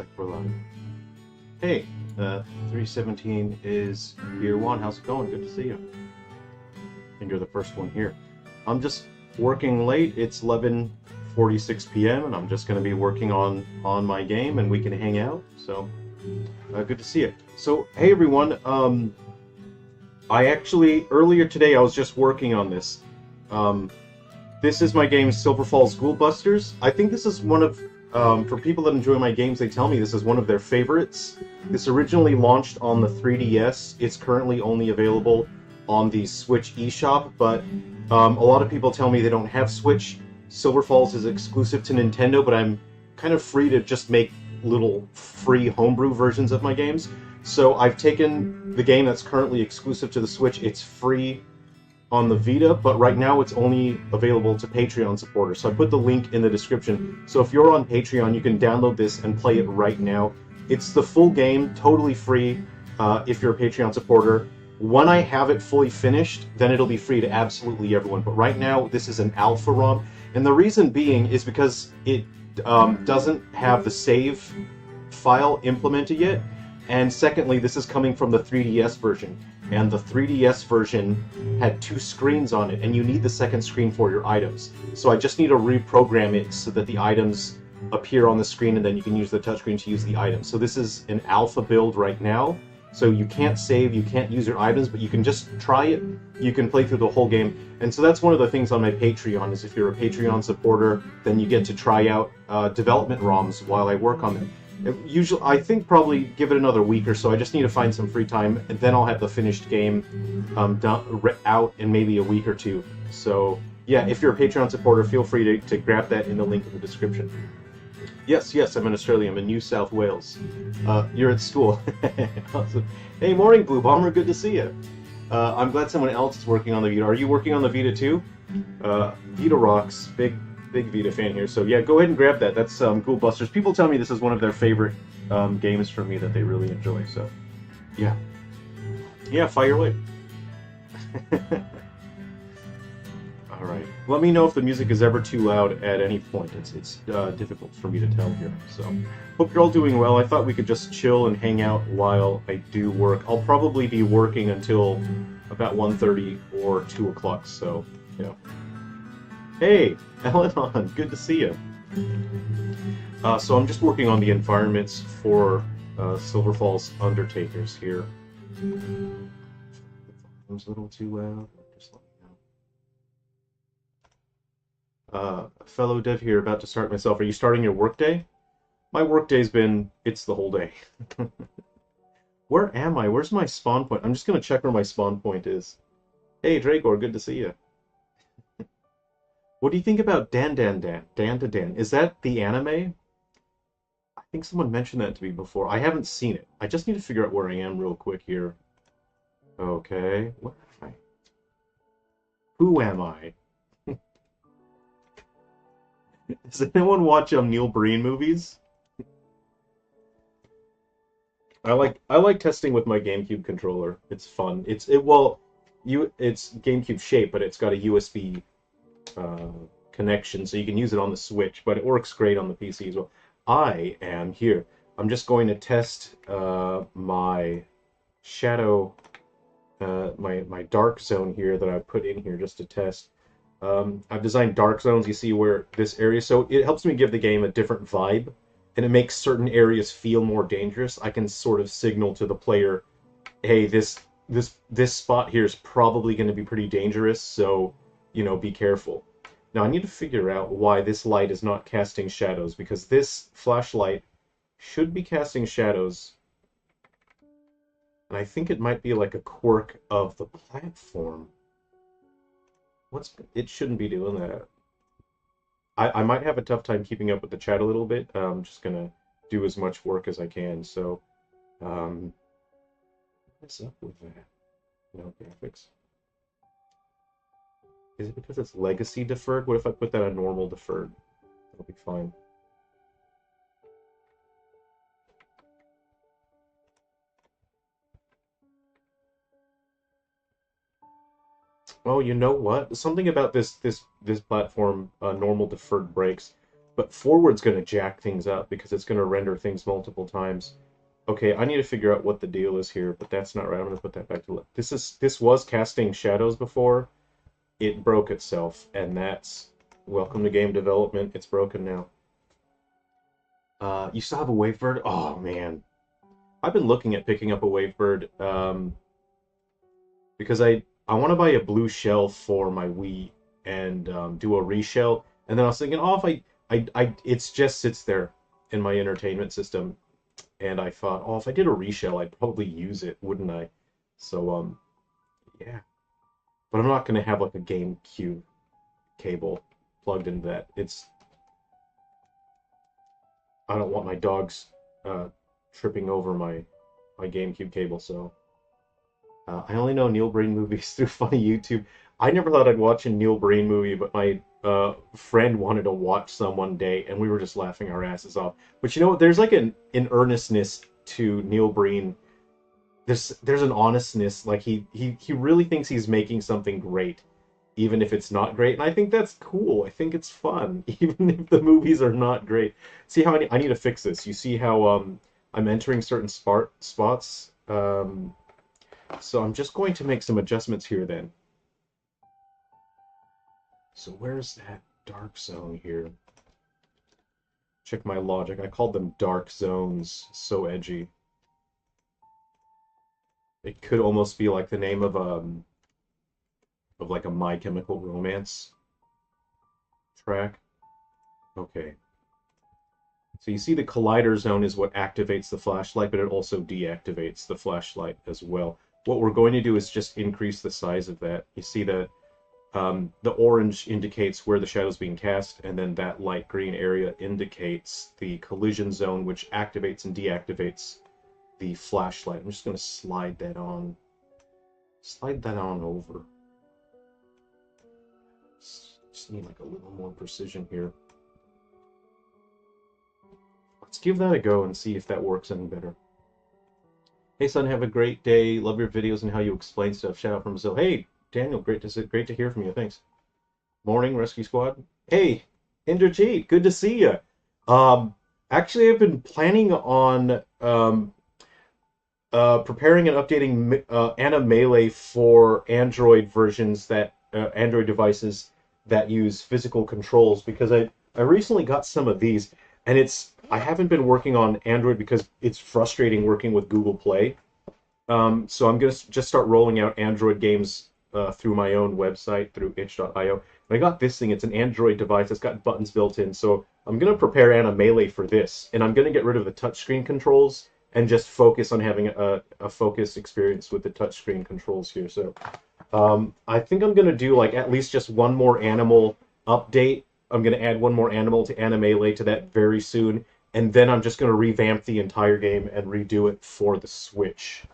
like we're live. Hey, 317 is year one. How's it going? Good to see you. And you're the first one here. I'm just working late. It's 11:46 p.m. and I'm just going to be working on my game, and we can hang out. So, good to see you. So, hey everyone. I actually earlier today I was just working on this. This is my game Silver Falls Ghoul Busters. I think this is one of for people that enjoy my games, they tell me this is one of their favorites. This originally launched on the 3DS. It's currently only available on the Switch eShop, but a lot of people tell me they don't have Switch. Silver Falls is exclusive to Nintendo, but I'm kind of free to just make little free homebrew versions of my games. So I've taken the game that's currently exclusive to the Switch. It's free on the Vita, but right now it's only available to Patreon supporters. So I put the link in the description. So if you're on Patreon, you can download this and play it right now. It's the full game, totally free, if you're a Patreon supporter. When I have it fully finished, then it'll be free to absolutely everyone. But right now, this is an alpha ROM. And the reason being is because it doesn't have the save file implemented yet. And secondly, this is coming from the 3DS version. And the 3DS version had 2 screens on it, and you need the second screen for your items. So I just need to reprogram it so that the items appear on the screen, and then you can use the touchscreen to use the items. So this is an alpha build right now. So you can't save, you can't use your items, but you can just try it. You can play through the whole game. And so that's one of the things on my Patreon, is if you're a Patreon supporter, then you get to try out development ROMs while I work on them. Usually, I think probably give it another week or so. I just need to find some free time, and then I'll have the finished game out in maybe a week or two. So yeah, if you're a Patreon supporter, feel free to grab that in the link in the description. Yes, I'm in Australia. I'm in New South Wales. You're at school. Awesome. Hey, morning, Blue Bomber. Good to see you. I'm glad someone else is working on the Vita. Are you working on the Vita too? Vita rocks. Big Vita fan here, so yeah, go ahead and grab that. That's Ghoul Busters. People tell me this is one of their favorite games from me that they really enjoy, so yeah, fire away. Alright, let me know if the music is ever too loud at any point. It's difficult for me to tell here, so hope you're all doing well. I thought we could just chill and hang out while I do work. I'll probably be working until about 1:30 or 2 o'clock, so yeah. Hey, Elenon, good to see you. So I'm just working on the environments for Silver Falls Undertakers here. It's a little too loud. Just let me know. Fellow Dev here, about to start myself. Are you starting your workday? My workday's been, it's the whole day. Where am I? Where's my spawn point? I'm just going to check where my spawn point is. Hey, Dragor, good to see you. What do you think about Dan to Dan? Is that the anime? I think someone mentioned that to me before. I haven't seen it. I just need to figure out where I am real quick here. Okay. Where am I? Who am I? Does anyone watch Neil Breen movies? I like testing with my GameCube controller. It's fun. It's GameCube shape, but it's got a USB connection, so you can use it on the Switch, but it works great on the PC as well. I am here. I'm just going to test my shadow, my dark zone here that I put in here just to test. I've designed dark zones, you see where this area, so it helps me give the game a different vibe, and it makes certain areas feel more dangerous. I can sort of signal to the player, hey, this spot here is probably going to be pretty dangerous, so you know, be careful. Now I need to figure out why this light is not casting shadows, because this flashlight should be casting shadows. And I think it might be like a quirk of the platform. It shouldn't be doing that. I might have a tough time keeping up with the chat a little bit. I'm just gonna do as much work as I can, so what's up with that? No graphics. Is it because it's legacy deferred? What if I put that on normal deferred? That'll be fine. Oh, you know what? Something about this platform, normal deferred breaks. But forward's going to jack things up because it's going to render things multiple times. Okay, I need to figure out what the deal is here, but that's not right. I'm going to put that back to left. This was casting shadows before. It broke itself, and that's welcome to game development. It's broken now. You still have a Wavebird? Oh man, I've been looking at picking up a Wavebird because I want to buy a blue shell for my Wii and do a reshell. And then I was thinking, oh, if it just sits there in my entertainment system, and I thought, oh, if I did a reshell, I'd probably use it, wouldn't I? So yeah, but I'm not gonna have like a GameCube cable plugged into that. I don't want my dogs tripping over my GameCube cable, so. I only know Neil Breen movies through funny YouTube. I never thought I'd watch a Neil Breen movie, but my friend wanted to watch some one day, and we were just laughing our asses off. But you know what? There's like an earnestness to Neil Breen. There's an honestness. Like he really thinks he's making something great, even if it's not great. And I think that's cool. I think it's fun, even if the movies are not great. See how I need to fix this. You see how I'm entering certain spots. So I'm just going to make some adjustments here then. So where's that dark zone here? Check my logic. I called them dark zones. So edgy. It could almost be like the name of like a My Chemical Romance track. Okay. So you see the collider zone is what activates the flashlight, but it also deactivates the flashlight as well. What we're going to do is just increase the size of that. You see that the orange indicates where the shadow is being cast, and then that light green area indicates the collision zone, which activates and deactivates the flashlight. I'm just going to slide that on. Slide that on over. Just need like a little more precision here. Let's give that a go and see if that works any better. Hey son, have a great day. Love your videos and how you explain stuff. Shout out from Brazil. Hey Daniel, great to hear from you. Thanks. Morning, Rescue Squad. Hey, Inderjeet, good to see you. Actually, I've been planning on preparing and updating Animelee for Android versions that Android devices that use physical controls, because I recently got some of these, and I haven't been working on Android because it's frustrating working with Google Play. So I'm going to just start rolling out Android games through my own website, through itch.io. And I got this thing. It's an Android device. It's got buttons built in. So I'm going to prepare Animelee for this. And I'm going to get rid of the touchscreen controls and just focus on having a focused experience with the touchscreen controls here. So I think I'm going to do like at least just one more animal update. I'm going to add one more animal to Animelee to that very soon. And then I'm just going to revamp the entire game and redo it for the Switch.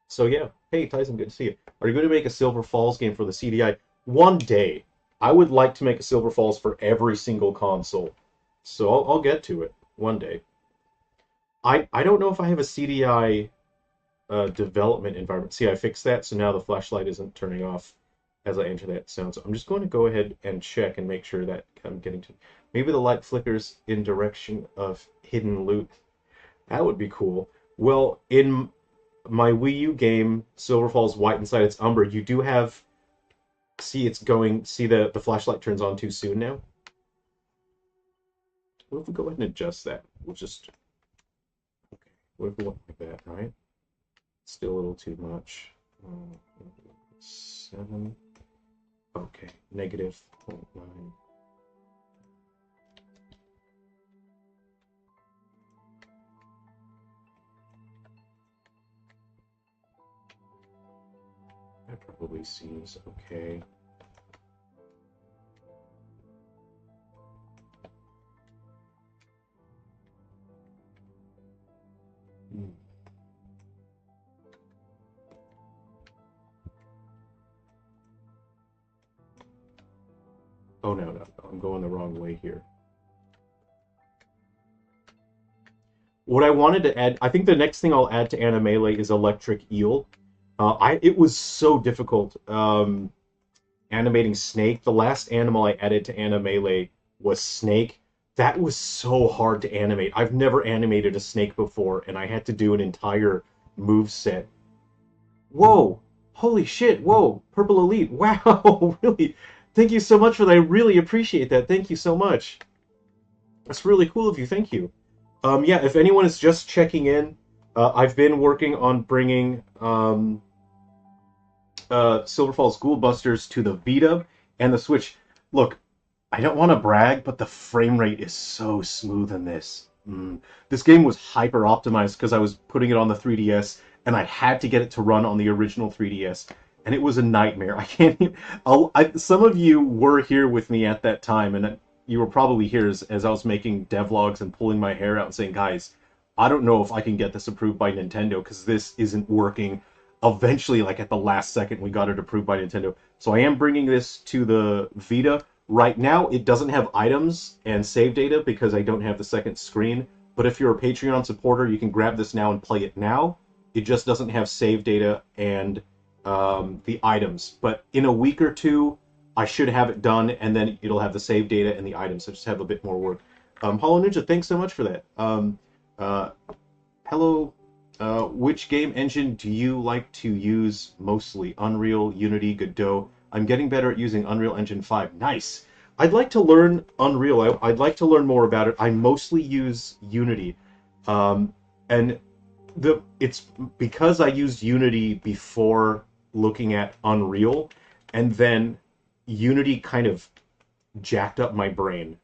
So yeah. Hey Tyson, good to see you. Are you going to make a Silver Falls game for the CDI? One day. I would like to make a Silver Falls for every single console. So I'll get to it one day. I don't know if I have a CDI development environment. See, I fixed that, so now the flashlight isn't turning off as I enter that sound. So I'm just going to go ahead and check and make sure that I'm getting to... Maybe the light flickers in direction of hidden loot. That would be cool. Well, in my Wii U game, Silver Falls White Inside Its Umbra, you do have... See, it's going... See, the flashlight turns on too soon now? What if we go ahead and adjust that? We'll just... Okay, what if we want like that, right? Still a little too much. 7... Okay, -0.9. That probably seems okay. Oh, no, I'm going the wrong way here. What I wanted to add, I think the next thing I'll add to Animelee is Electric Eel. It was so difficult animating Snake. The last animal I added to Animelee was Snake. That was so hard to animate. I've never animated a snake before, and I had to do an entire move set. Whoa! Holy shit! Whoa! Purple Elite! Wow! Really? Thank you so much for that. I really appreciate that. Thank you so much. That's really cool of you. Thank you. Yeah, if anyone is just checking in, I've been working on bringing Silver Falls Ghoul Busters to the Vita and the Switch. Look, I don't want to brag, but the frame rate is so smooth in this. This game was hyper optimized because I was putting it on the 3DS, and I had to get it to run on the original 3DS, and it was a nightmare. I can't even. Some of you were here with me at that time, and you were probably here as I was making devlogs and pulling my hair out and saying, guys, I don't know if I can get this approved by Nintendo because this isn't working. Eventually, like at the last second, we got it approved by Nintendo. So I am bringing this to the Vita. Right now, it doesn't have items and save data because I don't have the second screen. But if you're a Patreon supporter, you can grab this now and play it now. It just doesn't have save data and the items. But in a week or two, I should have it done, and then it'll have the save data and the items. So just have a bit more work. Hollow Ninja, thanks so much for that. Hello. Which game engine do you like to use mostly? Unreal, Unity, Godot? I'm getting better at using Unreal Engine 5. Nice! I'd like to learn Unreal. I'd like to learn more about it. I mostly use Unity. And it's because I used Unity before looking at Unreal, and then Unity kind of jacked up my brain.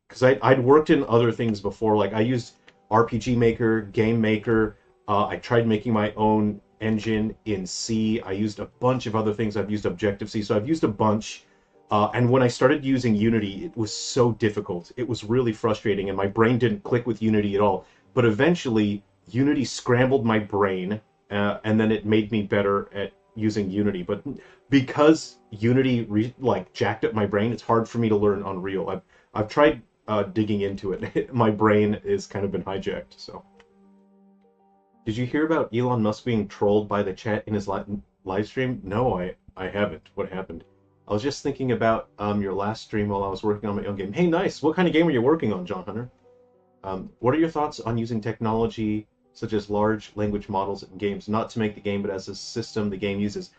Because I'd worked in other things before. Like, I used RPG Maker, Game Maker. I tried making my own engine in C. I used a bunch of other things. I've used Objective-C, so I've used a bunch. And when I started using Unity, it was so difficult. It was really frustrating, and my brain didn't click with Unity at all. But eventually, Unity scrambled my brain, and then it made me better at using Unity. But because Unity jacked up my brain, it's hard for me to learn Unreal. I've tried digging into it. My brain has kind of been hijacked, so. Did you hear about Elon Musk being trolled by the chat in his live stream? No, I haven't. What happened? I was just thinking about your last stream while I was working on my own game. Hey, nice! What kind of game are you working on, John Hunter? What are your thoughts on using technology such as large language models in games, not to make the game, but as a system the game uses?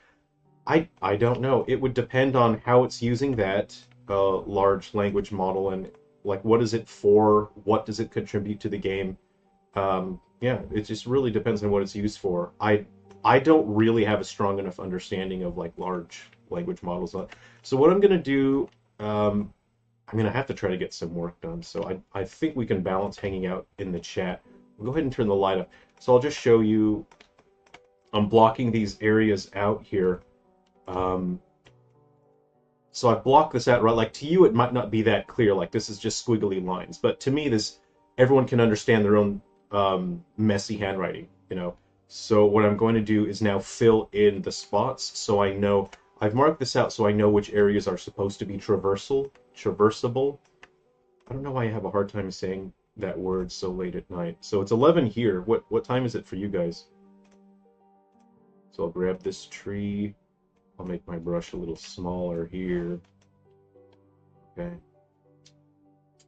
I don't know. It would depend on how it's using that large language model and like what is it for, what does it contribute to the game. Yeah, it just really depends on what it's used for. I don't really have a strong enough understanding of like large language models. So what I'm gonna do, I'm gonna have to try to get some work done. So I think we can balance hanging out in the chat. We'll go ahead and turn the light up. So I'll just show you. I'm blocking these areas out here. So I've blocked this out, right? Like to you, it might not be that clear. Like this is just squiggly lines, but to me, everyone can understand their own messy handwriting, you know. So what I'm going to do is now fill in the spots so I know. I've marked this out so I know which areas are supposed to be traversable. I don't know why I have a hard time saying that word so late at night. So it's 11 here. What time is it for you guys? So I'll grab this tree. I'll make my brush a little smaller here. Okay.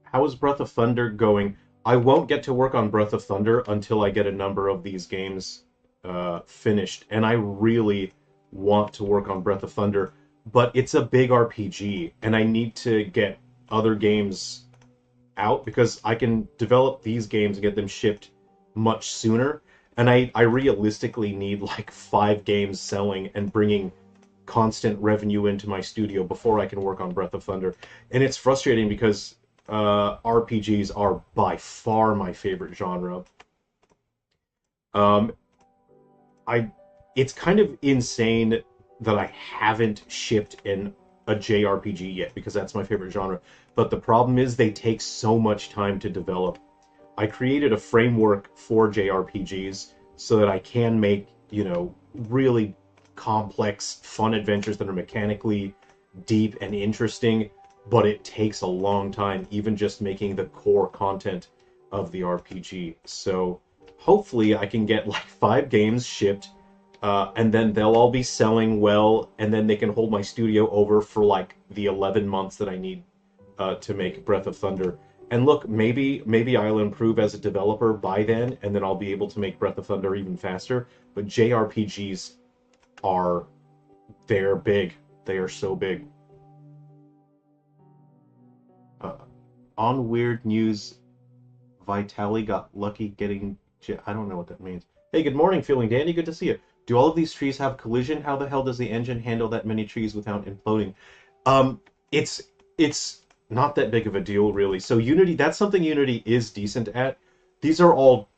How is Breath of Thunder going? I won't get to work on Breath of Thunder until I get a number of these games finished. And I really want to work on Breath of Thunder, but it's a big RPG, and I need to get other games out because I can develop these games and get them shipped much sooner. And I realistically need like 5 games selling and bringing constant revenue into my studio before I can work on Breath of Thunder. And it's frustrating because RPGs are by far my favorite genre. It's kind of insane that I haven't shipped a JRPG yet because that's my favorite genre. But the problem is they take so much time to develop. I created a framework for JRPGs so that I can make, you know, really complex, fun adventures that are mechanically deep and interesting, but it takes a long time, even just making the core content of the RPG. So hopefully I can get like 5 games shipped, and then they'll all be selling well, and then they can hold my studio over for like the 11 months that I need to make Breath of Thunder. And look, maybe I'll improve as a developer by then, and then I'll be able to make Breath of Thunder even faster. But JRPGs they're big. They are so big. On weird news, Vitali got lucky getting... I don't know what that means. Hey, good morning, Feeling Dandy. Good to see you. Do all of these trees have collision? How the hell does the engine handle that many trees without imploding? It's not that big of a deal, really. So Unity, that's something Unity is decent at. These are all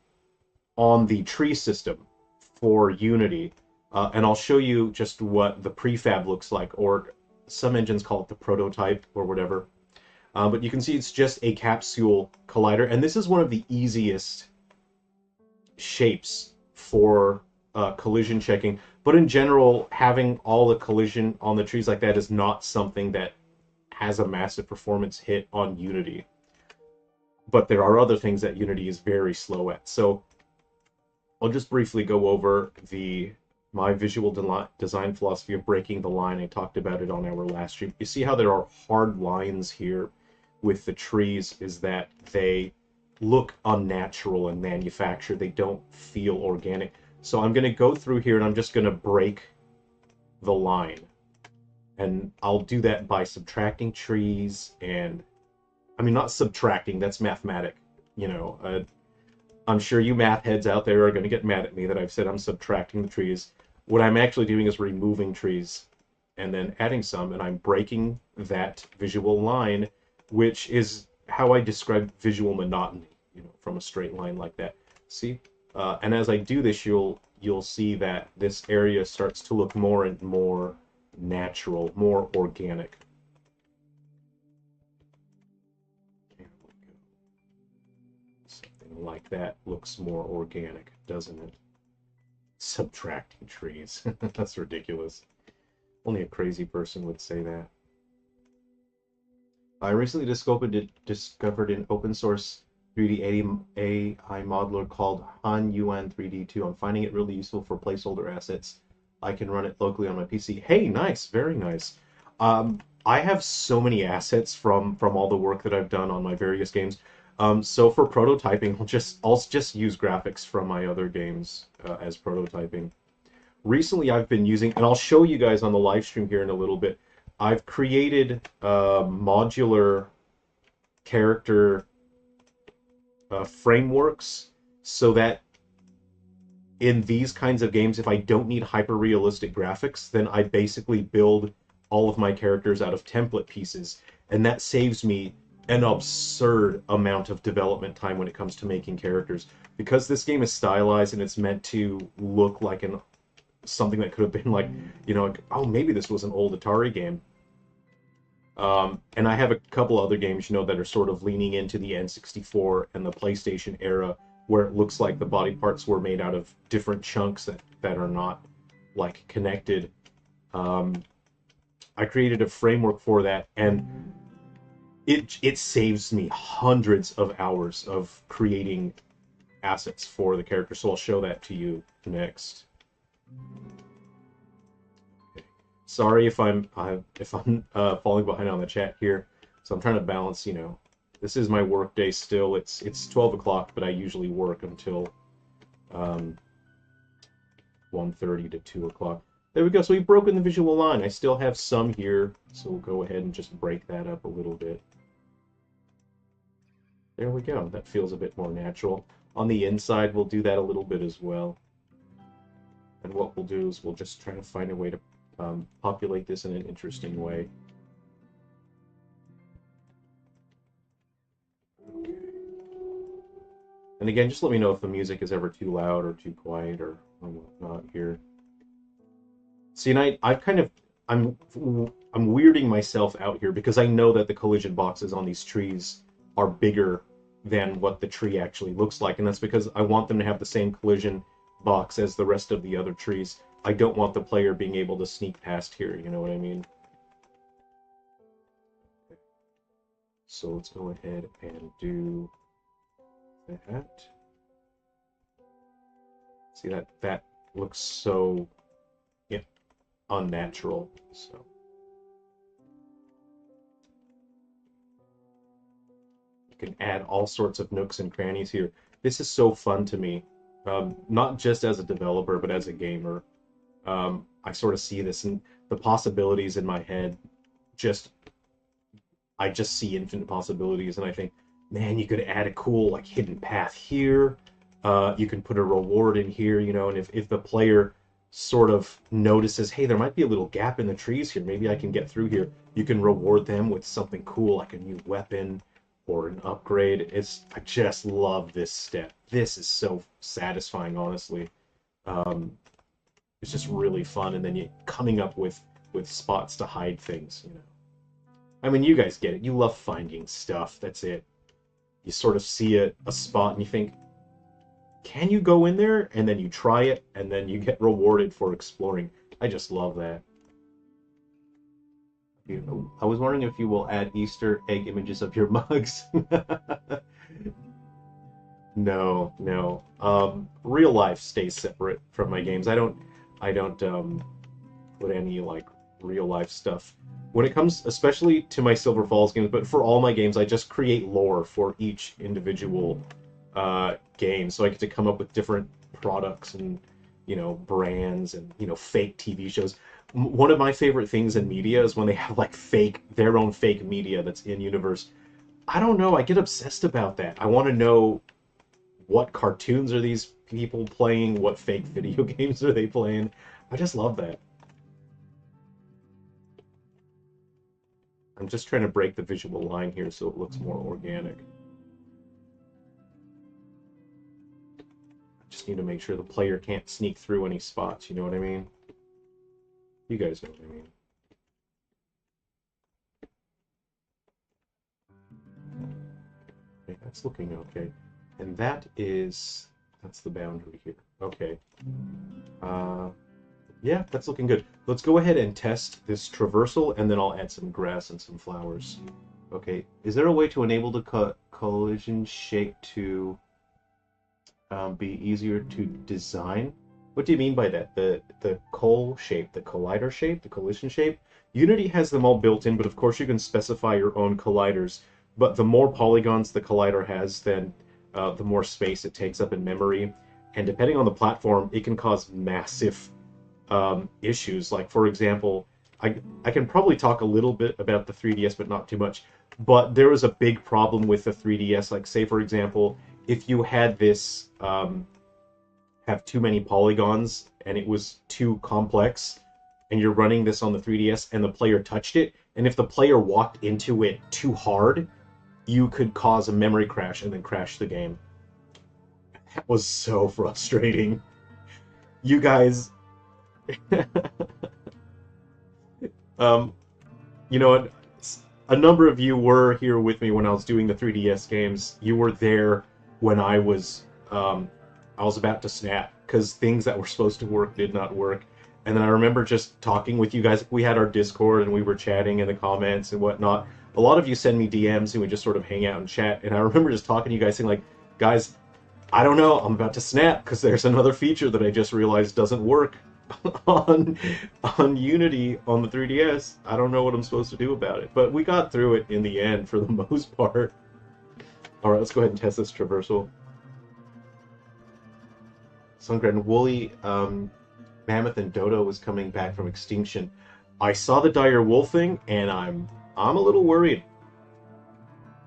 on the tree system for Unity. And I'll show you just what the prefab looks like, or some engines call it the prototype or whatever. But you can see it's just a capsule collider, and this is one of the easiest shapes for collision checking. But in general, having all the collision on the trees like that is not something that has a massive performance hit on Unity. But there are other things that Unity is very slow at. So I'll just briefly go over my visual design philosophy of breaking the line. I talked about it on our last stream. You see how there are hard lines here with the trees, is that they look unnatural and manufactured. They don't feel organic. So I'm going to go through here and I'm just going to break the line. And I'll do that by subtracting trees and... I mean, not subtracting, that's mathematic. You know, I'm sure you math heads out there are going to get mad at me that I've said I'm subtracting the trees. What I'm actually doing is removing trees and then adding some, and I'm breaking that visual line, which is how I describe visual monotony, you know, from a straight line like that. See? And as I do this, you'll see that this area starts to look more and more natural, more organic. Something like that looks more organic, doesn't it? Subtracting trees. That's ridiculous. Only a crazy person would say that. I recently discovered an open source 3D AI modeler called Han Yuan 3D2. I'm finding it really useful for placeholder assets. I can run it locally on my PC. Hey, nice, very nice. I have so many assets from all the work that I've done on my various games. So for prototyping, I'll just use graphics from my other games as prototyping. Recently, I've been using, and I'll show you guys on the live stream here in a little bit. I've created modular character frameworks so that in these kinds of games, if I don't need hyper-realistic graphics, then I basically build all of my characters out of template pieces, and that saves me an absurd amount of development time when it comes to making characters. Because this game is stylized and it's meant to look like something that could have been like, you know, like, oh, maybe this was an old Atari game. And I have a couple other games, you know, that are sort of leaning into the N64 and the PlayStation era, where it looks like the body parts were made out of different chunks that are not, like, connected. I created a framework for that, and it saves me hundreds of hours of creating assets for the character, so I'll show that to you next. Okay. Sorry if I'm falling behind on the chat here, so I'm trying to balance, you know, this is my work day still. It's 12 o'clock, but I usually work until 1:30 to 2 o'clock. There we go. So we've broken the visual line. I still have some here, so we'll go ahead and just break that up a little bit. There we go. That feels a bit more natural. On the inside, we'll do that a little bit as well. And what we'll do is we'll just try to find a way to populate this in an interesting way. Okay. And again, just let me know if the music is ever too loud or too quiet or whatnot here. See, and I'm weirding myself out here because I know that the collision boxes on these trees are bigger than what the tree actually looks like, and that's because I want them to have the same collision box as the rest of the other trees. I don't want the player being able to sneak past here, you know what I mean? So let's go ahead and do that. See, that looks so unnatural. So can add all sorts of nooks and crannies here. This is so fun to me, not just as a developer, but as a gamer. I sort of see this and the possibilities in my head. I just see infinite possibilities, and I think, man, you could add a cool like hidden path here. You can put a reward in here, you know, and if the player sort of notices, hey, there might be a little gap in the trees here, maybe I can get through here, you can reward them with something cool like a new weapon or an upgrade. I just love this step. This is so satisfying, honestly. It's just really fun, and then you coming up with spots to hide things, you know. I mean, you guys get it. You love finding stuff. That's it. You sort of see a spot and you think, can you go in there? And then you try it, and then you get rewarded for exploring. I just love that. I was wondering if you will add Easter egg images of your mugs. No. Real life stays separate from my games. I don't put any like real life stuff. When it comes especially to my Silver Falls games, but for all my games, I just create lore for each individual game, so I get to come up with different products and, you know, brands and, you know, fake TV shows. One of my favorite things in media is when they have like their own fake media that's in universe. I don't know, I get obsessed about that. I want to know what cartoons are these people playing, what fake video games are they playing. I just love that. I'm just trying to break the visual line here so it looks more organic. I just need to make sure the player can't sneak through any spots, you know what I mean? You guys know what I mean. Okay, that's looking okay. And that's the boundary here. Okay. Yeah, that's looking good. Let's go ahead and test this traversal, and then I'll add some grass and some flowers. Okay, is there a way to enable the collision shape to be easier to design? What do you mean by that? The col shape, the collider shape, the collision shape? Unity has them all built in, but of course you can specify your own colliders. But the more polygons the collider has, then the more space it takes up in memory. And depending on the platform, it can cause massive issues. Like, for example, I can probably talk a little bit about the 3DS, but not too much. But there was a big problem with the 3DS. Like, say, for example, if you had this have too many polygons and it was too complex, and you're running this on the 3DS and the player touched it, and if the player walked into it too hard, you could cause a memory crash and then crash the game. That was so frustrating. You guys... you know, a number of you were here with me when I was doing the 3DS games. You were there when I was about to snap, because things that were supposed to work did not work. And then I remember just talking with you guys. We had our Discord and we were chatting in the comments and whatnot. A lot of you send me DMs and we just sort of hang out and chat. And I remember just talking to you guys saying, like, guys, I don't know, I'm about to snap because there's another feature that I just realized doesn't work on Unity on the 3DS. I don't know what I'm supposed to do about it. But we got through it in the end for the most part. All right, let's go ahead and test this traversal. Sungren, Woolly, Mammoth, and Dodo was coming back from extinction. I saw the dire wolf thing, and I'm a little worried.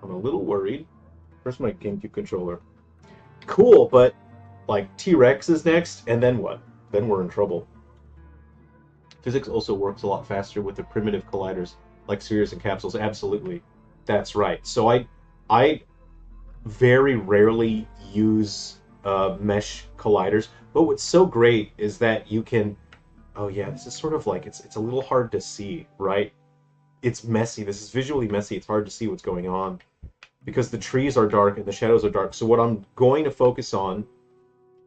I'm a little worried. Where's my GameCube controller? Cool, but like T-Rex is next, and then what? Then we're in trouble. Physics also works a lot faster with the primitive colliders, like spheres and capsules. Absolutely, that's right. So I very rarely use mesh colliders, but what's so great is that you can... Oh yeah, this is sort of like, it's a little hard to see, right? It's messy. This is visually messy. It's hard to see what's going on because the trees are dark and the shadows are dark. So what I'm going to focus on,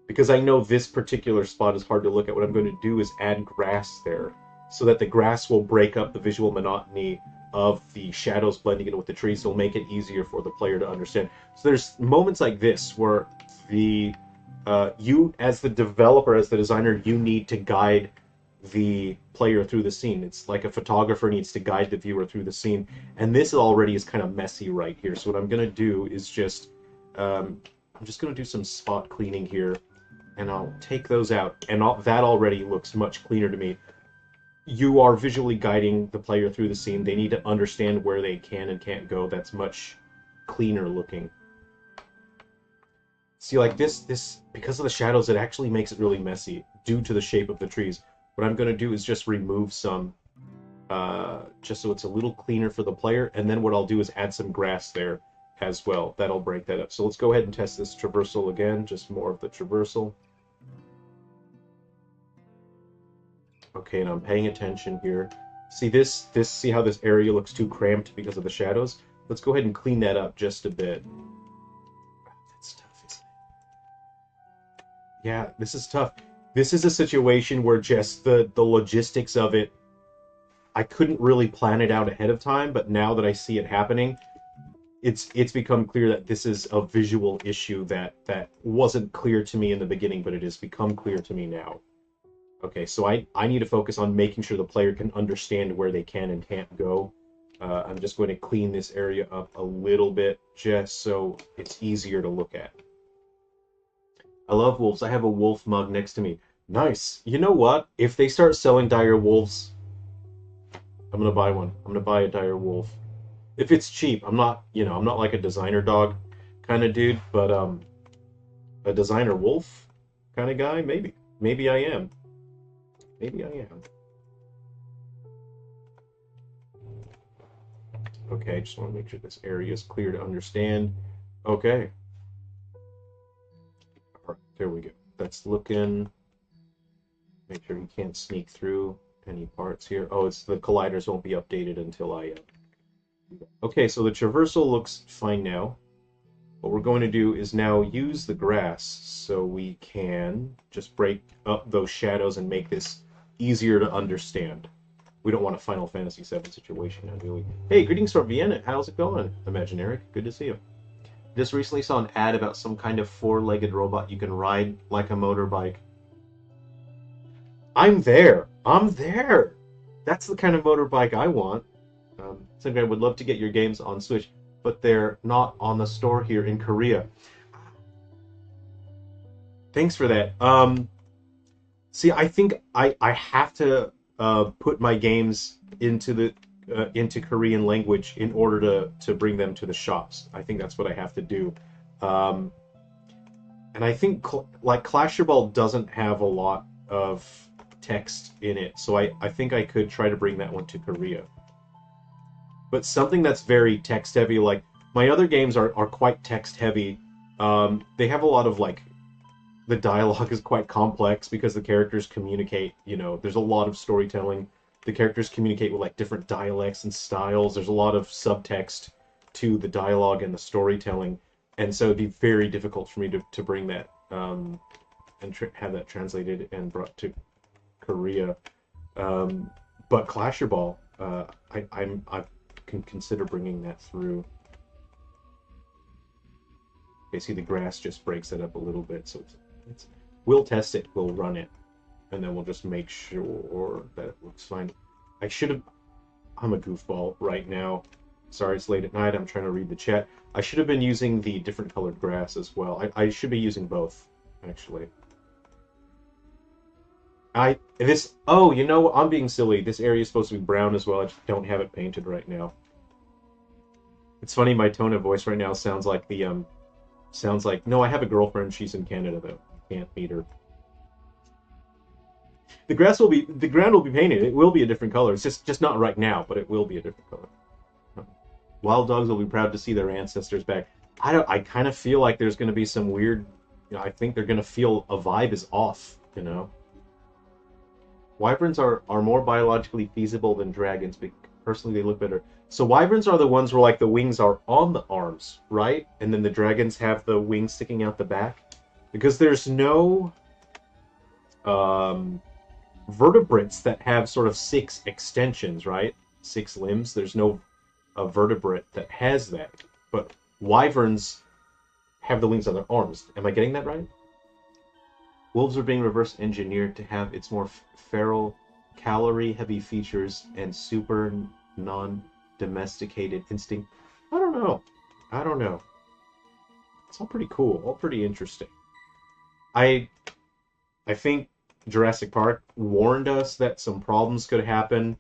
because I know this particular spot is hard to look at, what I'm going to do is add grass there so that the grass will break up the visual monotony of the shadows blending in with the trees. So it'll make it easier for the player to understand. So there's moments like this where you, as the developer, as the designer, you need to guide the player through the scene. It's like a photographer needs to guide the viewer through the scene, and this already is kind of messy right here. So what I'm gonna do is just, I'm just gonna do some spot cleaning here, and I'll take those out, and that already looks much cleaner to me. You are visually guiding the player through the scene. They need to understand where they can and can't go. That's much cleaner looking. See, like this, because of the shadows, it actually makes it really messy due to the shape of the trees. What I'm going to do is just remove some, just so it's a little cleaner for the player, and then what I'll do is add some grass there as well. That'll break that up. So let's go ahead and test this traversal again, just more of the traversal. Okay, and I'm paying attention here. See see how this area looks too cramped because of the shadows? Let's go ahead and clean that up just a bit. That's tough, isn't it? Yeah, this is tough. This is a situation where just the logistics of it, I couldn't really plan it out ahead of time, but now that I see it happening, it's become clear that this is a visual issue that wasn't clear to me in the beginning, but it has become clear to me now. Okay, so I need to focus on making sure the player can understand where they can and can't go. I'm just going to clean this area up a little bit just so it's easier to look at. I love wolves. I have a wolf mug next to me. Nice. You know what? If they start selling dire wolves, I'm gonna buy one. I'm gonna buy a dire wolf. If it's cheap. I'm not, I'm not like a designer dog kind of dude, but a designer wolf kind of guy, maybe. Maybe I am. Maybe I am. Okay, I just want to make sure this area is clear to understand. Okay. All right, there we go. That's looking. Make sure you can't sneak through any parts here. Oh, it's the colliders won't be updated until I... Okay, so the traversal looks fine now. What we're going to do is now use the grass so we can just break up those shadows and make this easier to understand. We don't want a Final Fantasy VII situation now, do we? Hey, greetings from Vienna. How's it going, Imaginary? Good to see you. Just recently saw an ad about some kind of four-legged robot you can ride like a motorbike. I'm there. I'm there. That's the kind of motorbike I want. Simply, I would love to get your games on Switch, but they're not on the store here in Korea. Thanks for that. See, I think I have to put my games into Korean language in order to bring them to the shops. I think that's what I have to do. And I think like Clash Ball doesn't have a lot of text in it, so I think I could try to bring that one to Korea. But something that's very text heavy, like my other games are quite text heavy. They have a lot of like, the dialogue is quite complex because the characters communicate, there's a lot of storytelling. The characters communicate with like different dialects and styles. There's a lot of subtext to the dialogue and the storytelling. And so it'd be very difficult for me to bring that and have that translated and brought to Korea. But Clash Ball, I can consider bringing that through. Okay, see the grass just breaks it up a little bit, so we'll test it, we'll run it, and then we'll just make sure that it looks fine. I'm a goofball right now. Sorry, it's late at night, I'm trying to read the chat. I should have been using the different colored grass as well. I should be using both, actually. Oh, I'm being silly. This area is supposed to be brown as well. I just don't have it painted right now. It's funny, my tone of voice right now sounds like no, I have a girlfriend, she's in Canada though. I can't meet her. The ground will be painted. It will be a different color. It's just not right now, but it will be a different color. Wild dogs will be proud to see their ancestors back. I kind of feel like there's going to be some weird, I think they're going to feel a vibe is off, Wyverns are more biologically feasible than dragons. Personally, they look better. So wyverns are the ones where like the wings are on the arms, right? And then the dragons have the wings sticking out the back. Because there's no vertebrates that have sort of 6 extensions, right? 6 limbs. There's no vertebrate that has that. But wyverns have the wings on their arms. Am I getting that right? Wolves are being reverse engineered to have its more feral calorie-heavy features and super non-domesticated instinct. I don't know. I don't know. It's all pretty cool. All pretty interesting. I think Jurassic Park warned us that some problems could happen.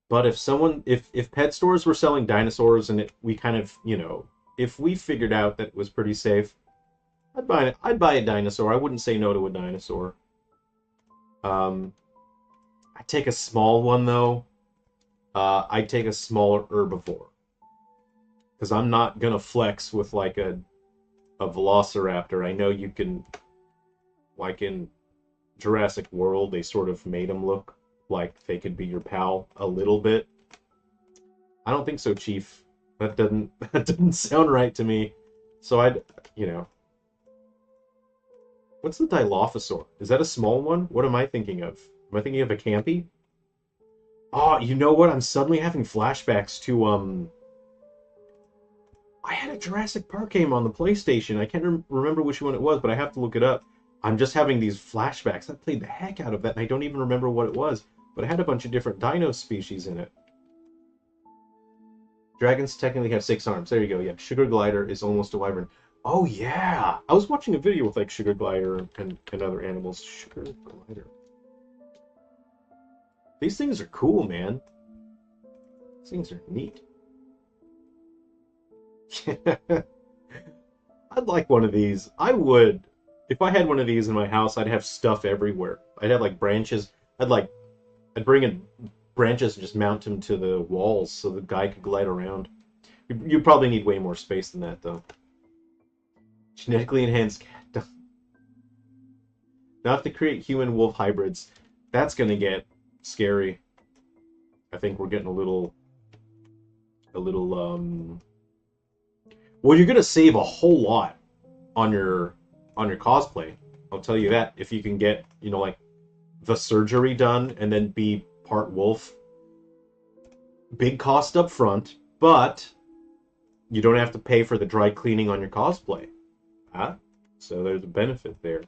But if pet stores were selling dinosaurs and we kind of, if we figured out that it was pretty safe, I'd buy a dinosaur. I wouldn't say no to a dinosaur. I'd take a small one though. I'd take a smaller herbivore. Because I'm not gonna flex with like a velociraptor. I know you can, like in Jurassic World, they sort of made them look like they could be your pal a little bit. I don't think so, Chief. That doesn't sound right to me. So what's the Dilophosaur? Is that a small one? What am I thinking of? Am I thinking of a Campy? Oh, you know what? I'm suddenly having flashbacks to I had a Jurassic Park game on the PlayStation. I can't remember which one it was, but I have to look it up. I'm just having these flashbacks. I played the heck out of that, and I don't even remember what it was. But it had a bunch of different dino species in it. Dragons technically have 6 arms. There you go. Yeah, Sugar Glider is almost a wyvern. Oh, yeah! I was watching a video with, like, Sugar Glider and other animals. Sugar Glider. These things are cool, man. These things are neat. I'd like one of these. I would. If I had one of these in my house, I'd have stuff everywhere. I'd have like branches. I'd bring in branches and just mount them to the walls so the guy could glide around. You probably need way more space than that, though. Genetically enhanced cat. Now have to create human-wolf hybrids. That's gonna get scary. I think we're getting a little. Well, you're gonna save a whole lot on your cosplay. I'll tell you that. If you can get, like the surgery done and then be part wolf. Big cost up front, but you don't have to pay for the dry cleaning on your cosplay. So there's a benefit there.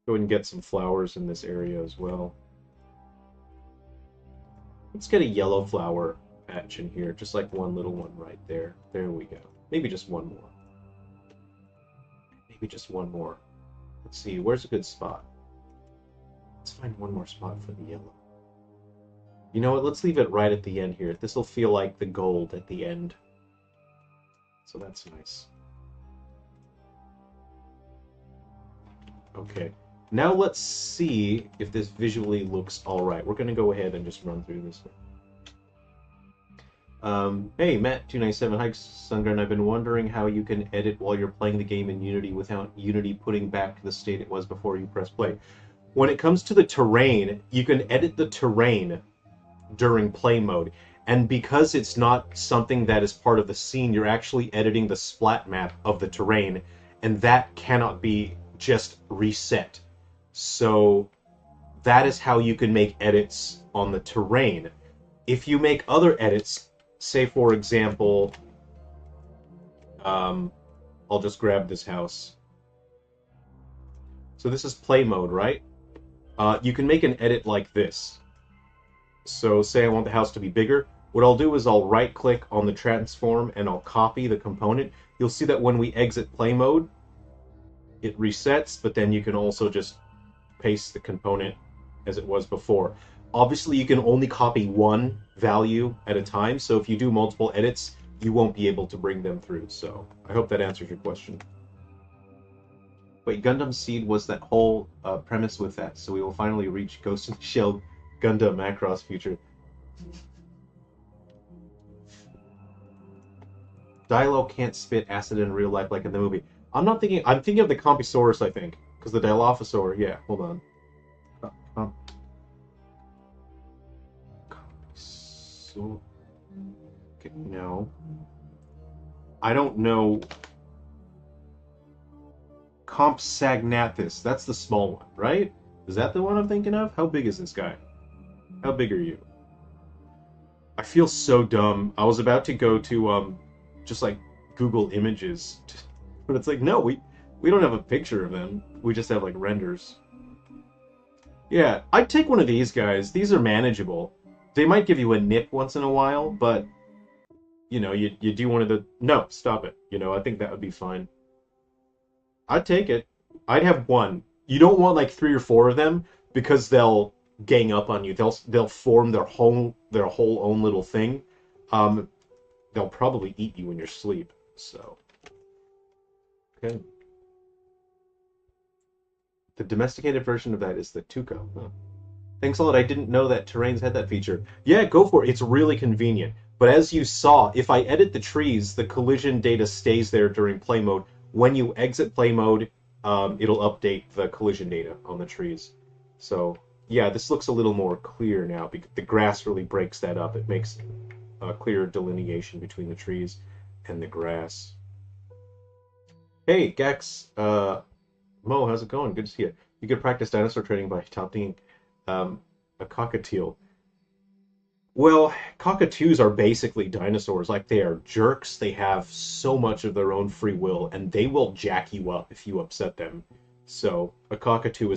Go ahead and get some flowers in this area as well. Let's get a yellow flower patch in here, just like one little one right there. There we go. Maybe just one more. Maybe just one more. Let's see, where's a good spot? Let's find one more spot for the yellow. You know what, let's leave it right at the end here. This will feel like the gold at the end. So that's nice. Okay, now let's see if this visually looks alright. We're going to go ahead and just run through this one. Hey, Matt297, hi Sungun. I've been wondering how you can edit while you're playing the game in Unity without Unity putting back to the state it was before you press play. When it comes to the terrain, you can edit the terrain during play mode. And because it's not something that is part of the scene, you're actually editing the splat map of the terrain, and that cannot be just reset. So that is how you can make edits on the terrain. If you make other edits, say for example, I'll just grab this house. So this is play mode, right? You can make an edit like this. So say I want the house to be bigger. What I'll do is I'll right click on the transform and I'll copy the component. You'll see that when we exit play mode, it resets, but then you can also just paste the component as it was before. Obviously, you can only copy one value at a time, so if you do multiple edits, you won't be able to bring them through. So I hope that answers your question. Wait, Gundam Seed was that whole premise with that, so we will finally reach Ghost in the Shell Gundam Macross future. Dilo can't spit acid in real life like in the movie. I'm thinking of the Compysaurus, I think. Because the Dilophosaur, yeah, hold on. Compysaur. Okay, no. I don't know. Compsognathus, that's the small one, right? Is that the one I'm thinking of? How big is this guy? How big are you? I feel so dumb. I was about to go to, just like, Google Images. But it's like, no, we don't have a picture of them. We just have, like, renders. Yeah, I'd take one of these guys. These are manageable. They might give you a nip once in a while, but you do one of the no, stop it. I think that would be fine. I'd take it. I'd have one. You don't want like three or four of them because they'll gang up on you. They'll form their whole own little thing. Um, they'll probably eat you in your sleep. So, okay. The domesticated version of that is the Tuco. Huh. Thanks a lot. I didn't know that terrains had that feature. Yeah, go for it. It's really convenient. But as you saw, if I edit the trees, the collision data stays there during play mode. When you exit play mode, it'll update the collision data on the trees. So, yeah, this looks a little more clear now because the grass really breaks that up. It makes a clear delineation between the trees and the grass. Hey, Gex, Mo, how's it going? Good to see you. You could practice dinosaur training by adopting a cockatiel. Well, cockatoos are basically dinosaurs. Like, they are jerks. They have so much of their own free will, and they will jack you up if you upset them. So, a cockatoo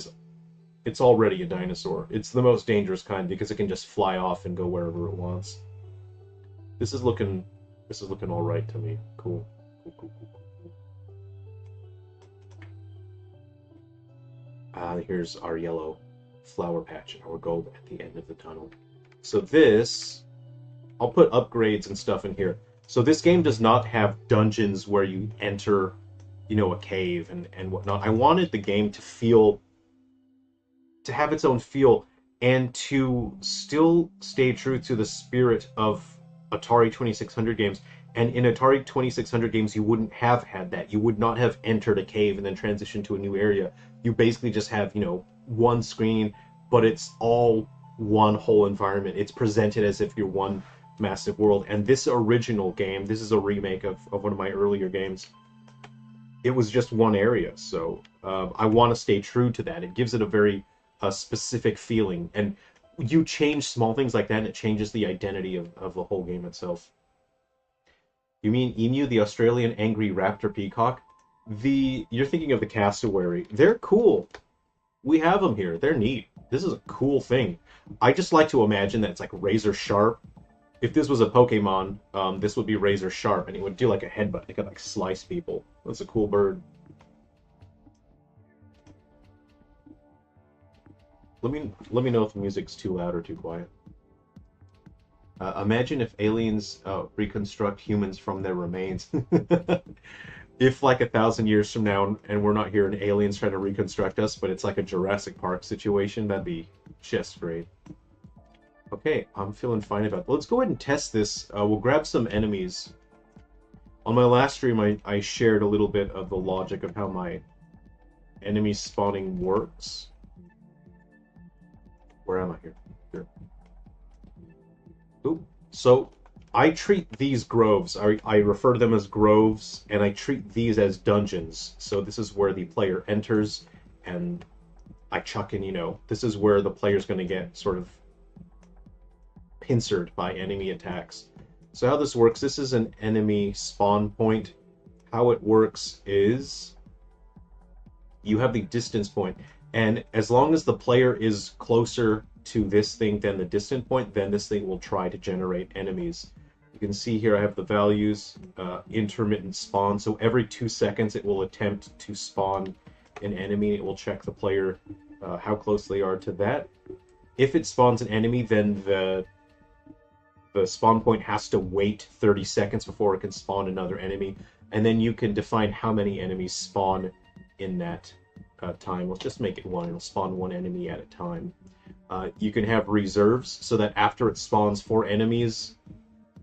it's already a dinosaur. It's the most dangerous kind because it can just fly off and go wherever it wants. This is looking all right to me. Cool. Cool, cool, cool, cool. Here's our yellow flower patch, our gold at the end of the tunnel. So this, I'll put upgrades and stuff in here. So this game does not have dungeons where you enter, a cave and whatnot. I wanted the game to have its own feel and to still stay true to the spirit of Atari 2600 games. And in Atari 2600 games, you wouldn't have had that. You would not have entered a cave and then transitioned to a new area. You basically just have, one screen, but it's all one whole environment. It's presented as if you're one massive world. And this original game, this is a remake of one of my earlier games. It was just one area, so I want to stay true to that. It gives it a very specific feeling, and you change small things like that, and it changes the identity of the whole game itself. You mean Emu, the Australian angry raptor peacock? You're thinking of the cassowary. They're cool. We have them here. They're neat. This is a cool thing. I just like to imagine that it's like razor sharp. If this was a Pokemon, this would be razor sharp, and it would do like a headbutt. It could like slice people. That's a cool bird. Let me know if the music's too loud or too quiet. Imagine if aliens reconstruct humans from their remains. If like 1,000 years from now and we're not here and aliens try to reconstruct us, but it's like a Jurassic Park situation, that'd be just great. Okay, I'm feeling fine about it. Let's go ahead and test this. We'll grab some enemies. On my last stream, I shared a little bit of the logic of how my enemy spawning works. Where am I here? Here. Ooh. So, I treat these groves, I refer to them as groves, and I treat these as dungeons. So this is where the player enters, and I chuck in, this is where the player's going to get sort of pincered by enemy attacks. So how this works, this is an enemy spawn point. How it works is you have the distance point, and as long as the player is closer to this thing than the distant point, then this thing will try to generate enemies. You can see here I have the values, intermittent spawn, so every 2 seconds it will attempt to spawn an enemy. It will check the player, how close they are to that. If it spawns an enemy, then the spawn point has to wait 30 seconds before it can spawn another enemy, and then you can define how many enemies spawn in that time. Let's just make it one. It'll spawn one enemy at a time. You can have reserves, so that after it spawns 4 enemies,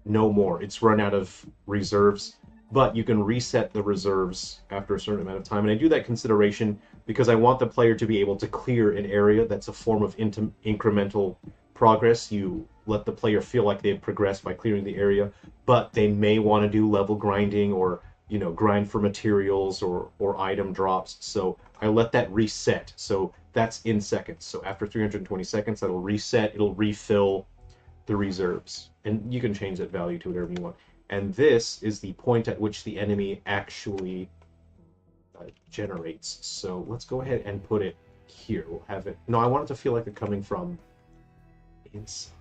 no more. It's run out of reserves, but you can reset the reserves after a certain amount of time. And I do that consideration because I want the player to be able to clear an area. That's a form of incremental progress. You let the player feel like they've progressed by clearing the area, but they may want to do level grinding or grind for materials or item drops. So I let that reset. So that's in seconds. So after 320 seconds, that'll reset. It'll refill the reserves, and you can change that value to whatever you want. And this is the point at which the enemy actually generates. So let's go ahead and put it here. We'll have it... No, I want it to feel like they're coming from inside.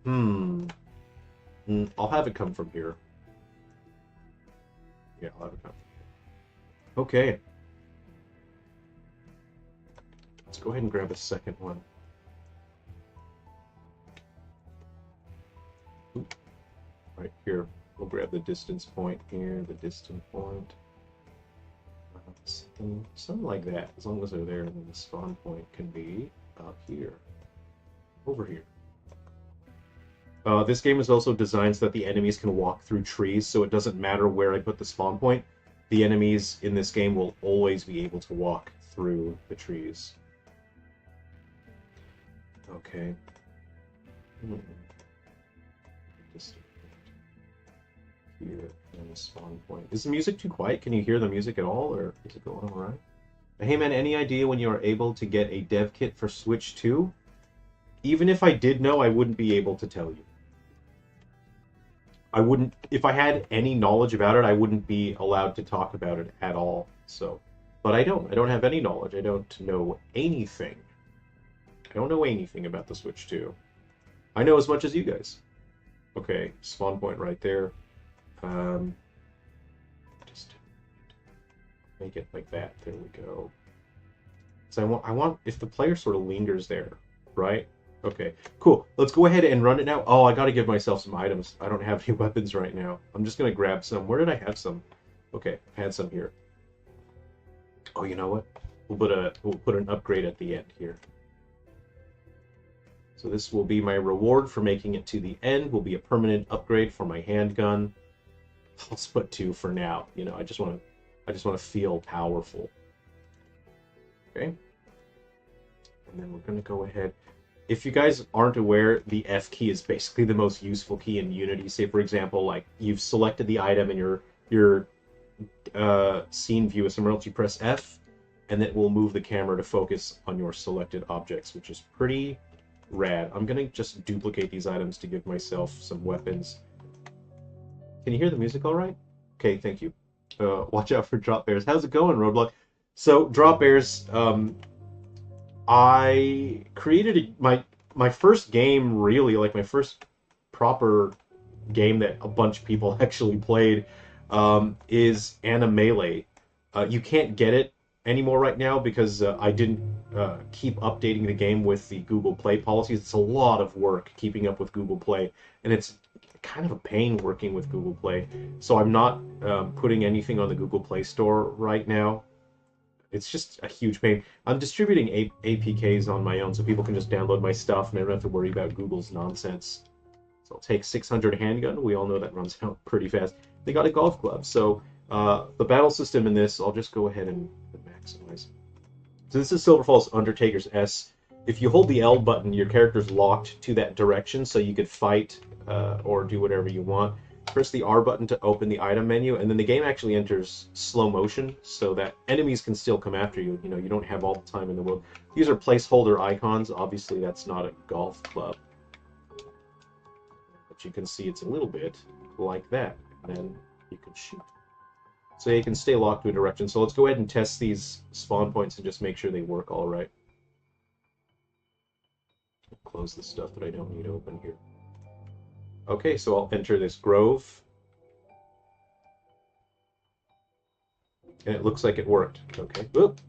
I'll have it come from here. Yeah, I'll have it come from here. Okay. Let's go ahead and grab a second one. Oop. Right here. We'll grab the distance point here, the distance point. Something like that. As long as they're there, then the spawn point can be up here. Over here. This game is also designed so that the enemies can walk through trees, so it doesn't matter where I put the spawn point. The enemies in this game will always be able to walk through the trees. Okay. Here, and the spawn point. Is the music too quiet? Can you hear the music at all, or is it going alright? Hey man, any idea when you are able to get a dev kit for Switch 2? Even if I did know, I wouldn't be able to tell you. I wouldn't, if I had any knowledge about it, I wouldn't be allowed to talk about it at all. So, but I don't have any knowledge. I don't know anything. I don't know anything about the Switch 2. I know as much as you guys. Okay, spawn point right there. Just make it like that. There we go. So I want if the player sort of lingers there, right? Okay, cool. Let's go ahead and run it now. Oh, I gotta give myself some items. I don't have any weapons right now. I'm just gonna grab some. Where did I have some? Okay, I had some here. Oh, you know what? We'll put an upgrade at the end here. So this will be my reward for making it to the end. Will be a permanent upgrade for my handgun. I'll split 2 for now. You know, I just want to feel powerful. Okay. And then we're gonna go ahead. If you guys aren't aware, the F key is basically the most useful key in Unity. Say, for example, like you've selected the item in your scene view is somewhere else. You press F, and it will move the camera to focus on your selected objects, which is pretty rad. I'm gonna just duplicate these items to give myself some weapons. Can you hear the music all right? Okay, thank you. Watch out for drop bears. How's it going, Roadblock? So, drop bears, I created my first game, really, like my first proper game that a bunch of people actually played, is Animelee. You can't get it anymore right now because I didn't keep updating the game with the Google Play policies. It's a lot of work keeping up with Google Play, and it's kind of a pain working with Google Play. So I'm not putting anything on the Google Play Store right now. It's just a huge pain. I'm distributing APKs on my own so people can just download my stuff and I don't have to worry about Google's nonsense. So I'll take 600 handgun. We all know that runs out pretty fast. They got a golf club. So the battle system in this, I'll just go ahead and maximize. So this is Silver Falls Undertakers S. If you hold the L button, your character's locked to that direction so you could fight or do whatever you want. Press the R button to open the item menu, and then the game actually enters slow motion so that enemies can still come after you. You know, you don't have all the time in the world. These are placeholder icons. Obviously, that's not a golf club. But you can see it's a little bit like that. And then you can shoot. So you can stay locked to a direction. So let's go ahead and test these spawn points and just make sure they work all right. Close the stuff that I don't need open here. Okay, so I'll enter this grove. And it looks like it worked. Okay. Oop.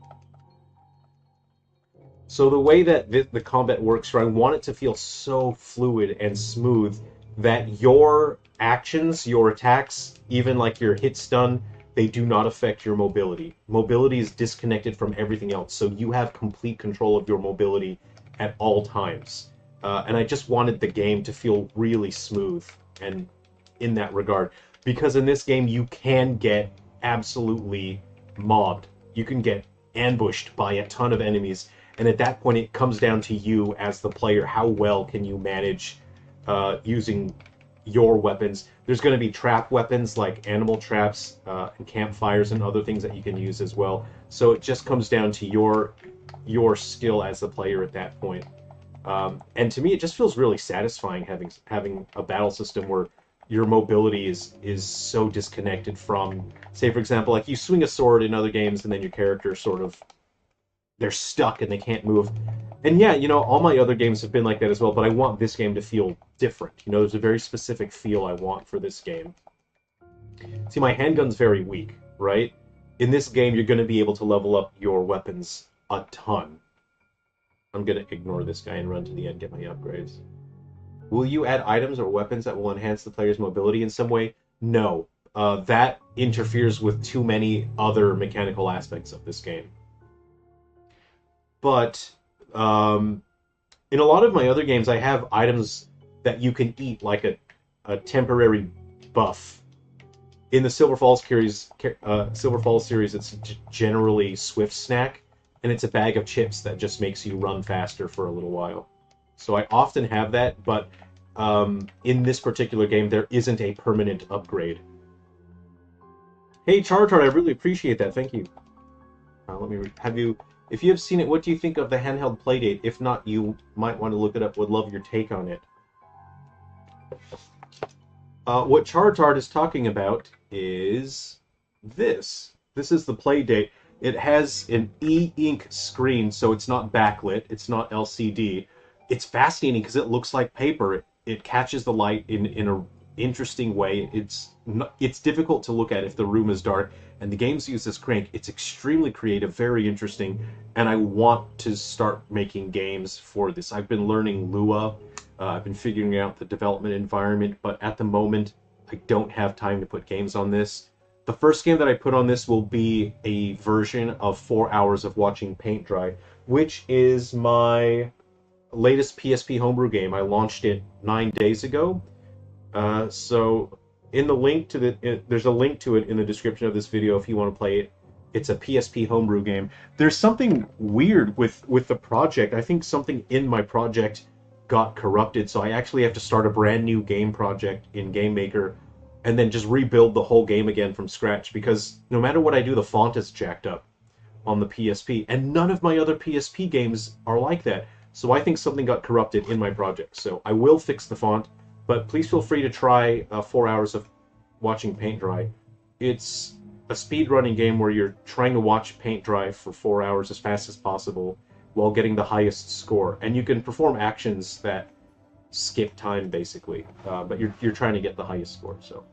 So the way that the combat works, I want it to feel so fluid and smooth that your actions, your attacks, even like your hit stun, they do not affect your mobility. Mobility is disconnected from everything else, so you have complete control of your mobility at all times. And I just wanted the game to feel really smooth and in that regard. Because in this game, you can get absolutely mobbed. You can get ambushed by a ton of enemies. And at that point, it comes down to you as the player. How well can you manage using your weapons? There's going to be trap weapons like animal traps and campfires and other things that you can use as well. So it just comes down to your skill as the player at that point. And to me, it just feels really satisfying having a battle system where your mobility is so disconnected from, say, for example, like you swing a sword in other games and then your character sort of, they're stuck and they can't move. And yeah, you know, all my other games have been like that as well, but I want this game to feel different. You know, there's a very specific feel I want for this game. See, my handgun's very weak, right? In this game, you're going to be able to level up your weapons a ton. I'm going to ignore this guy and run to the end, get my upgrades. Will you add items or weapons that will enhance the player's mobility in some way? No. That interferes with too many other mechanical aspects of this game. But in a lot of my other games, I have items that you can eat, like a temporary buff. In the Silver Falls series, it's generally Swift Snack, and it's a bag of chips that just makes you run faster for a little while. So I often have that, but in this particular game, there isn't a permanent upgrade. Hey, Chartard, I really appreciate that. Thank you. Let me have you. If you have seen it, what do you think of the handheld playdate? If not, you might want to look it up. Would love your take on it. What Chartard is talking about is this. This is the playdate. It has an e-ink screen, so it's not backlit. It's not LCD. It's fascinating because it looks like paper. It catches the light in an interesting way. It's difficult to look at if the room is dark. And the games use this crank. It's extremely creative, very interesting, and I want to start making games for this. I've been learning Lua. I've been figuring out the development environment, but at the moment, I don't have time to put games on this. The first game that I put on this will be a version of 4 hours of watching paint dry, which is my latest PSP homebrew game. I launched it 9 days ago. So in the link to there's a link to it in the description of this video if you want to play it. It's a PSP homebrew game. There's something weird with the project. I think something in my project got corrupted, so I actually have to start a brand new game project in Game Maker and then just rebuild the whole game again from scratch, because no matter what I do, the font is jacked up on the PSP, and none of my other PSP games are like that. So I think something got corrupted in my project. So I will fix the font, but please feel free to try 4 hours of watching paint dry. It's a speedrunning game where you're trying to watch paint dry for 4 hours as fast as possible while getting the highest score. And you can perform actions that skip time, basically, but you're trying to get the highest score. So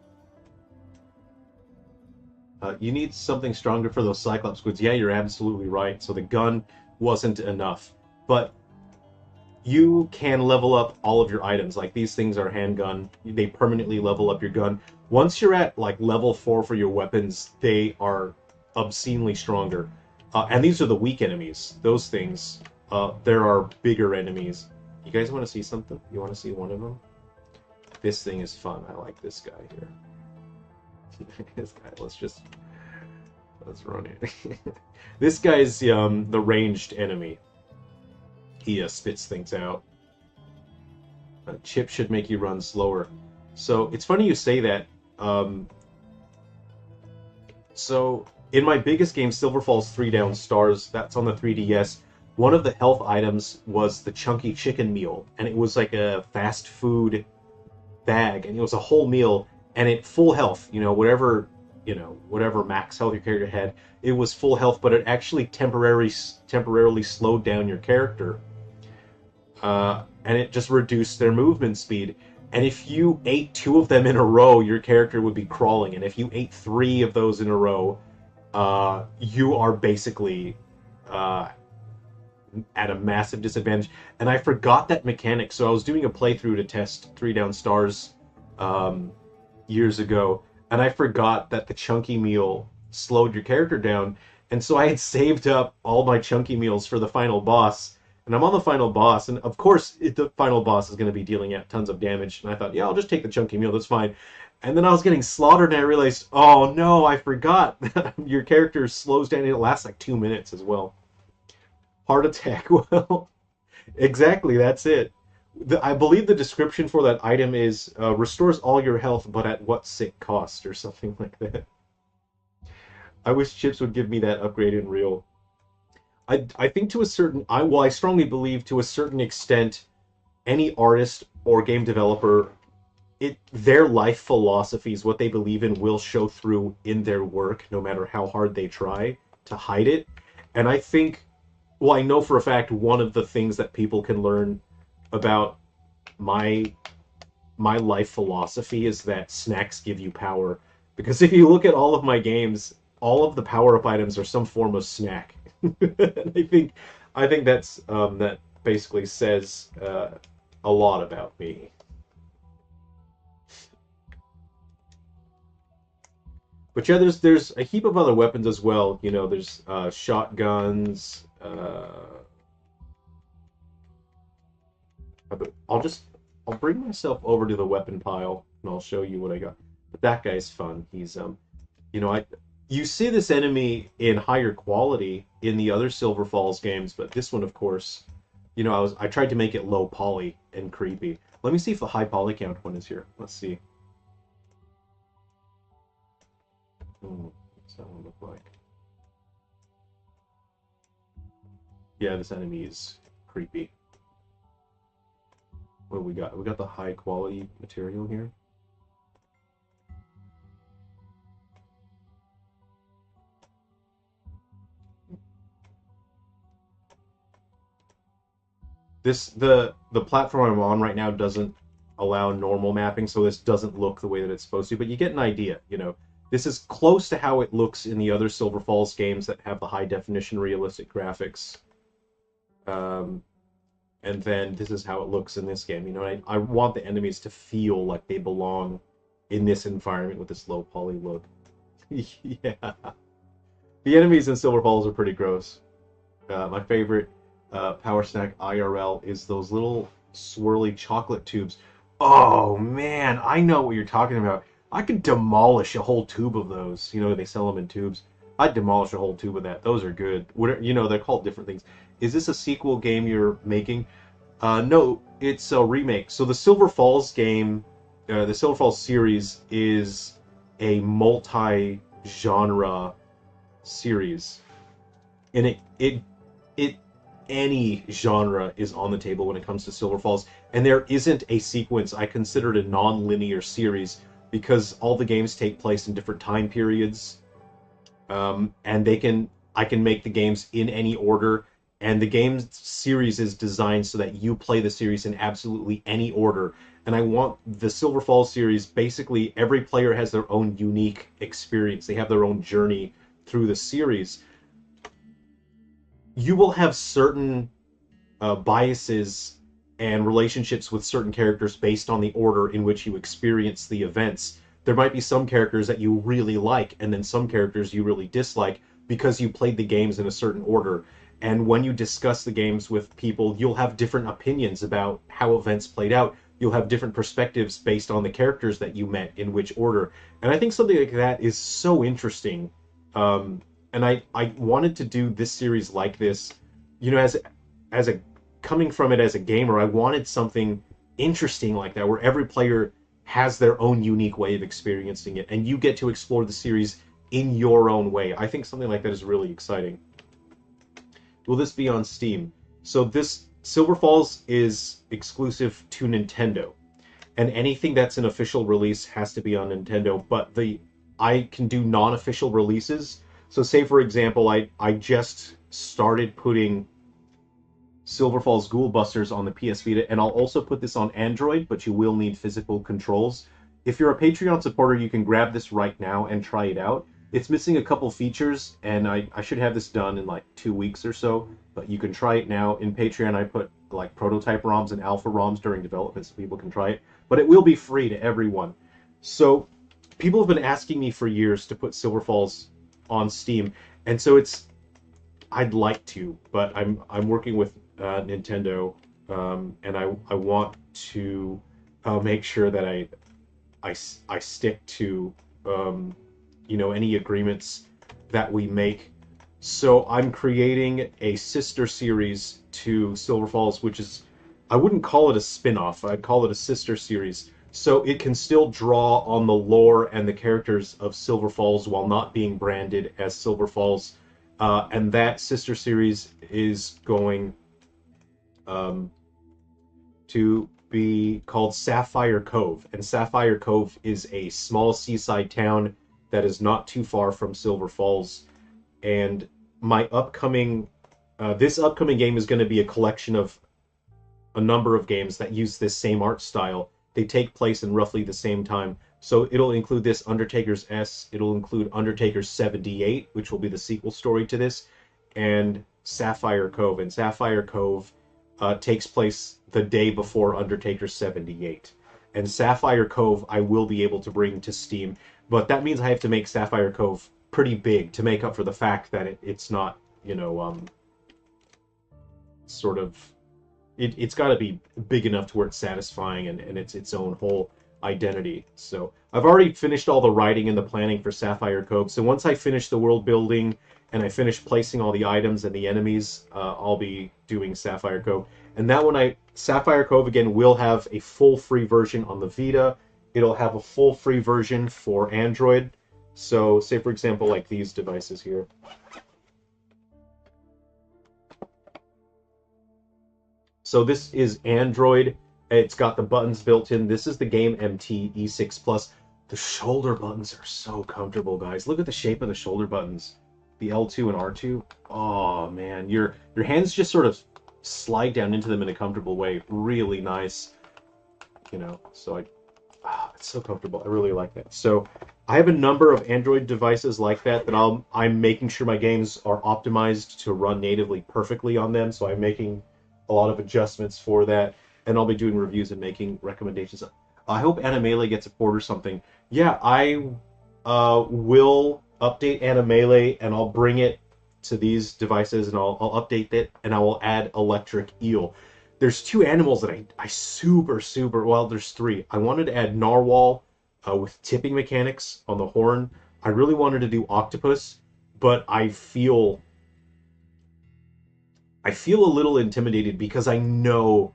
you need something stronger for those Cyclops squids. Yeah, you're absolutely right. So the gun wasn't enough, but you can level up all of your items. Like, these things are handgun. They permanently level up your gun. Once you're at like level 4 for your weapons, they are obscenely stronger. And these are the weak enemies. Those things, there are bigger enemies. You guys want to see something? You want to see one of them? This thing is fun. I like this guy here. This guy, let's run it. This guy's the ranged enemy. He spits things out. Chip should make you run slower. So it's funny you say that. So in my biggest game, Silver Falls 3 Down Stars, that's on the 3DS, one of the health items was the chunky chicken meal, and it was like a fast food bag, and it was a whole meal, and it full health, whatever max health your character had, it was full health, but it actually temporarily slowed down your character, and it just reduced their movement speed. And if you ate 2 of them in a row, your character would be crawling, and if you ate 3 of those in a row, you are basically at a massive disadvantage. And I forgot that mechanic, so I was doing a playthrough to test 3 Down Stars years ago, and I forgot that the chunky meal slowed your character down, and so I had saved up all my chunky meals for the final boss, and I'm on the final boss, and of course the final boss is going to be dealing out tons of damage, and I thought, yeah, I'll just take the chunky meal, that's fine. And then I was getting slaughtered, and I realized, oh no, I forgot. Your character slows down, and it lasts like 2 minutes as well. Heart attack, well, exactly, that's it. I believe the description for that item is, restores all your health, but at what sick cost, or something like that. I wish Chips would give me that upgrade in real. I think to a certain, I strongly believe to a certain extent, any artist or game developer their life philosophies, what they believe in, will show through in their work, no matter how hard they try to hide it. And I think, well, I know for a fact one of the things that people can learn about my life philosophy is that snacks give you power. Because if you look at all of my games, all of the power-up items are some form of snack. And I think that basically says a lot about me. But yeah, there's a heap of other weapons as well. You know, there's shotguns. I'll bring myself over to the weapon pile and I'll show you what I got. But that guy's fun. He's you know, you see this enemy in higher quality in the other Silver Falls games, but this one, of course, you know, I tried to make it low poly and creepy. Let me see if the high poly count one is here. Let's see. What's that one look like? Yeah, this enemy is creepy. What do we got? We got the high quality material here. The platform I'm on right now doesn't allow normal mapping, so this doesn't look the way that it's supposed to, but you get an idea, you know. This is close to how it looks in the other Silver Falls games that have the high definition realistic graphics. And then this is how it looks in this game. You know, I want the enemies to feel like they belong in this environment with this low poly look. Yeah. The enemies in Silver Falls are pretty gross. My favorite Power Snack IRL is those little swirly chocolate tubes. Oh man, I know what you're talking about. I could demolish a whole tube of those. You know, they sell them in tubes. I'd demolish a whole tube of that. Those are good. You know, they're called different things. Is this a sequel game you're making? No, it's a remake. So the Silver Falls game, the Silver Falls series is a multi-genre series. And any genre is on the table when it comes to Silver Falls. And there isn't a sequence. I consider it a non-linear series because all the games take place in different time periods. And I can make the games in any order, and the game series is designed so that you play the series in absolutely any order. And I want the Silver Falls series, basically every player has their own unique experience. They have their own journey through the series. You will have certain biases and relationships with certain characters based on the order in which you experience the events. There might be some characters that you really like, and then some characters you really dislike because you played the games in a certain order. And when you discuss the games with people, you'll have different opinions about how events played out. You'll have different perspectives based on the characters that you met in which order. And I think something like that is so interesting. And I wanted to do this series like this, you know, as a coming from it as a gamer, I wanted something interesting like that, where every player has their own unique way of experiencing it, and you get to explore the series in your own way. I think something like that is really exciting. Will this be on Steam? So this Silver Falls is exclusive to Nintendo, and anything that's an official release has to be on Nintendo, but I can do non-official releases. So say, for example, I just started putting Silver Falls Ghoul Busters on the PS Vita, and I'll also put this on Android, but you will need physical controls. If you're a Patreon supporter, you can grab this right now and try it out. It's missing a couple features, and I should have this done in like 2 weeks or so, but you can try it now. In Patreon, I put like prototype ROMs and alpha ROMs during development so people can try it, but it will be free to everyone. So people have been asking me for years to put Silver Falls on Steam, and so I'd like to, but I'm working with Nintendo, and I want to make sure that I stick to you know, any agreements that we make. So I'm creating a sister series to Silver Falls, which is, I wouldn't call it a spin-off, I'd call it a sister series, so it can still draw on the lore and the characters of Silver Falls while not being branded as Silver Falls. And that sister series is going to be called Sapphire Cove, and Sapphire Cove is a small seaside town that is not too far from Silver Falls. And my upcoming, this upcoming game is going to be a collection of a number of games that use this same art style. They take place in roughly the same time. So it'll include this Undertakers S, it'll include Undertakers 78, which will be the sequel story to this, and Sapphire Cove. And Sapphire Cove takes place the day before Undertaker 78. And Sapphire Cove I will be able to bring to Steam, but that means I have to make Sapphire Cove pretty big to make up for the fact that it's not, you know, sort of... It's got to be big enough to where it's satisfying and it's its own whole identity. So I've already finished all the writing and the planning for Sapphire Cove. So once I finish the world building and I finish placing all the items and the enemies, I'll be doing Sapphire Cove. And that one, Sapphire Cove again will have a full free version on the Vita. It'll have a full free version for Android. So say for example like these devices here. So this is Android. It's got the buttons built in. This is the Game MT E6 Plus. The shoulder buttons are so comfortable, guys. Look at the shape of the shoulder buttons. The L2 and R2. Oh, man. Your hands just sort of slide down into them in a comfortable way. Really nice. You know, so it's so comfortable. I really like that. So I have a number of Android devices like that I'm making sure my games are optimized to run natively perfectly on them. So I'm making a lot of adjustments for that, and I'll be doing reviews and making recommendations. I hope Animelee gets a port or something. Yeah, I will update Animelee, and I'll bring it to these devices, and I'll update it, and I will add Electric Eel. There's two animals that I super, well, there's three. I wanted to add Narwhal with tipping mechanics on the horn. I really wanted to do Octopus, but I feel a little intimidated because I know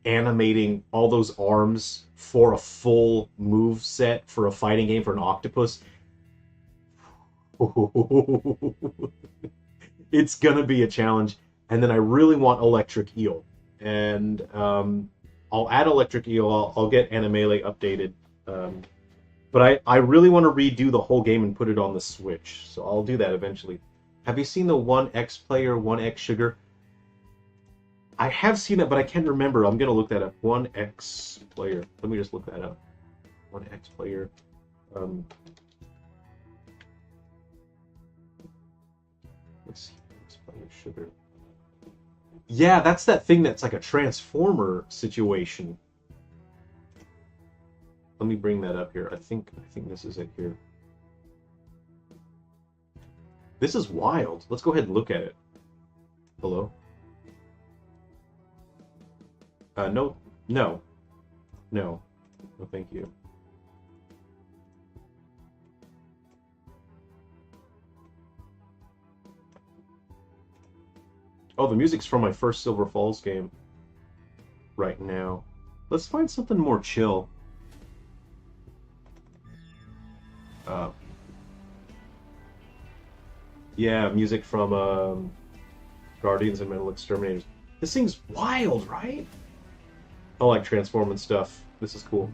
animating all those arms for a full move set for a fighting game for an octopus, it's gonna be a challenge. And then I really want Electric Eel, and I'll add Electric Eel. I'll get Animelee updated, but I really want to redo the whole game and put it on the Switch, so I'll do that eventually. Have you seen the 1X player, 1X Sugar? I have seen it, but I can't remember. I'm gonna look that up. 1X player. Let me just look that up. 1X player. Let's see. 1X player sugar. Yeah, that's that thing that's like a transformer situation. Let me bring that up here. I think this is it here. This is wild. Let's go ahead and look at it. Hello? No, thank you. Oh, the music's from my first Silver Falls game right now. Let's find something more chill. Yeah, music from Guardians and Metal Exterminators. This thing's wild, right? I like transforming stuff. This is cool.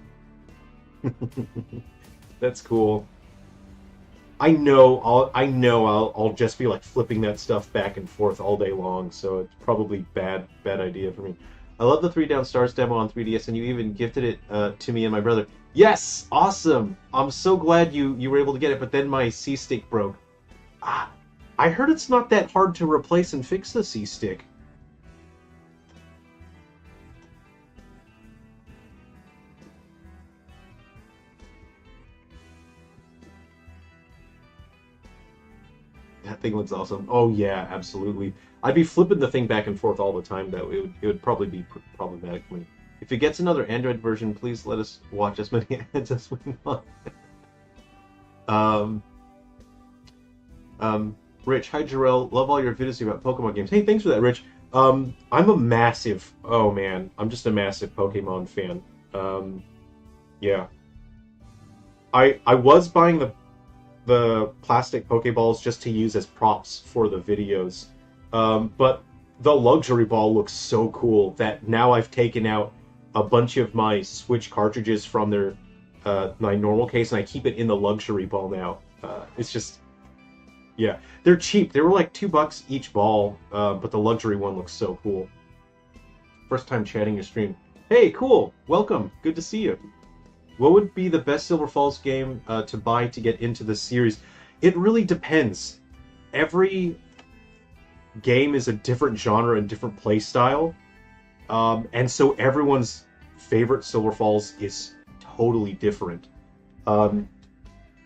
That's cool. I know I'll just be like flipping that stuff back and forth all day long, so it's probably bad idea for me. I love the 3 Down Stars demo on 3DS, and you even gifted it to me and my brother. Yes, awesome! I'm so glad you were able to get it, but then my C-Stick broke. I heard it's not that hard to replace and fix the C-Stick. That thing looks awesome. Oh yeah, absolutely. I'd be flipping the thing back and forth all the time, though. It would probably be problematic for me. If it gets another Android version, please let us watch as many ads as we want. Rich, hi Jerrel. Love all your videos about Pokemon games. Hey, thanks for that, Rich. I'm a massive... Oh man, I'm just a massive Pokemon fan. Yeah. I was buying the plastic Pokeballs just to use as props for the videos. But the luxury ball looks so cool that now I've taken out a bunch of my Switch cartridges from their my normal case, and I keep it in the luxury ball now. It's just, yeah, they're cheap. They were like $2 each ball, but the luxury one looks so cool. First time chatting your stream. Hey, cool. Welcome. Good to see you. What would be the best Silver Falls game to buy to get into the series? It really depends. Every game is a different genre and different play style. And so everyone's favorite Silver Falls is totally different.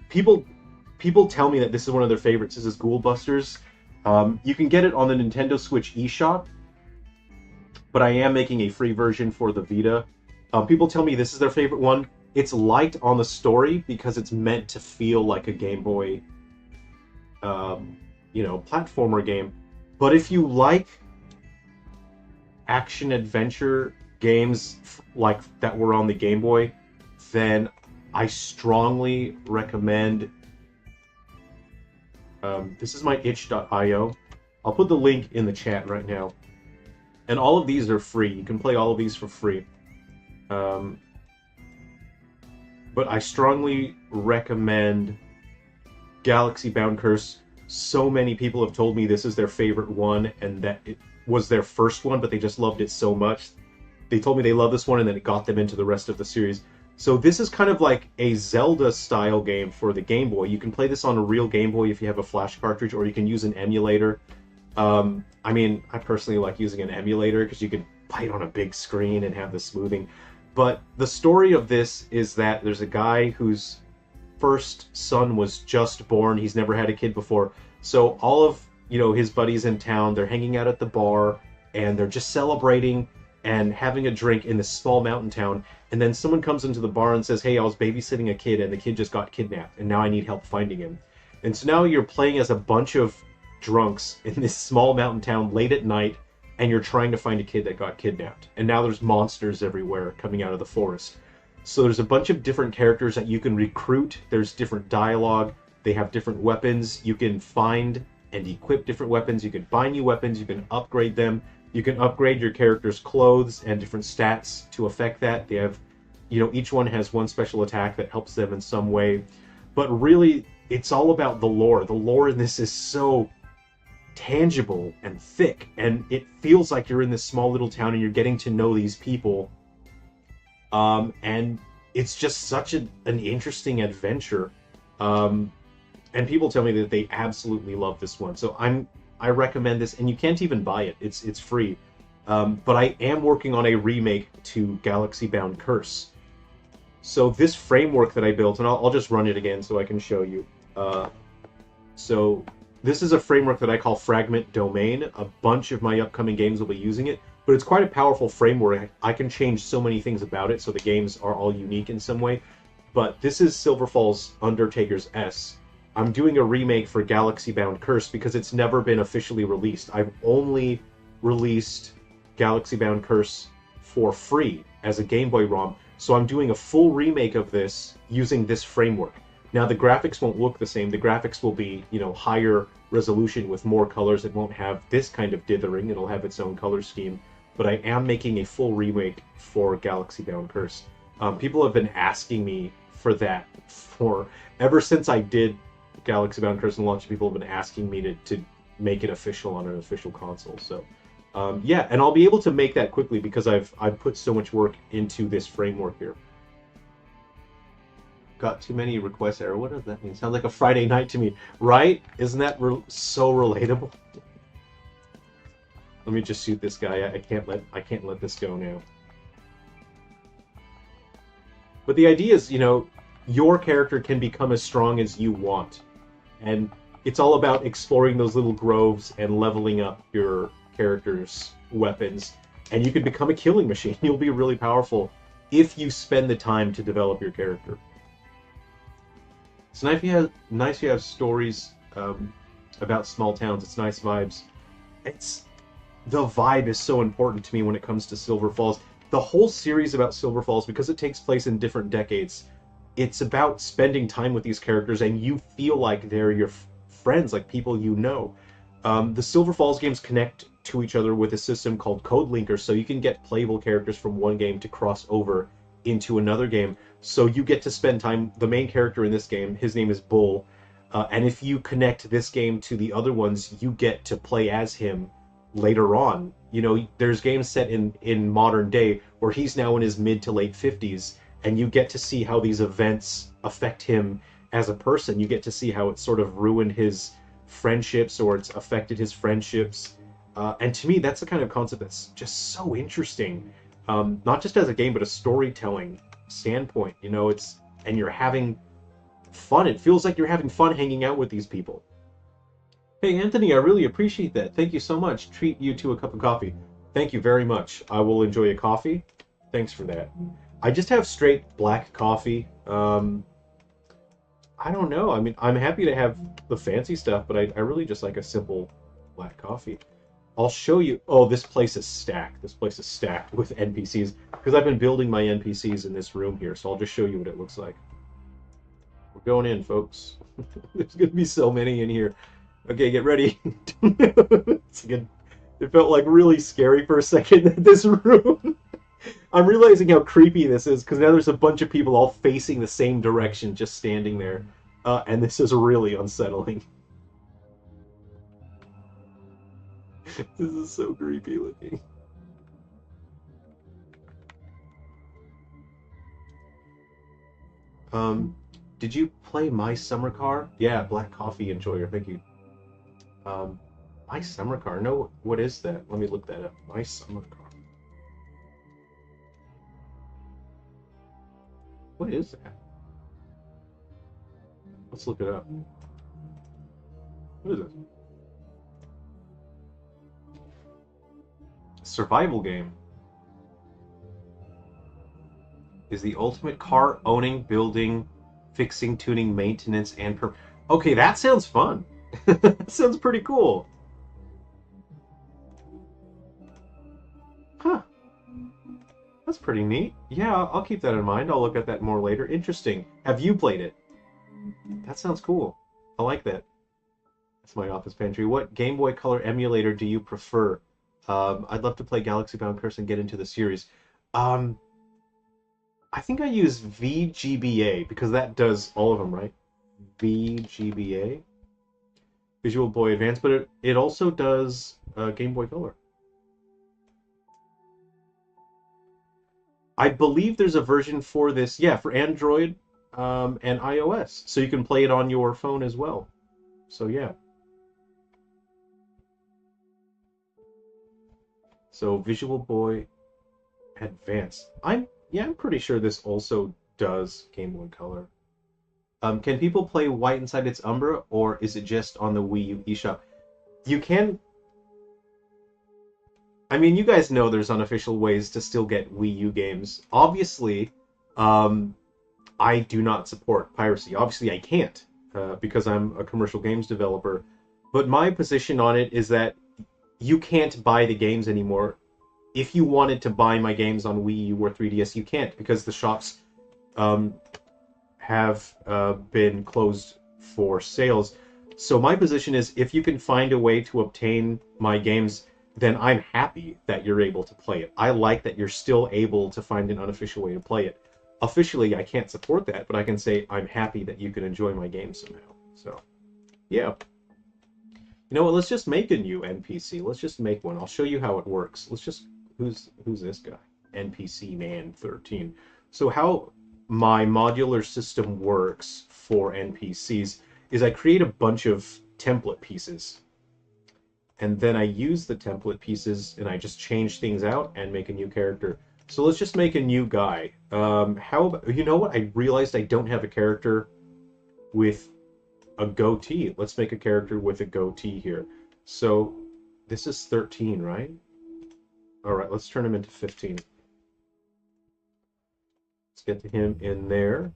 People tell me that this is one of their favorites. This is Ghoul Busters. You can get it on the Nintendo Switch eShop, but I am making a free version for the Vita. People tell me this is their favorite one. It's light on the story because it's meant to feel like a Game Boy, platformer game. But if you like action-adventure games like that were on the Game Boy, then I strongly recommend... this is my itch.io. I'll put the link in the chat right now. And all of these are free. You can play all of these for free. But I strongly recommend Galaxy Bound Curse. So many people have told me this is their favorite one, and that it was their first one, but they just loved it so much. They told me they love this one, and then it got them into the rest of the series. So this is kind of like a Zelda-style game for the Game Boy. You can play this on a real Game Boy if you have a flash cartridge, or you can use an emulator. I mean, I personally like using an emulator because you can play it on a big screen and have the smoothing. But the story of this is that there's a guy whose first son was just born. He's never had a kid before. So all of, his buddies in town, they're hanging out at the bar, and they're just celebrating and having a drink in this small mountain town. And then someone comes into the bar and says, hey, I was babysitting a kid, and the kid just got kidnapped, and now I need help finding him. And so now you're playing as a bunch of drunks in this small mountain town late at night, and you're trying to find a kid that got kidnapped. And now there's monsters everywhere coming out of the forest. So there's a bunch of different characters that you can recruit. There's different dialogue. They have different weapons. You can find and equip different weapons. You can buy new weapons. You can upgrade them. You can upgrade your character's clothes and different stats to affect that. They have, each one has one special attack that helps them in some way. But really, it's all about the lore. The lore in this is so tangible and thick, and it feels like you're in this small little town and you're getting to know these people. And it's just such an interesting adventure. And people tell me that they absolutely love this one. So I recommend this, and you can't even buy it. It's free. But I am working on a remake to Galaxy Bound Curse. So this framework that I built, and I'll just run it again so I can show you. So this is a framework that I call Fragment Domain. A bunch of my upcoming games will be using it, but it's quite a powerful framework. I can change so many things about it, so the games are all unique in some way. But this is Silver Falls Undertakers S. I'm doing a remake for Galaxy Bound Curse because it's never been officially released. I've only released Galaxy Bound Curse for free as a Game Boy ROM, so I'm doing a full remake of this using this framework. Now, the graphics won't look the same. The graphics will be, higher resolution with more colors. It won't have this kind of dithering. It'll have its own color scheme. But I am making a full remake for Galaxy Bound Curse. People have been asking me for that ever since I did Galaxy Bound Curse and launch. People have been asking me to make it official on an official console. So, yeah, and I'll be able to make that quickly because I've put so much work into this framework here. Got too many requests error. What does that mean? Sounds like a Friday night to me, right? Isn't that so relatable? Let me just shoot this guy. I can't let this go now. But the idea is, your character can become as strong as you want, and it's all about exploring those little groves and leveling up your character's weapons, and you can become a killing machine. You'll be really powerful if you spend the time to develop your character. It's nice you have stories about small towns. It's nice vibes. The vibe is so important to me when it comes to Silver Falls. The whole series about Silver Falls, because it takes place in different decades, it's about spending time with these characters, and you feel like they're your friends, like people you know. The Silver Falls games connect to each other with a system called code linkers, so you can get playable characters from one game to cross over into another game. So you get to spend time, the main character in this game, his name is Bull, and if you connect this game to the other ones, you get to play as him later on. You know, there's games set in modern day where he's now in his mid to late 50s, and you get to see how these events affect him as a person. You get to see how it's sort of ruined his friendships, or it's affected his friendships. And to me, that's the kind of concept that's just so interesting. Not just as a game, but a storytelling standpoint. You know, and you're having fun. It feels like you're having fun hanging out with these people. Hey, Anthony, I really appreciate that. Thank you so much. Treat you to a cup of coffee. Thank you very much. I will enjoy a coffee. Thanks for that. I just have straight black coffee. I don't know. I mean, I'm happy to have the fancy stuff, but I really just like a simple black coffee. I'll show you. Oh, this place is stacked. This place is stacked with NPCs, because I've been building my NPCs in this room here, so I'll just show you what it looks like. We're going in, folks. There's going to be so many in here. Okay, get ready. It's good. It felt like really scary for a second in this room. I'm realizing how creepy this is, because now there's a bunch of people all facing the same direction, just standing there. And this is really unsettling. This is so creepy looking. Did you play My Summer Car? Yeah, Black Coffee Enjoyer, thank you. My Summer Car? No, what is that? Let me look that up. My Summer Car. What is that? Let's look it up. What is it? Survival game. Is the ultimate car owning, building, fixing, tuning, maintenance, and okay, that sounds fun. That sounds pretty cool. Huh. That's pretty neat. Yeah, I'll keep that in mind. I'll look at that more later. Interesting. Have you played it? That sounds cool. I like that. That's my office pantry. What Game Boy Color emulator do you prefer? I'd love to play Galaxy Bound Curse and get into the series. I think I use VGBA, because that does all of them, right? VGBA? Visual Boy Advance, but it also does Game Boy Color. I believe there's a version for this, yeah, for Android and iOS, so you can play it on your phone as well. So yeah. So Visual Boy Advance. I'm pretty sure this also does Game Boy Color. Can people play White Inside its Umbra, or is it just on the Wii U eShop? You can... I mean, you guys know there's unofficial ways to still get Wii U games. Obviously, I do not support piracy. Obviously, I can't, because I'm a commercial games developer. But my position on it is that you can't buy the games anymore. If you wanted to buy my games on Wii U or 3DS, you can't, because the shops have been closed for sales. So my position is, if you can find a way to obtain my games, then I'm happy that you're able to play it. I like that you're still able to find an unofficial way to play it. Officially, I can't support that, but I can say I'm happy that you can enjoy my game somehow. So, yeah. You know what, let's just make a new NPC. Let's just make one. I'll show you how it works. Let's just... Who's this guy? NPC Man 13. So how my modular system works for NPCs is I create a bunch of template pieces. And then I use the template pieces and I just change things out and make a new character. So let's just make a new guy. How about, you know what? I realized I don't have a character with a goatee. Let's make a character with a goatee here. So this is 13, right? All right, let's turn him into 15. Let's get to him in there.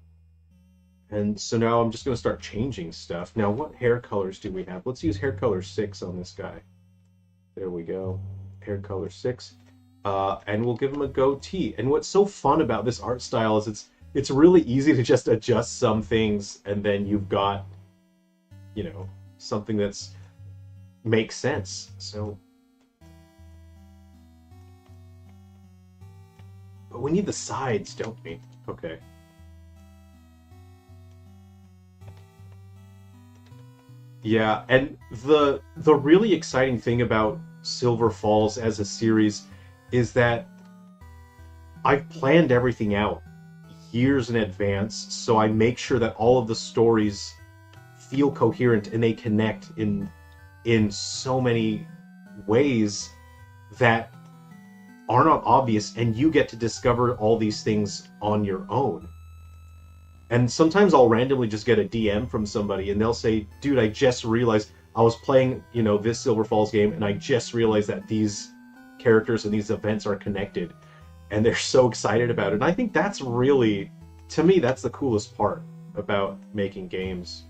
And so now I'm just going to start changing stuff. Now, what hair colors do we have? Let's use hair color 6 on this guy. There we go. Hair color 6. And we'll give him a goatee. And what's so fun about this art style is it's really easy to just adjust some things, and then you've got, you know, something that's makes sense. So We need the sides, don't we? Okay. Yeah, and the really exciting thing about Silver Falls as a series is that I've planned everything out years in advance, so I make sure that all of the stories feel coherent and they connect in so many ways that are not obvious, and you get to discover all these things on your own. And sometimes I'll randomly just get a DM from somebody and they'll say, dude, I just realized I was playing, this Silver Falls game and I just realized that these characters and these events are connected. And they're so excited about it. And I think that's really, to me, that's the coolest part about making games.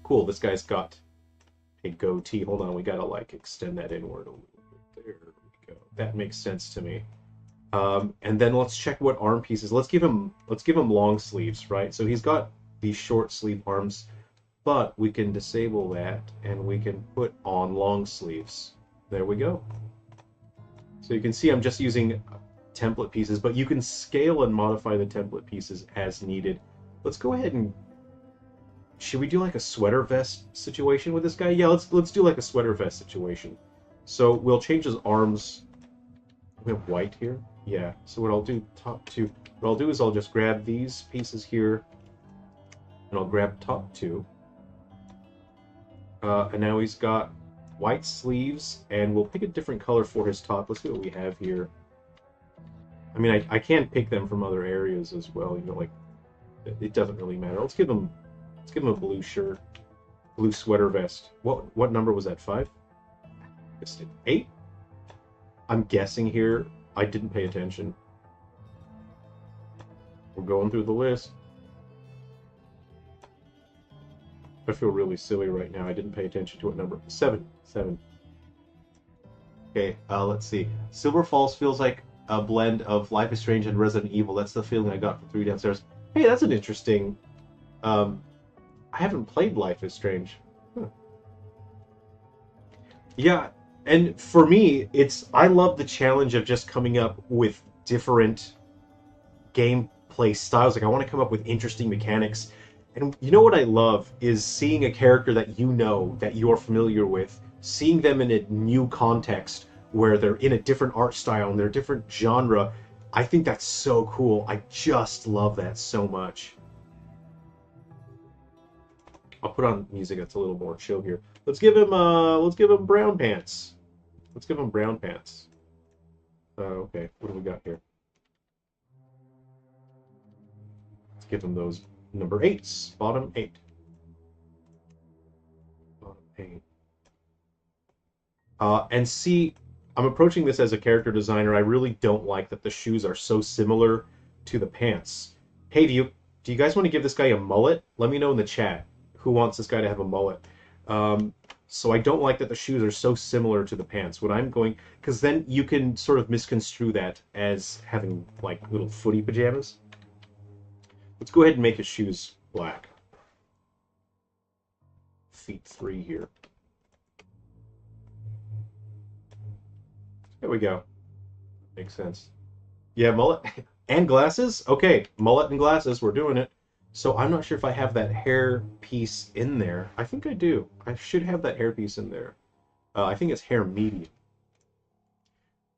Cool, this guy's got a goatee. Hold on, we gotta extend that inward a little bit. There we go. That makes sense to me. And then let's check what arm pieces. Let's give him long sleeves, right? So he's got these short sleeve arms, but we can disable that and we can put on long sleeves. There we go. So you can see I'm just using template pieces, but you can scale and modify the template pieces as needed. Let's go ahead and should we do a sweater vest situation with this guy? Yeah, let's do a sweater vest situation. So we'll change his arms. We have white here. Yeah, so what I'll do, what I'll do is I'll just grab these pieces here, and I'll grab top two. And now he's got white sleeves, and we'll pick a different color for his top. Let's see what we have here. I mean, I can pick them from other areas as well, it doesn't really matter. Let's give him a blue shirt, blue sweater vest. What number was that, 5? 8? I'm guessing here. I didn't pay attention. We're going through the list. I feel really silly right now. I didn't pay attention to what number. 7. Okay, let's see. Silver Falls feels like a blend of Life is Strange and Resident Evil. That's the feeling I got from 3 Downstairs. Hey, that's an interesting... I haven't played Life is Strange. Huh. Yeah, and for me, I love the challenge of just coming up with different gameplay styles. I want to come up with interesting mechanics. And you know what I love is seeing a character that that you're familiar with, seeing them in a new context where they're in a different art style and they're a different genre. I think that's so cool. I just love that so much. I'll put on music that's a little more chill here. Let's give him brown pants. Let's give him brown pants. Okay, what do we got here? Let's give him those number 8s. Bottom 8. Bottom 8. And see, I'm approaching this as a character designer. I really don't like that the shoes are so similar to the pants. Hey, do you guys want to give this guy a mullet? Let me know in the chat who wants this guy to have a mullet. So I don't like that the shoes are so similar to the pants. What I'm going... Because then you can sort of misconstrue that as having, little footy pajamas. Let's go ahead and make his shoes black. Feet 3 here. There we go. Makes sense. Yeah, mullet. And glasses? Okay, mullet and glasses. We're doing it. So I'm not sure if I have that hair piece in there. I think I do. I should have that hair piece in there. I think it's hair medium.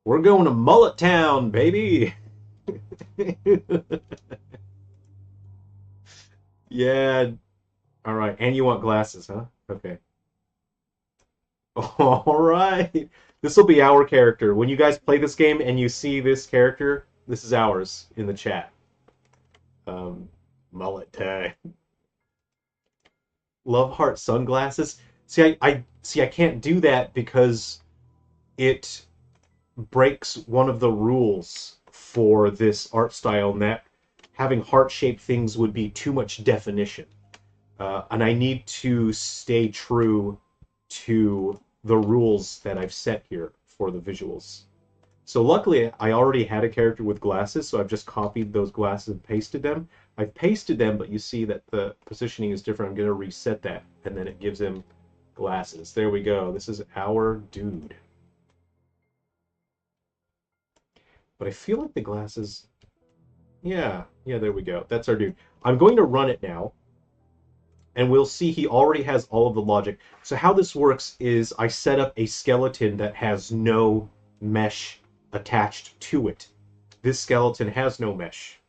We're going to Mullet Town, baby! Yeah. All right. And you want glasses, huh? Okay. All right. This will be our character. When you guys play this game and you see this character, this is ours in the chat. Mullet tie. Love heart sunglasses. See, I can't do that because it breaks one of the rules for this art style, and that having heart-shaped things would be too much definition. And I need to stay true to the rules that I've set here for the visuals. So luckily, I already had a character with glasses, so I've just copied those glasses and pasted them. I've pasted them, but you see that the positioning is different. I'm going to reset that, and then it gives him glasses. There we go. This is our dude. But I feel like the glasses... Yeah, there we go. That's our dude. I'm going to run it now, and we'll see he already has all of the logic. So how this works is I set up a skeleton that has no mesh attached to it. This skeleton has no mesh.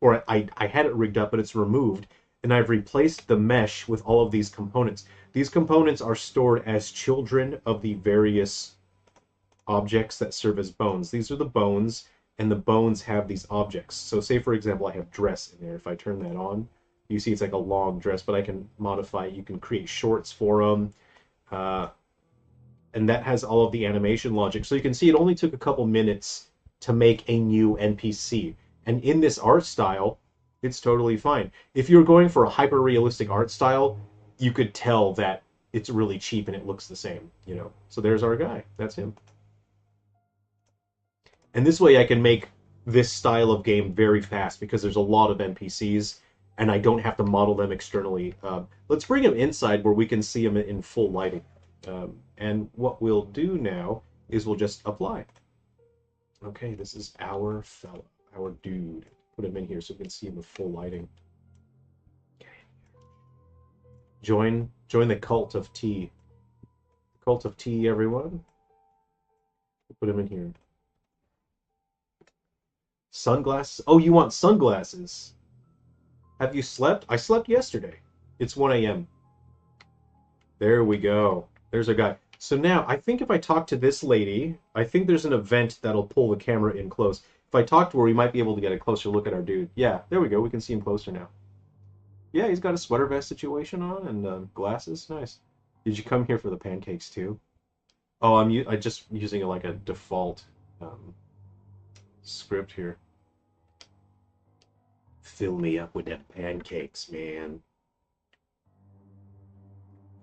Or I had it rigged up, but it's removed, and I've replaced the mesh with all of these components. These components are stored as children of the various objects that serve as bones. These are the bones, and the bones have these objects. So say, for example, I have dress in there. If I turn that on, you see it's like a long dress, but I can modify. You can create shorts for them. And that has all of the animation logic. So you can see it only took a couple minutes to make a new NPC. And in this art style, it's totally fine. If you're going for a hyper-realistic art style, you could tell that it's really cheap and it looks the same, you know. So there's our guy. That's him. And this way I can make this style of game very fast because there's a lot of NPCs and I don't have to model them externally. Let's bring him inside where we can see him in full lighting. And what we'll do now is we'll just apply. Okay, this is our fella, our dude. Put him in here so we can see him with full lighting. Okay. Join the cult of tea. Cult of tea, everyone. Put him in here. Sunglasses. Oh, you want sunglasses? Have you slept? I slept yesterday. It's 1 a.m. There we go. There's a guy. So now, I think if I talk to this lady, I think there's an event that'll pull the camera in close. If I talk to her, we might be able to get a closer look at our dude. Yeah, there we go. We can see him closer now. Yeah, he's got a sweater vest situation on and glasses. Nice. Did you come here for the pancakes too? Oh, I'm just using like a default script here. Fill me up with them pancakes, man.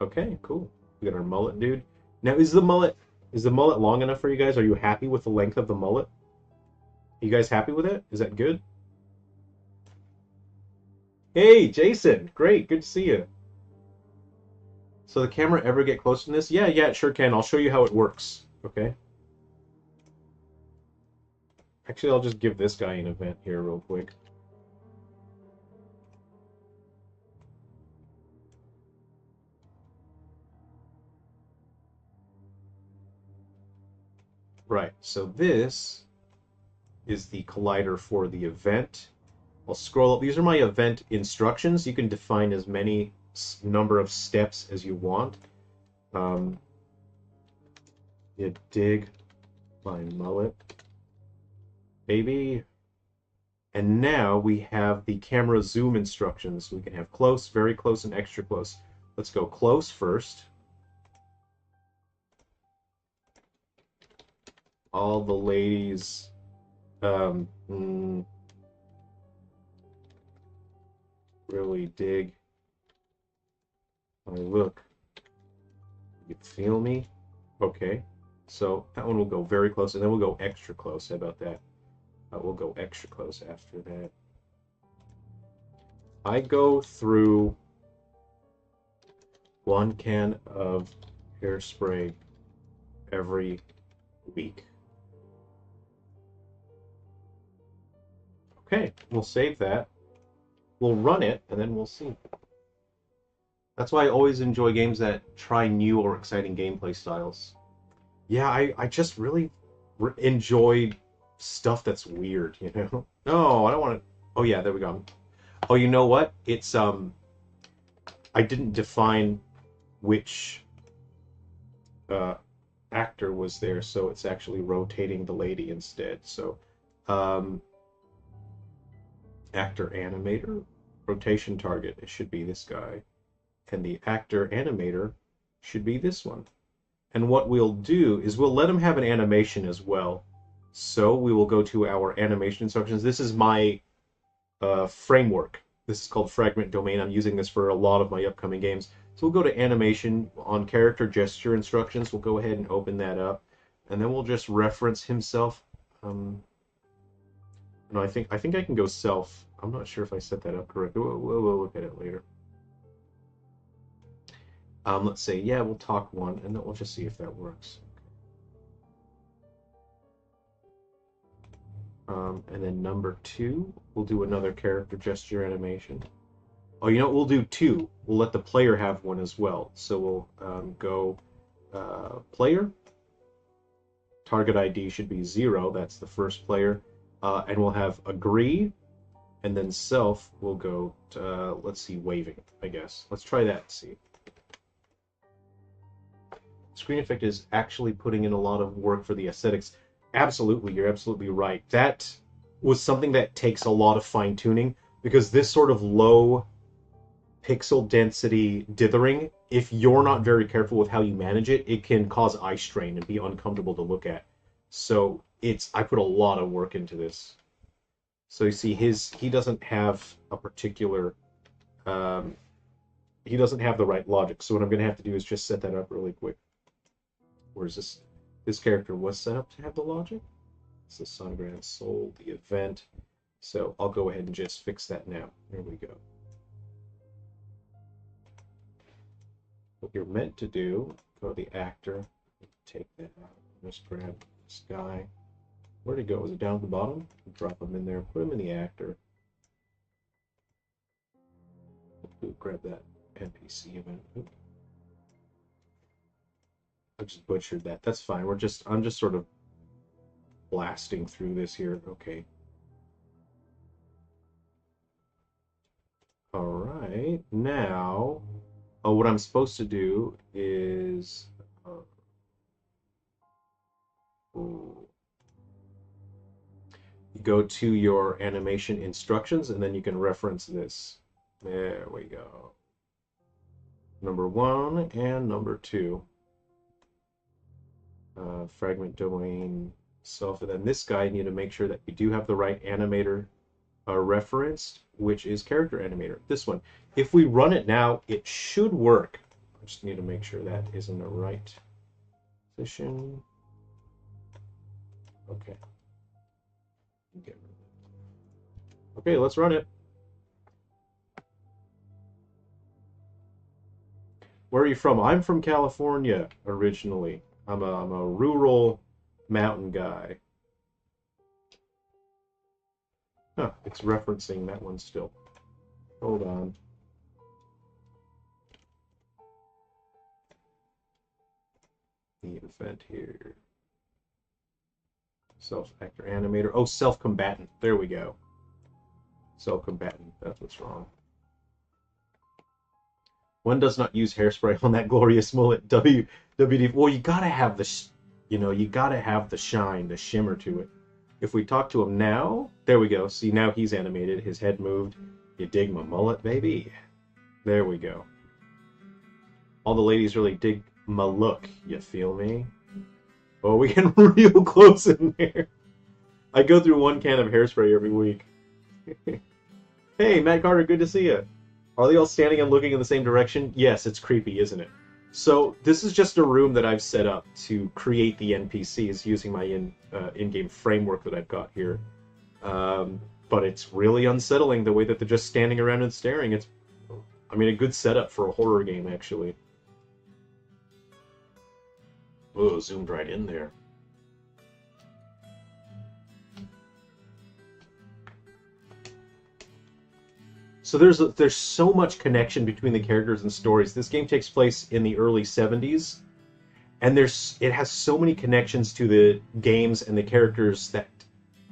Okay, cool. We got our mullet, dude. Now, is the mullet long enough for you guys? Are you happy with the length of the mullet? Are you guys happy with it? Is that good? Hey, Jason. Great. Good to see you. So the camera ever get close to this? Yeah, it sure can. I'll show you how it works. Okay. Actually, I'll just give this guy an event here real quick. Right, so this is the collider for the event. I'll scroll up. These are my event instructions. You can define as many number of steps as you want. You dig my mullet, baby. And now we have the camera zoom instructions. We can have close, very close, and extra close. Let's go close first. All the ladies, really dig my look. You feel me? Okay. So that one will go very close, and then we'll go extra close. How about that? We'll go extra close after that. I go through 1 can of hairspray every week. Okay, we'll save that. We'll run it, and then we'll see. That's why I always enjoy games that try new or exciting gameplay styles. Yeah, I just really enjoy stuff that's weird, you know? No, I don't want to... Oh, yeah, there we go. Oh, you know what? It's, I didn't define which actor was there, so it's actually rotating the lady instead. So, actor animator, rotation target, it should be this guy. And the actor animator should be this one. And what we'll do is we'll let him have an animation as well. So we will go to our animation instructions. This is my framework. This is called Fragment Domain. I'm using this for a lot of my upcoming games. So we'll go to animation on character gesture instructions. We'll go ahead and open that up. And then we'll just reference himself. No, I think I can go self. I'm not sure if I set that up correctly. We'll look at it later. Let's say, yeah, we'll talk 1, and then we'll just see if that works. And then number 2, we'll do another character gesture animation. Oh, you know what? We'll do 2. We'll let the player have one as well. So we'll go player. Target ID should be 0. That's the first player. And we'll have agree. And then self will go, let's see, waving, I guess. Let's try that and see. Screen effect is actually putting in a lot of work for the aesthetics. Absolutely, you're absolutely right. That was something that takes a lot of fine-tuning, because this sort of low pixel density dithering, if you're not very careful with how you manage it, it can cause eye strain and be uncomfortable to look at. So I put a lot of work into this. So you see, he doesn't have a particular, he doesn't have the right logic. So what I'm going to have to do is just set that up really quick. Whereas this character was set up to have the logic. It's the Sun Grand Soul, the event. So I'll go ahead and just fix that now. There we go. What you're meant to do, go to the actor, take that out, just grab this guy. Where'd he go? Was it down at the bottom? Drop him in there, put him in the actor. Grab that NPC event. Oop. I just butchered that. That's fine. I'm just sort of blasting through this here. Okay. All right. Now, what I'm supposed to do is you go to your animation instructions, and then you can reference this. There we go. Number 1 and number 2. Fragment domain self, and then this guy, you need to make sure that you do have the right animator referenced, which is character animator. This one. If we run it now, it should work. I just need to make sure that is in the right position. Okay. Okay, let's run it. Where are you from? I'm from California originally. I'm a rural mountain guy. Huh, it's referencing that one still. Hold on. The event here. Self-actor animator. Oh, self-combatant. There we go. Self-combatant. That's what's wrong. One does not use hairspray on that glorious mullet. WD. Well, you gotta have the, you gotta have the shine, the shimmer to it. If we talk to him now, there we go. See, now he's animated. His head moved. You dig my mullet, baby? There we go. All the ladies really dig my look. You feel me? Oh, we get real close in there. I go through 1 can of hairspray every week. Hey, Matt Carter, good to see you. Are they all standing and looking in the same direction? Yes, it's creepy, isn't it? So this is just a room that I've set up to create the NPCs using my in-game framework that I've got here. But it's really unsettling the way that they're just standing around and staring. It's, I mean, a good setup for a horror game, actually. Oh, zoomed right in there. So there's so much connection between the characters and stories. This game takes place in the early 70s, and it has so many connections to the games and the characters that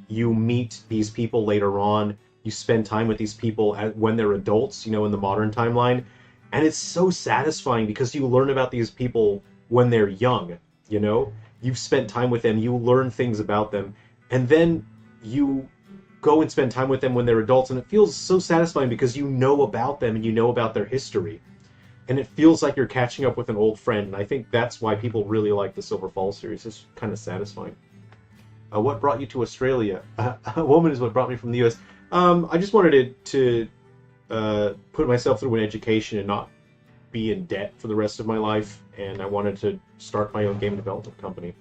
you meet these people later on. You spend time with these people when they're adults, in the modern timeline, and it's so satisfying because you learn about these people when they're young. You've spent time with them, you learn things about them, and then you go and spend time with them when they're adults, and it feels so satisfying because you know about them and you know about their history. And it feels like you're catching up with an old friend, and I think that's why people really like the Silver Falls series. It's kind of satisfying. What brought you to Australia? A woman is what brought me from the US. I just wanted to put myself through an education and not be in debt for the rest of my life, and I wanted to start my own game development company.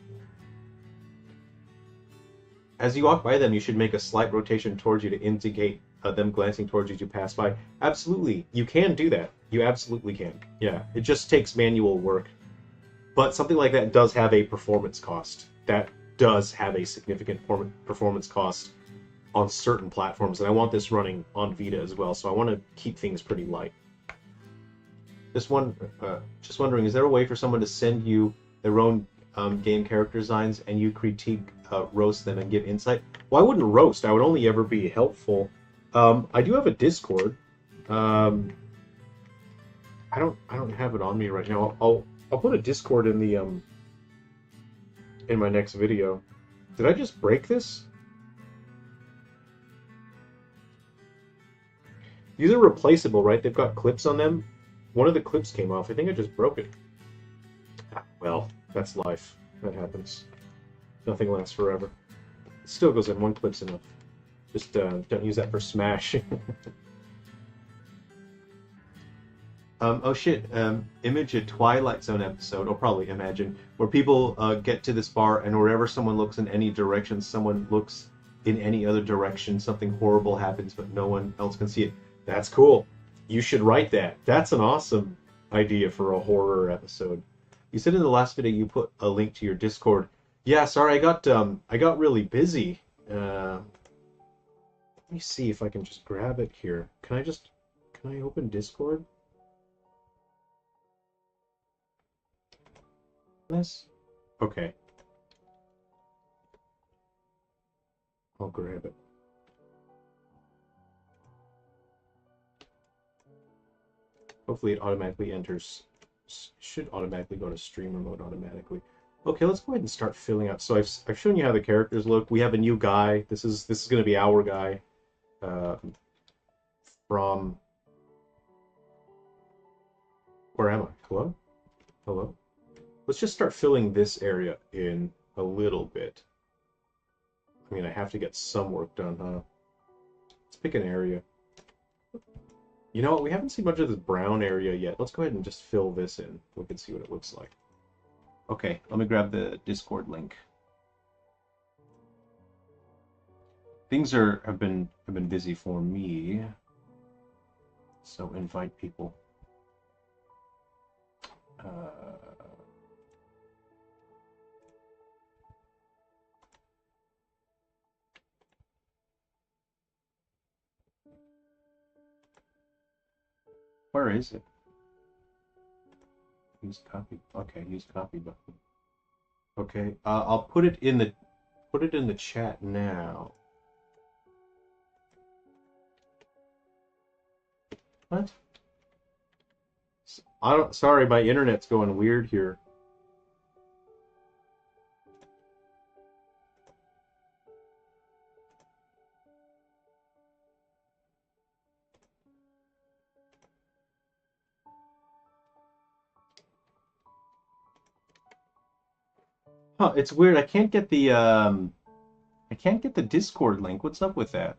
As you walk by them, you should make a slight rotation towards you to indicate them glancing towards you to pass by. Absolutely, you can do that. You absolutely can. Yeah, it just takes manual work. But something like that does have a performance cost. That does have a significant performance cost on certain platforms, and I want this running on Vita as well, so I want to keep things pretty light. Just wondering, is there a way for someone to send you their own game character designs and you critique, roast them, and give insight? Well, I wouldn't roast. I would only ever be helpful. I do have a Discord. I don't have it on me right now. I'll put a Discord in the in my next video. Did I just break this? These are replaceable, right? They've got clips on them. One of the clips came off. I think I just broke it. Ah, well, that's life. That happens. Nothing lasts forever. It still goes in. One clip's enough. Just don't use that for Smash. Oh shit, image a Twilight Zone episode, or probably imagine, where people get to this bar and wherever someone looks in any direction, someone looks in any other direction, something horrible happens, but no one else can see it. That's cool. You should write that. That's an awesome idea for a horror episode. You said in the last video you put a link to your Discord. Yeah, sorry, I got really busy. Let me see if I can just grab it here. Can I open Discord? This? Okay. I'll grab it. Hopefully it automatically enters. Should automatically go to streamer mode automatically. Okay, let's go ahead and start filling out. So I've shown you how the characters look. We have a new guy. This is going to be our guy. From where am I? Hello? Hello? Let's just start filling this area in a little bit. I mean, I have to get some work done, huh? Let's pick an area. You know what? We haven't seen much of this brown area yet. Let's go ahead and just fill this in. We can see what it looks like. Okay, let me grab the Discord link. Things have been busy for me. So invite people. Where is it? Use copy. Okay, use copy button. Okay, I'll put it in the chat now. What? Sorry, my internet's going weird here. Huh, it's weird. I can't get the Discord link. What's up with that?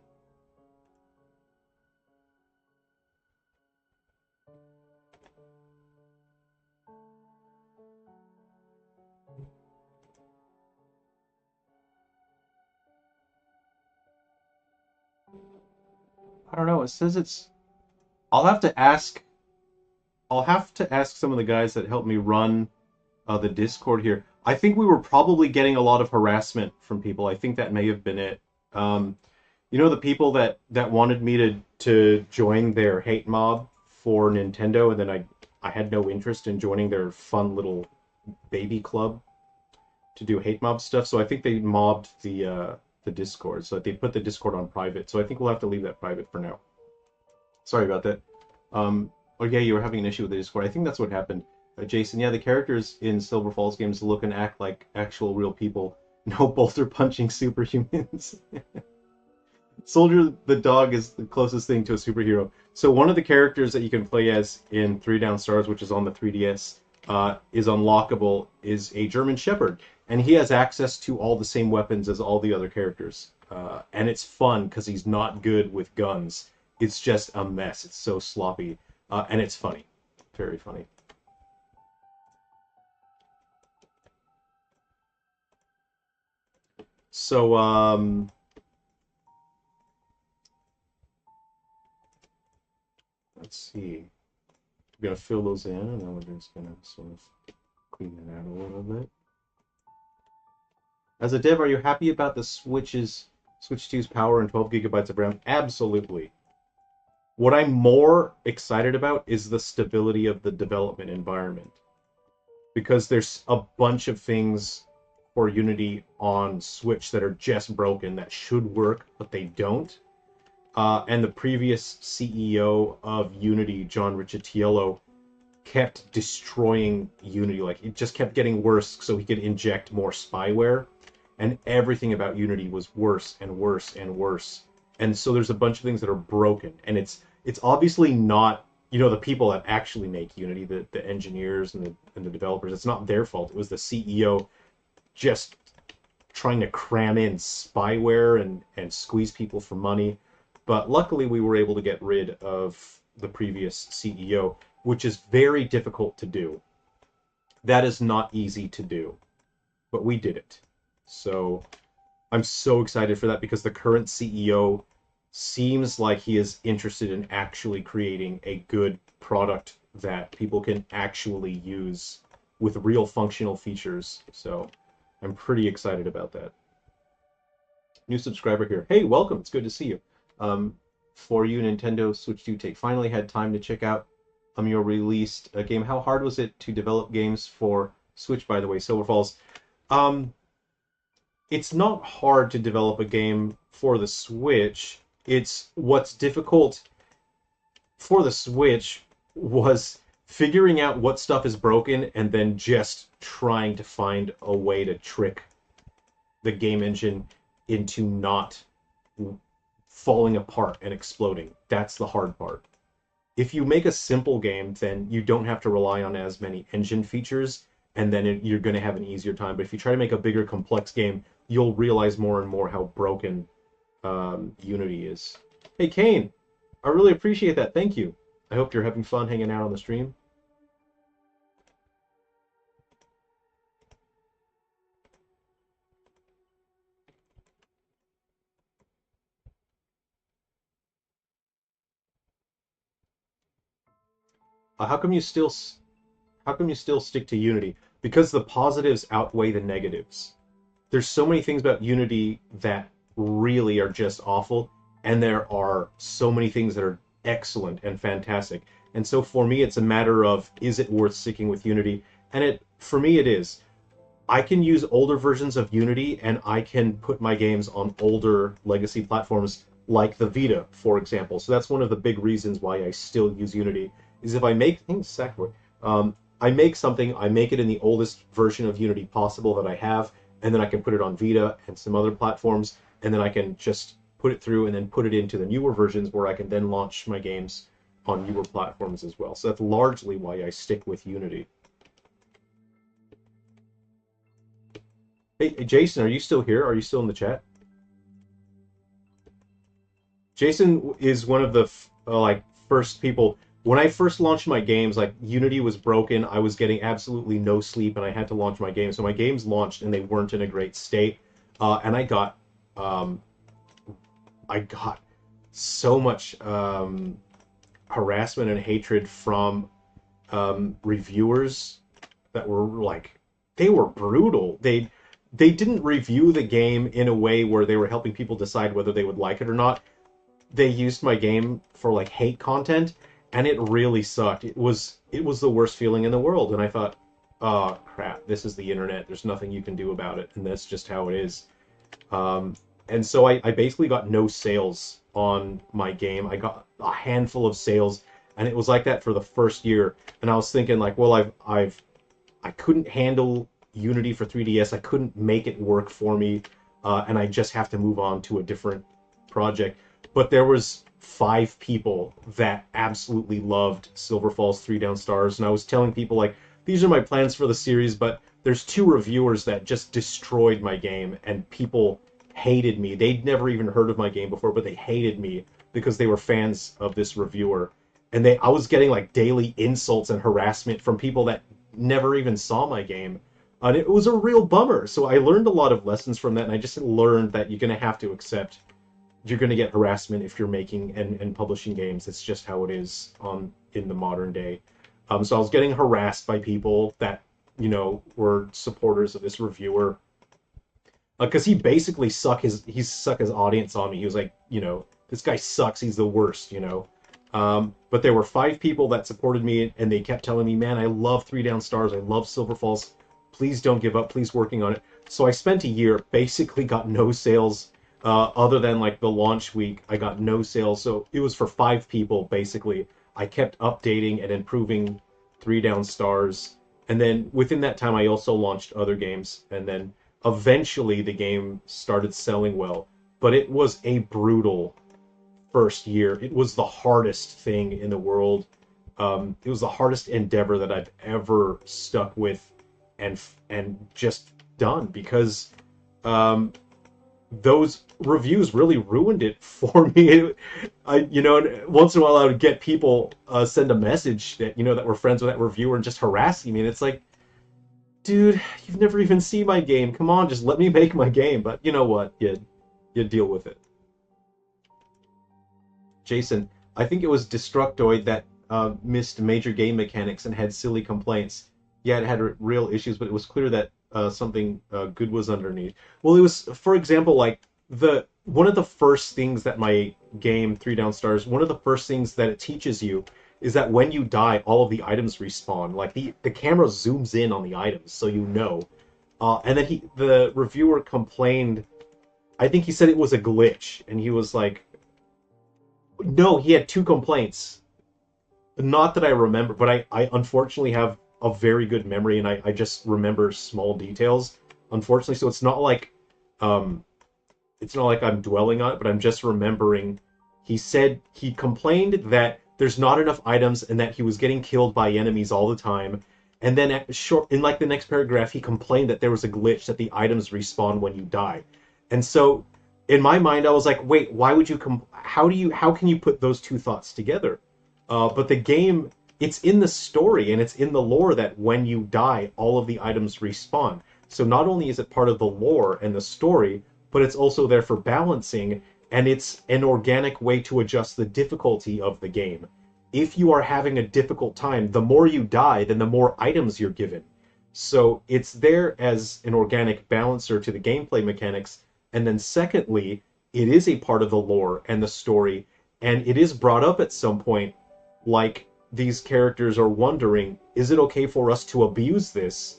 I don't know. It says it's. I'll have to ask some of the guys that help me run the Discord here. I think we were probably getting a lot of harassment from people. I think that may have been it. You know, the people that wanted me to join their hate mob for Nintendo, and then I had no interest in joining their fun little baby club to do hate mob stuff. So I think they mobbed the Discord. So they put the Discord on private. So I think we'll have to leave that private for now. Sorry about that. Oh yeah, you were having an issue with the Discord. I think that's what happened. Jason, yeah, the characters in Silver Falls games look and act like actual real people. No bolter punching superhumans. Soldier the dog is the closest thing to a superhero. So one of the characters that you can play as in 3 Down Stars, which is on the 3DS, is unlockable, is a German Shepherd. And he has access to all the same weapons as all the other characters. And it's fun because he's not good with guns. It's just a mess. It's so sloppy. And it's funny. Very funny. So, let's see. We're going to fill those in, and then we're just going to sort of clean it out a little bit. As a dev, are you happy about the Switch's Switch 2's power and 12 gigabytes of RAM. Absolutely. What I'm more excited about is the stability of the development environment. Because there's a bunch of things for Unity on Switch that are just broken that should work, but they don't. And the previous CEO of Unity, John Riccitiello, kept destroying Unity. Like, it just kept getting worse so he could inject more spyware. And everything about Unity was worse and worse and worse. And so there's a bunch of things that are broken. And it's obviously not, the people that actually make Unity, the engineers and the developers, it's not their fault. It was the CEO just trying to cram in spyware and squeeze people for money. But luckily we were able to get rid of the previous CEO, which is very difficult to do. That is not easy to do, but we did it. So I'm so excited for that because the current CEO seems like he is interested in actually creating a good product that people can actually use with real functional features. So I'm pretty excited about that. New subscriber here. Hey, welcome. It's good to see you. For you, Nintendo Switch 2 Take finally had time to check out your released game. How hard was it to develop games for Switch, by the way, Silver Falls? It's not hard to develop a game for the Switch. It's what's difficult for the Switch was figuring out what stuff is broken and then just trying to find a way to trick the game engine into not falling apart and exploding. That's the hard part. If you make a simple game, then you don't have to rely on as many engine features, and then you're going to have an easier time. But if you try to make a bigger, complex game, you'll realize more and more how broken Unity is. Hey, Kane, I really appreciate that. Thank you. I hope you're having fun hanging out on the stream. How come you still stick to Unity? Because the positives outweigh the negatives. There's so many things about Unity that really are just awful, and there are so many things that are excellent and fantastic. And so for me, it's a matter of, is it worth sticking with Unity? And for me, it is. I can use older versions of Unity, and I can put my games on older legacy platforms like the Vita, for example. So that's one of the big reasons why I still use Unity, is if I make things I make something, I make it in the oldest version of Unity possible that I have, and then I can put it on Vita and some other platforms, and then I can just put it through and then put it into the newer versions where I can then launch my games on newer platforms as well. So that's largely why I stick with Unity. Hey, Jason, are you still here? Are you still in the chat? Jason is one of the first people. When I first launched my games, like, Unity was broken, I was getting absolutely no sleep, and I had to launch my games. So my games launched, and they weren't in a great state. And I got so much harassment and hatred from reviewers that were like, they were brutal. They didn't review the game in a way where they were helping people decide whether they would like it or not. They used my game for like hate content, and it really sucked. It was the worst feeling in the world, and I thought, oh crap, this is the internet. There's nothing you can do about it, and that's just how it is. And so I basically got no sales on my game. I got a handful of sales, and it was like that for the first year. And I was thinking, like, well, I couldn't handle Unity for 3DS. I couldn't make it work for me, and I just have to move on to a different project. But there was 5 people that absolutely loved Silver Falls 3 Down Stars, and I was telling people, like, these are my plans for the series, but there's 2 reviewers that just destroyed my game, and people hated me. They'd never even heard of my game before, but they hated me because they were fans of this reviewer. And I was getting like daily insults and harassment from people that never even saw my game. And it was a real bummer. So I learned a lot of lessons from that, and I just learned that you're going to have to accept you're going to get harassment if you're making and publishing games. It's just how it is in the modern day. So I was getting harassed by people that, were supporters of this reviewer. Because he basically suck his audience on me. He was like, this guy sucks. He's the worst. But there were 5 people that supported me, and they kept telling me, man, I love Three Down Stars. I love Silver Falls. Please don't give up. Please working on it. So I spent a year, basically got no sales, other than like the launch week. I got no sales. So it was for 5 people, basically. I kept updating and improving Three Down Stars. And then within that time, I also launched other games. And then eventually the game started selling well. But it was a brutal first year. It was the hardest thing in the world. It was the hardest endeavor that I've ever stuck with and just done, because those reviews really ruined it for me. Once in a while I would get people send a message that were friends with that reviewer and just harassing me, and it's like, dude, you've never even seen my game. Come on, just let me make my game. But you know what? You deal with it. Jason, I think it was Destructoid that missed major game mechanics and had silly complaints. Yeah, it had real issues, but it was clear that something good was underneath. Well, it was, for example, like one of the first things that my game Three Down Stars, one of the first things that it teaches you is that when you die, all of the items respawn. Like the camera zooms in on the items, so you know. And then the reviewer complained. I think he said it was a glitch, and he was like, no, he had 2 complaints. Not that I remember, but I unfortunately have a very good memory, and I just remember small details, unfortunately. So um, it's not like I'm dwelling on it, but I'm just remembering. He said he complained that there's not enough items and that he was getting killed by enemies all the time. And then in like the next paragraph, he complained that there was a glitch that the items respawn when you die. And so in my mind, I was like, wait, why would you how can you put those 2 thoughts together? But the game, it's in the story and it's in the lore that when you die, all of the items respawn. So not only is it part of the lore and the story, but it's also there for balancing, and it's an organic way to adjust the difficulty of the game. If you are having a difficult time, the more you die, then the more items you're given. So it's there as an organic balancer to the gameplay mechanics. And then secondly, it is a part of the lore and the story, and it is brought up at some point, like these characters are wondering, is it okay for us to abuse this?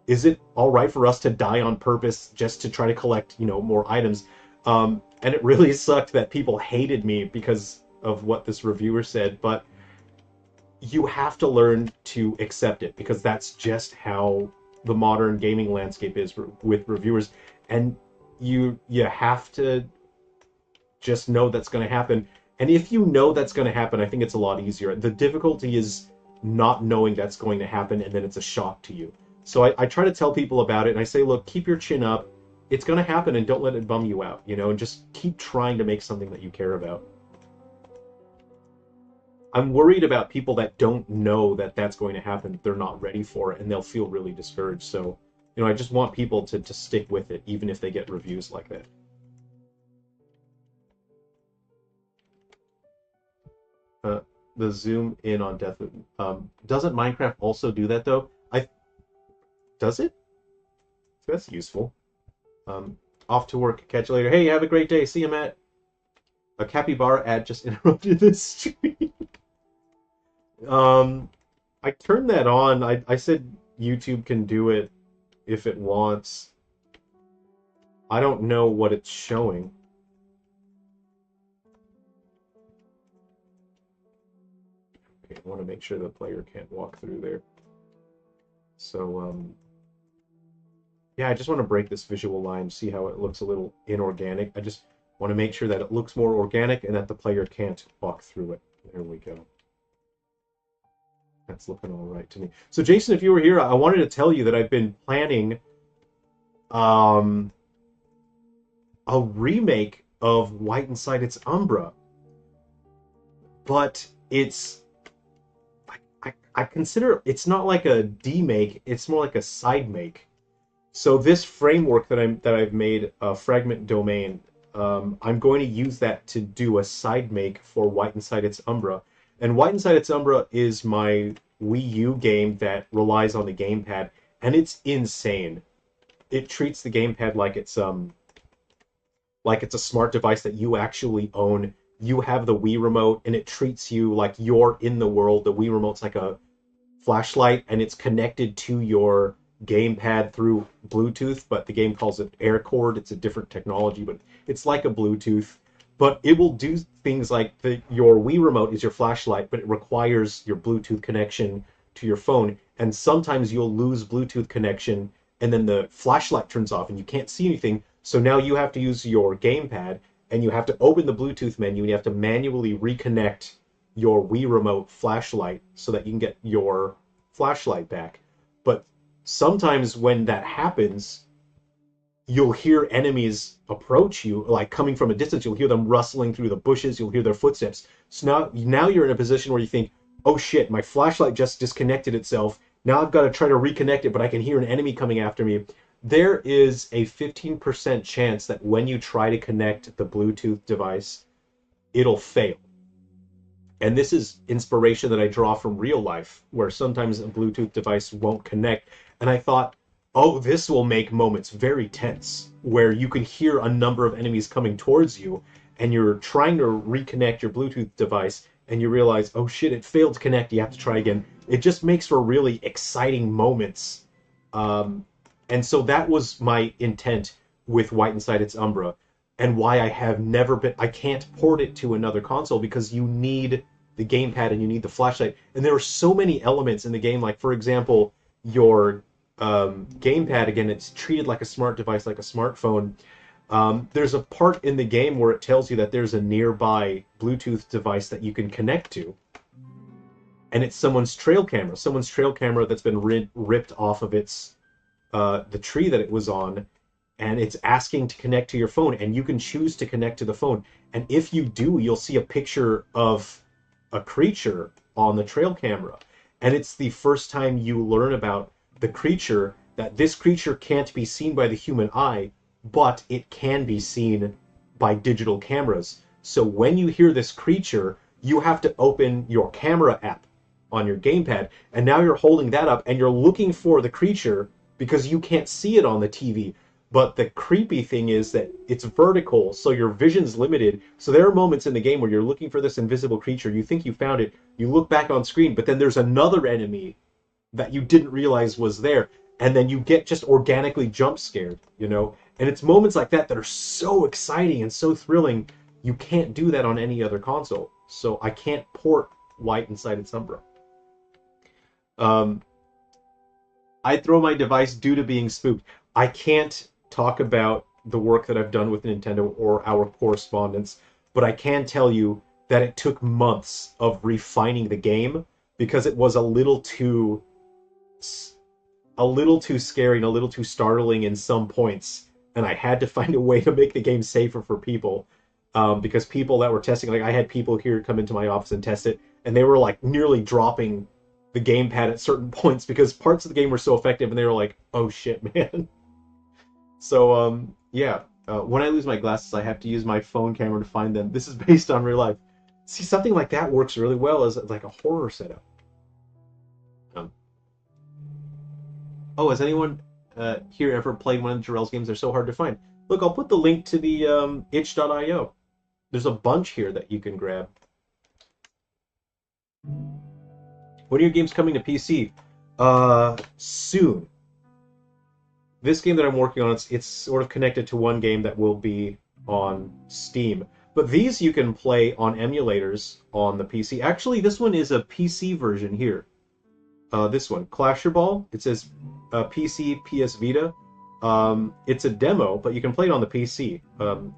Is it all right for us to die on purpose just to try to collect, more items? And it really sucked that people hated me because of what this reviewer said, but you have to learn to accept it, because that's just how the modern gaming landscape is with reviewers. And you have to just know that's going to happen. And if you know that's going to happen, I think it's a lot easier. The difficulty is not knowing that's going to happen, and then it's a shock to you. So I try to tell people about it, and I say, look, keep your chin up. It's going to happen, and don't let it bum you out, and just keep trying to make something that you care about. I'm worried about people that don't know that that's going to happen. They're not ready for it, and they'll feel really discouraged. So, I just want people to stick with it, even if they get reviews like that. The zoom in on death. Doesn't Minecraft also do that, though? Does it? That's useful. Off to work. Catch you later. Hey, have a great day. See you, Matt. A capybara ad just interrupted this stream. I turned that on. I said YouTube can do it if it wants. I don't know what it's showing. Okay, I want to make sure the player can't walk through there. So, yeah, I just want to break this visual line, see how it looks a little inorganic. I just want to make sure that it looks more organic and that the player can't walk through it. There we go. That's looking all right to me. So, Jason, if you were here, I wanted to tell you that I've been planning a remake of White Inside Its Umbra. But it's... I consider it's not like a demake, it's more like a side make. So this framework that I've made, a fragment domain, I'm going to use that to do a side make for White Inside Its Umbra. And White Inside Its Umbra is my Wii U game that relies on the gamepad, and it's insane. it treats the gamepad like it's a smart device that you actually own. You have the Wii remote, and it treats you like you're in the world. The Wii remote's like a flashlight, and it's connected to your gamepad through Bluetooth, but the game calls it AirCord. It's a different technology, but it's like a Bluetooth. But it will do things like your Wii remote is your flashlight, but it requires your Bluetooth connection to your phone. And sometimes you'll lose Bluetooth connection, and then the flashlight turns off, and you can't see anything. So now you have to use your gamepad, and you have to open the Bluetooth menu, and you have to manually reconnect your Wii remote flashlight so that you can get your flashlight back. But sometimes when that happens, you'll hear enemies approach you, like coming from a distance. You'll hear them rustling through the bushes. You'll hear their footsteps. So now you're in a position where you think, oh shit, my flashlight just disconnected itself. Now I've got to try to reconnect it, but I can hear an enemy coming after me. There is a 15% chance that when you try to connect the Bluetooth device, it'll fail. And this is inspiration that I draw from real life, where sometimes a Bluetooth device won't connect. And I thought, oh, this will make moments very tense, where you can hear a number of enemies coming towards you, and you're trying to reconnect your Bluetooth device, and you realize, oh shit, it failed to connect, you have to try again. It just makes for really exciting moments. And so that was my intent with White Inside Its Umbra, and why I can't port it to another console, because you need the gamepad and you need the flashlight. And there are so many elements in the game, like, for example, your gamepad, again, it's treated like a smart device, like a smartphone. There's a part in the game where it tells you that there's a nearby Bluetooth device that you can connect to. And it's someone's trail camera that's been ripped off of its the tree that it was on, and it's asking to connect to your phone, and you can choose to connect to the phone. And if you do, you'll see a picture of a creature on the trail camera. And it's the first time you learn about the creature, that this creature can't be seen by the human eye, but it can be seen by digital cameras. So when you hear this creature, you have to open your camera app on your gamepad, and now you're holding that up, and you're looking for the creature because you can't see it on the TV. But the creepy thing is that it's vertical, so your vision's limited. So there are moments in the game where you're looking for this invisible creature, you think you found it, you look back on screen, but then there's another enemy that you didn't realize was there, and then you get just organically jump scared, you know? And it's moments like that that are so exciting and so thrilling. You can't do that on any other console. So I can't port White Inside Its Umbra. I throw my device due to being spooked. I can't talk about the work that I've done with Nintendo or our correspondence, but I can tell you that it took months of refining the game, because it was a little too scary and a little too startling in some points, and I had to find a way to make the game safer for people, because people that were testing, like I had people here come into my office and test it, and they were like nearly dropping the gamepad at certain points because parts of the game were so effective, and they were like, oh shit, man. So, yeah, when I lose my glasses, I have to use my phone camera to find them. This is based on real life. See, something like that works really well as like a horror setup. Oh, has anyone here ever played one of Jerrel's games? They're so hard to find. Look, I'll put the link to the itch.io. There's a bunch here that you can grab. When are your games coming to PC? Soon. This game that I'm working on, it's sort of connected to one game that will be on Steam. But these you can play on emulators on the PC. Actually, this one is a PC version here. This one, Clasher Ball. It says PC, PS Vita. It's a demo, but you can play it on the PC.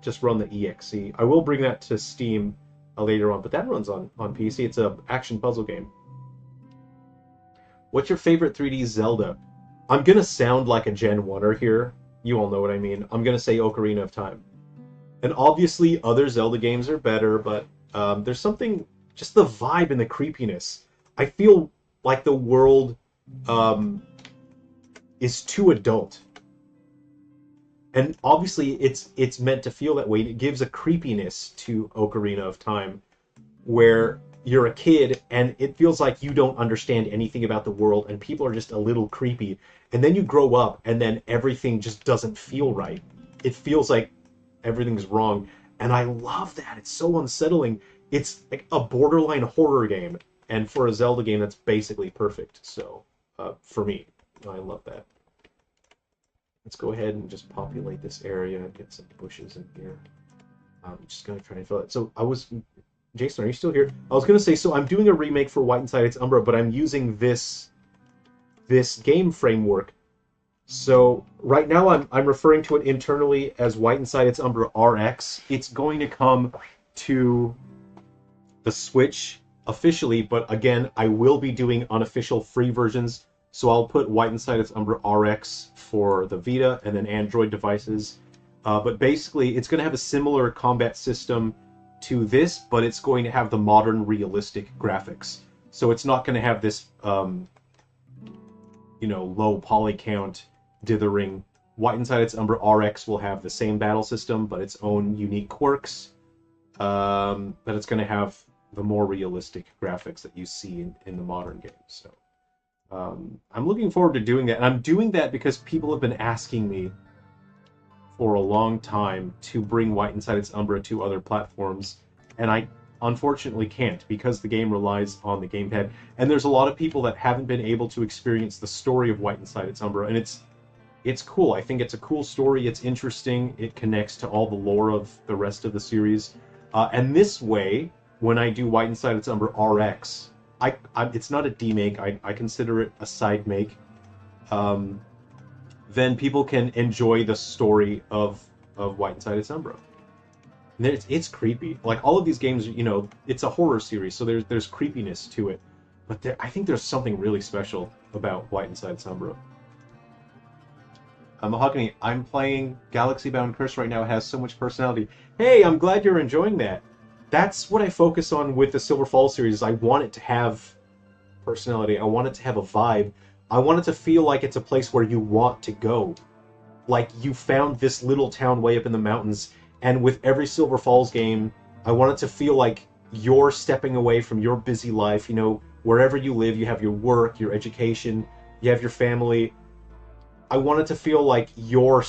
Just run the exe. I will bring that to Steam later on, but that runs on PC. It's an action puzzle game. What's your favorite 3D Zelda? I'm gonna sound like a Gen 1er here. You all know what I mean. I'm gonna say Ocarina of Time. And obviously other Zelda games are better, but there's something, just the vibe and the creepiness. I feel like the world is too adult. And obviously it's meant to feel that way. It gives a creepiness to Ocarina of Time, where you're a kid and it feels like you don't understand anything about the world and people are just a little creepy. And then you grow up and then everything just doesn't feel right. It feels like everything's wrong. And I love that. It's so unsettling. It's like a borderline horror game. And for a Zelda game, that's basically perfect. So, for me, I love that. Let's go ahead and just populate this area and get some bushes in here. I'm just going to try and fill it. So Jason, are you still here? I was going to say, so I'm doing a remake for White Inside Its Umbra, but I'm using this game framework. So right now I'm referring to it internally as White Inside Its Umbra RX. It's going to come to the Switch officially, but again, I will be doing unofficial free versions. So I'll put White Inside Its Umbra RX for the Vita and then Android devices. But basically, it's going to have a similar combat system to this, but it's going to have the modern realistic graphics. So it's not going to have this, low poly count dithering. White Inside Its Umbra RX will have the same battle system, but its own unique quirks. But it's going to have the more realistic graphics that you see in the modern games. So I'm looking forward to doing that. And I'm doing that because people have been asking me for a long time to bring White Inside Its Umbra to other platforms, and I unfortunately can't because the game relies on the gamepad. And there's a lot of people that haven't been able to experience the story of White Inside Its Umbra, and it's cool. I think it's a cool story. It's interesting. It connects to all the lore of the rest of the series. And this way, when I do White Inside Its Umbra RX, it's not a demake. I consider it a side make. Then people can enjoy the story of White Inside Its Umbra. And it's creepy. Like all of these games, it's a horror series, so there's creepiness to it. But I think there's something really special about White Inside Its Umbra. Mahogany, I'm playing Galaxy Bound Curse right now. It has so much personality. Hey, I'm glad you're enjoying that. That's what I focus on with the Silver Falls series. I want it to have personality. I want it to have a vibe. I want it to feel like it's a place where you want to go. Like you found this little town way up in the mountains, and with every Silver Falls game, I want it to feel like you're stepping away from your busy life. Wherever you live, you have your work, your education, you have your family. I want it to feel like you're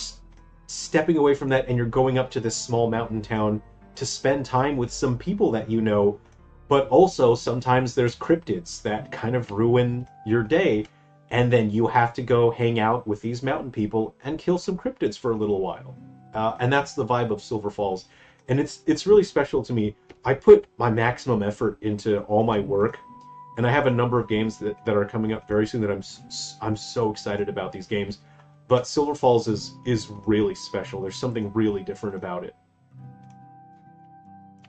stepping away from that and you're going up to this small mountain town to spend time with some people that you know, but also sometimes there's cryptids that kind of ruin your day. And then you have to go hang out with these mountain people and kill some cryptids for a little while. And that's the vibe of Silver Falls. And it's really special to me. I put my maximum effort into all my work, and I have a number of games that are coming up very soon that I'm so excited about these games. But Silver Falls is really special. There's something really different about it.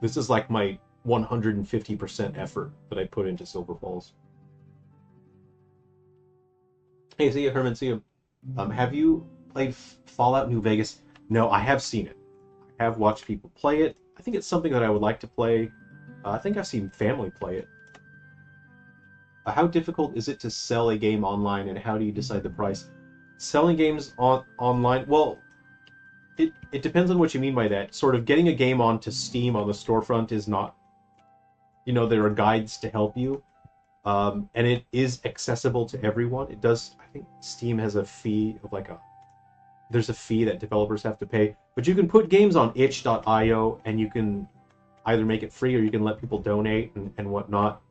This is like my 150% effort that I put into Silver Falls. Hey, see you, Herman. See you. Have you played Fallout New Vegas? No, I have seen it. I have watched people play it. I think it's something that I would like to play. I think I've seen family play it. How difficult is it to sell a game online, and how do you decide the price? Selling games online, well, it depends on what you mean by that. Sort of getting a game onto Steam on the storefront is not... there are guides to help you. And it is accessible to everyone. It does, I think Steam has a fee of there's a fee that developers have to pay. But you can put games on itch.io and you can either make it free or you can let people donate and whatnot.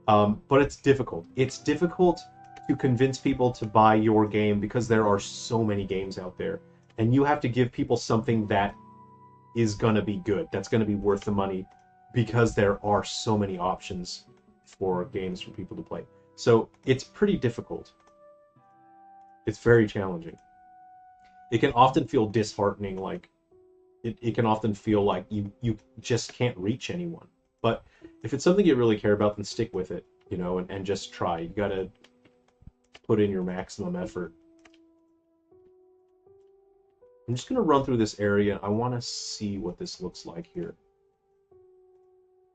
But it's difficult. It's difficult to convince people to buy your game because there are so many games out there. And you have to give people something that is going to be good, that's going to be worth the money, because there are so many options for games for people to play. So it's pretty difficult. It's very challenging. It can often feel disheartening, like it can often feel like you just can't reach anyone. But if it's something you really care about, then stick with it, and just try. You gotta put in your maximum effort. I'm just gonna run through this area. I want to see what this looks like here.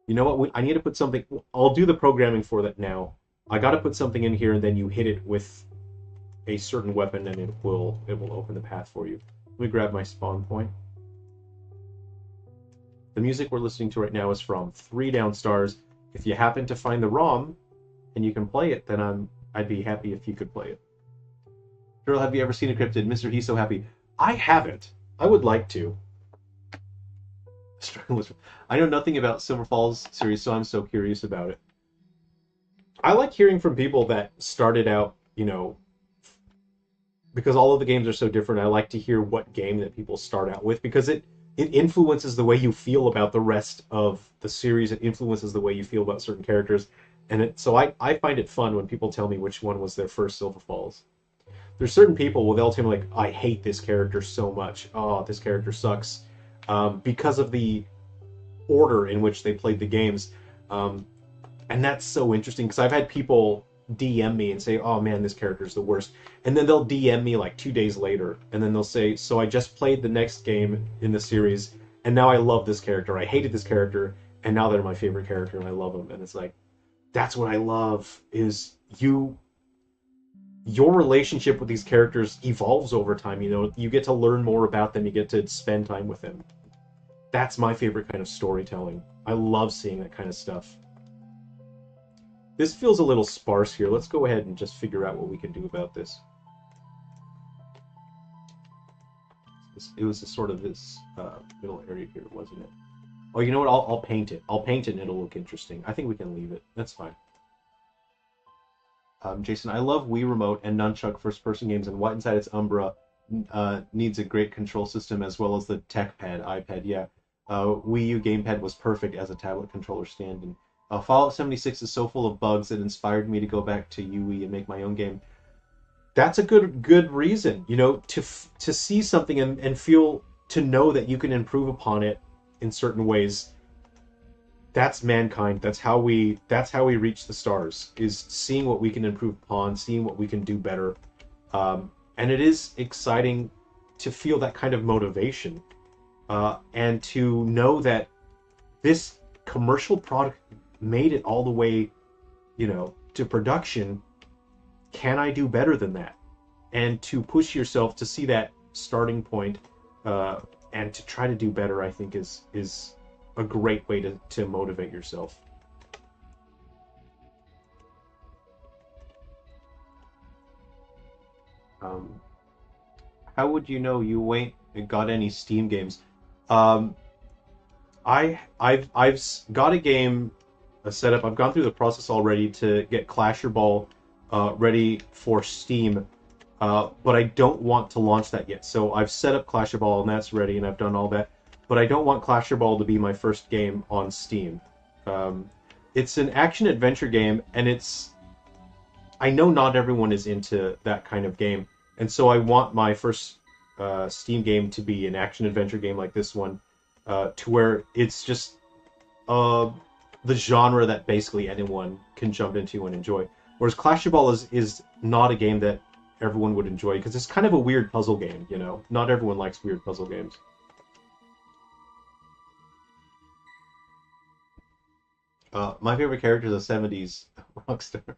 You know what? I need to put something... I'll do the programming for that now. I got to put something in here, and then you hit it with a certain weapon, and it will open the path for you. Let me grab my spawn point. The music we're listening to right now is from 3 Down Stars. if you happen to find the ROM and you can play it, then I'd be happy if you could play it. Jerrel, have you ever seen Encrypted? Mr. He's So Happy. I haven't. I would like to. I know nothing about Silver Falls series, so I'm so curious about it. I like hearing from people that started out, you know, because all of the games are so different. I like to hear what game that people start out with, because it influences the way you feel about the rest of the series. It influences the way you feel about certain characters. And so I find it fun when people tell me which one was their first Silver Falls. There's certain people where they'll tell me, like, I hate this character so much. Oh, this character sucks. Because of the order in which they played the games. And that's so interesting, because I've had people DM me and say, oh man, this character's the worst. And then they'll DM me like 2 days later, and then they'll say, so I just played the next game in the series, and now I love this character. I hated this character, and now they're my favorite character, and I love them. And it's like, that's what I love, is your relationship with these characters evolves over time. You know, you get to learn more about them, you get to spend time with them. That's my favorite kind of storytelling. I love seeing that kind of stuff. This feels a little sparse here. Let's go ahead and just figure out what we can do about this. It was sort of this middle area here, wasn't it? Oh, you know what? I'll paint it. I'll paint it and it'll look interesting. I think we can leave it. That's fine. Jason, I love Wii Remote and Nunchuck first-person games, and what inside its Umbra needs a great control system as well as the TechPad, iPad, yeah. Wii U gamepad was perfect as a tablet controller stand-in. Fallout 76 is so full of bugs that inspired me to go back to UE and make my own game. That's a good reason, you know, to see something and feel, to know that you can improve upon it in certain ways. That's mankind. That's how we reach the stars, is seeing what we can improve upon, seeing what we can do better. And it is exciting to feel that kind of motivation, and to know that this commercial product made it all the way, you know, to production. Can I do better than that? And to push yourself to see that starting point, and to try to do better, I think is a great way to motivate yourself. How would you know you ain't got any Steam games? I've got a game set up. I've gone through the process already to get Clasher Ball ready for Steam, but I don't want to launch that yet. So I've set up Clasher Ball and that's ready, and I've done all that. But I don't want Clasher Ball to be my first game on Steam. It's an action-adventure game, and I know not everyone is into that kind of game, and so I want my first Steam game to be an action-adventure game like this one, to where it's just the genre that basically anyone can jump into and enjoy. Whereas Clash of Ball is not a game that everyone would enjoy, because it's kind of a weird puzzle game, you know? Not everyone likes weird puzzle games. My favorite character is the 70s Rockstar.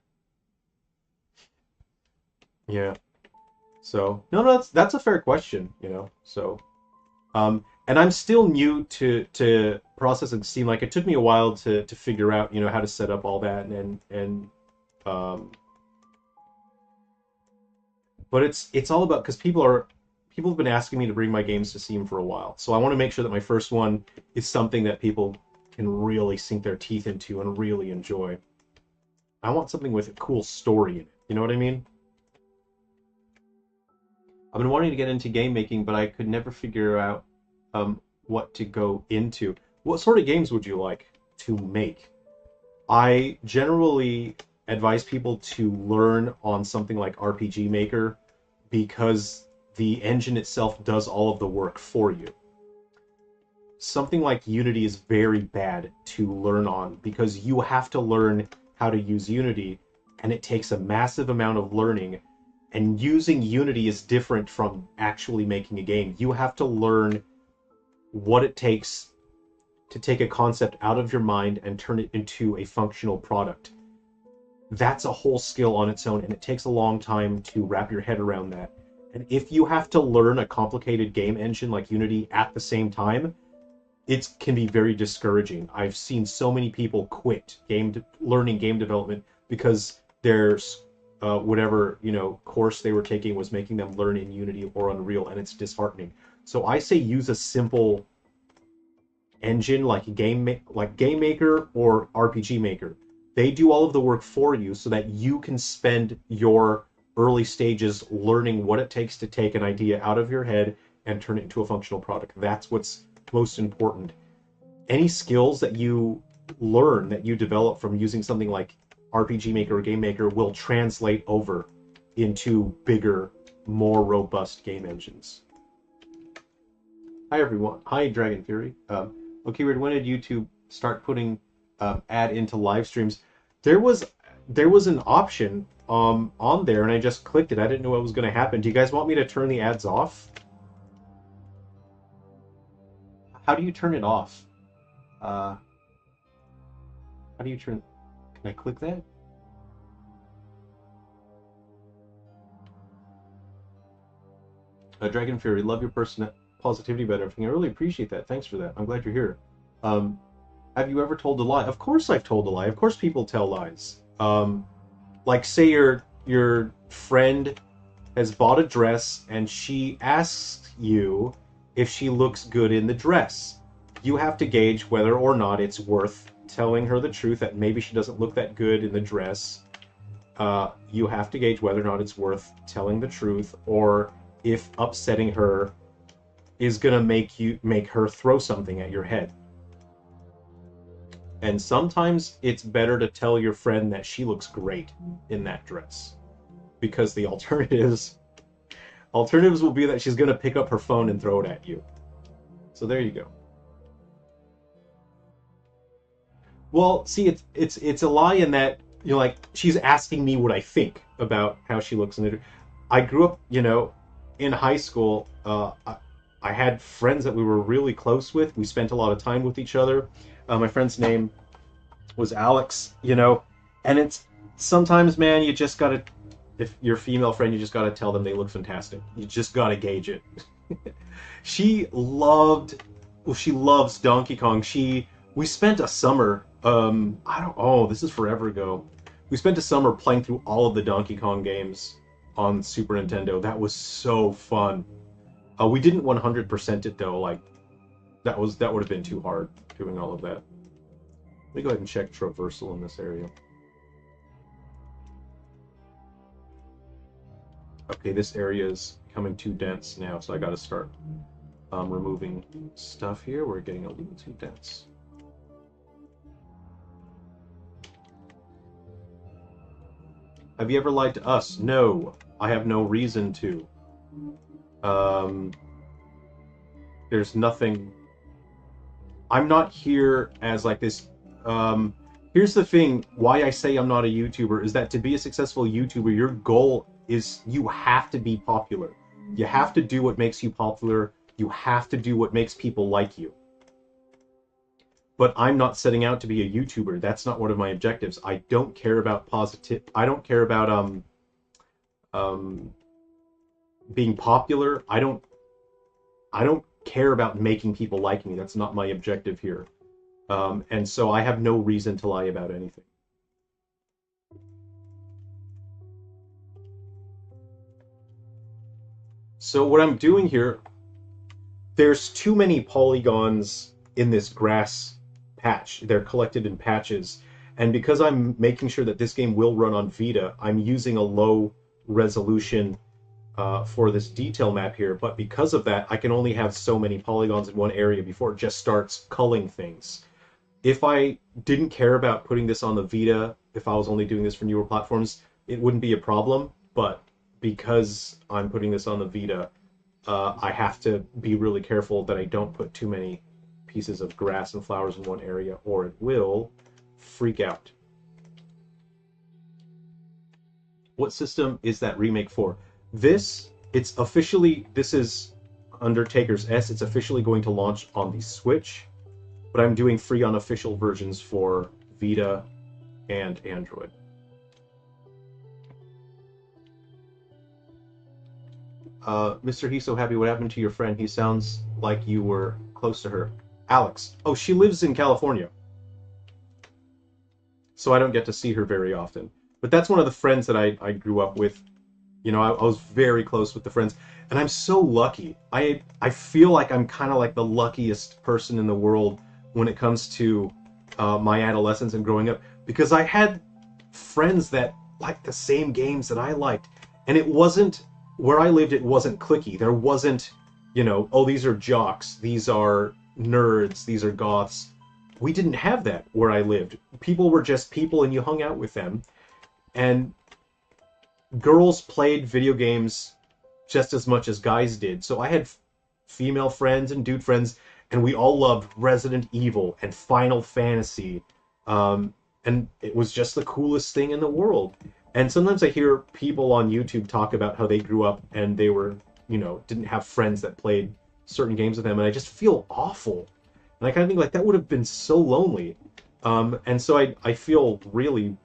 Yeah. So, no, that's a fair question, you know? So, and I'm still new to processing Steam. Like, it took me a while to figure out, you know, how to set up all that, but it's all about, because people have been asking me to bring my games to Steam for a while. So I want to make sure that my first one is something that people can really sink their teeth into and really enjoy. I want something with a cool story in it. You know what I mean? I've been wanting to get into game making, but I could never figure out what to go into. What sort of games would you like to make? I generally advise people to learn on something like RPG Maker, because the engine itself does all of the work for you. Something like Unity is very bad to learn on, because you have to learn how to use Unity, and it takes a massive amount of learning. And using Unity is different from actually making a game. You have to learn what it takes to take a concept out of your mind and turn it into a functional product. That's a whole skill on its own, and it takes a long time to wrap your head around that. And if you have to learn a complicated game engine like Unity at the same time, it can be very discouraging. I've seen so many people quit learning game development because their whatever course they were taking was making them learn in Unity or Unreal, and it's disheartening. So I say use a simple engine like Game Maker or RPG Maker. They do all of the work for you so that you can spend your early stages learning what it takes to take an idea out of your head and turn it into a functional product. That's what's most important. Any skills that you learn, that you develop from using something like RPG Maker or Game Maker, will translate over into bigger, more robust game engines. Hi everyone. Hi Dragon Fury. Okay, Weird, when did YouTube start putting ad into live streams? There was an option on there, and I just clicked it. I didn't know what was going to happen. Do you guys want me to turn the ads off? How do you turn it off? How do you turn... Can I click that? Dragon Fury, love your positivity about everything. I really appreciate that. Thanks for that. I'm glad you're here. Have you ever told a lie? Of course I've told a lie. Of course people tell lies. Like say your friend has bought a dress and she asks you if she looks good in the dress. You have to gauge whether or not it's worth telling her the truth that maybe she doesn't look that good in the dress. You have to gauge whether or not it's worth telling the truth, or if upsetting her is gonna make her throw something at your head. And sometimes it's better to tell your friend that she looks great in that dress, because the alternatives will be that she's gonna pick up her phone and throw it at you. So there you go. Well, see, it's a lie in that like she's asking me what I think about how she looks in it. I grew up, in high school. I had friends that we were really close with. We spent a lot of time with each other. My friend's name was Alex, and it's sometimes, man, you just gotta, if you're a female friend, you just gotta tell them they look fantastic. You just gotta gauge it. She loves Donkey Kong. We spent a summer, this is forever ago. We spent a summer playing through all of the Donkey Kong games on Super Nintendo. That was so fun. We didn't 100% it though. Like that would have been too hard doing all of that. Let me go ahead and check traversal in this area. Okay, this area is becoming too dense now, so I got to start removing stuff here. We're getting a little too dense. Have you ever lied to us? No, I have no reason to. There's nothing. I'm not here as like this. Here's the thing, why I say I'm not a YouTuber is that to be a successful YouTuber, your goal is you have to be popular. You have to do what makes you popular. You have to do what makes people like you. But I'm not setting out to be a YouTuber. That's not one of my objectives. I don't care about I don't care about being popular. I don't care about making people like me. That's not my objective here. And so I have no reason to lie about anything. So what I'm doing here, there's too many polygons in this grass patch. They're collected in patches. And because I'm making sure that this game will run on Vita, I'm using a low resolution for this detail map here. But because of that, I can only have so many polygons in one area before it just starts culling things. If I didn't care about putting this on the Vita, if I was only doing this for newer platforms, it wouldn't be a problem. But because I'm putting this on the Vita, I have to be really careful that I don't put too many pieces of grass and flowers in one area, or it will freak out. What system is that remake for? This is Undertakers S. It's officially going to launch on the Switch, but I'm doing free unofficial versions for Vita and Android. Mr. He's so happy. What happened to your friend? He sounds like you were close to her. Alex. Oh, she lives in California, so I don't get to see her very often. But that's one of the friends that I grew up with. You know, I was very close with the friends, and I'm so lucky. I feel like I'm kind of like the luckiest person in the world when it comes to my adolescence and growing up, because I had friends that liked the same games that I liked, and it wasn't where I lived. It wasn't cliquey. There wasn't, you know, oh, these are jocks, these are nerds, these are goths. We didn't have that where I lived. People were just people, and you hung out with them, and girls played video games just as much as guys did. So I had female friends and dude friends, and we all loved Resident Evil and Final Fantasy. And it was just the coolest thing in the world. And sometimes I hear people on YouTube talk about how they grew up and they were, you know, didn't have friends that played certain games with them, and I just feel awful. And I kind of think like that would have been so lonely. And so I feel really,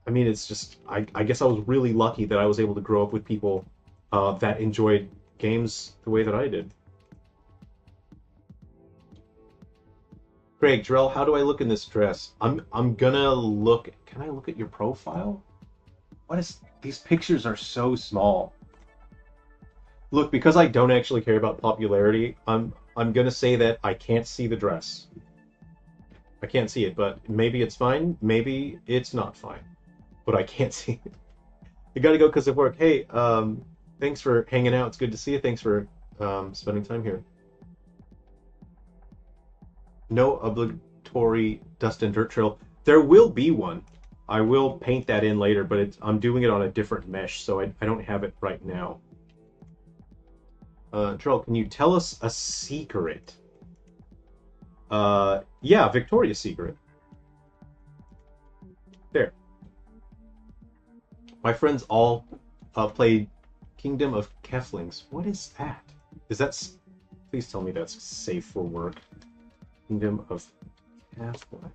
I mean, it's just, I guess I was really lucky that I was able to grow up with people that enjoyed games the way that I did. Craig, Jerrel, how do I look in this dress? I'm gonna look. Can I look at your profile? What is? These pictures are so small. Look, because I don't actually care about popularity, I'm gonna say that I can't see the dress. I can't see it, but maybe it's fine. Maybe it's not fine. But I can't see it. I gotta go because of work. Hey, thanks for hanging out. It's good to see you. Thanks for spending time here. No obligatory dust and dirt trail. There will be one. I will paint that in later, but I'm doing it on a different mesh, so I don't have it right now. Jerrel, can you tell us a secret? Yeah, Victoria's Secret. There. My friends all played Kingdom of Keflings. What is that? Is that... Please tell me that's safe for work. Kingdom of Keflings.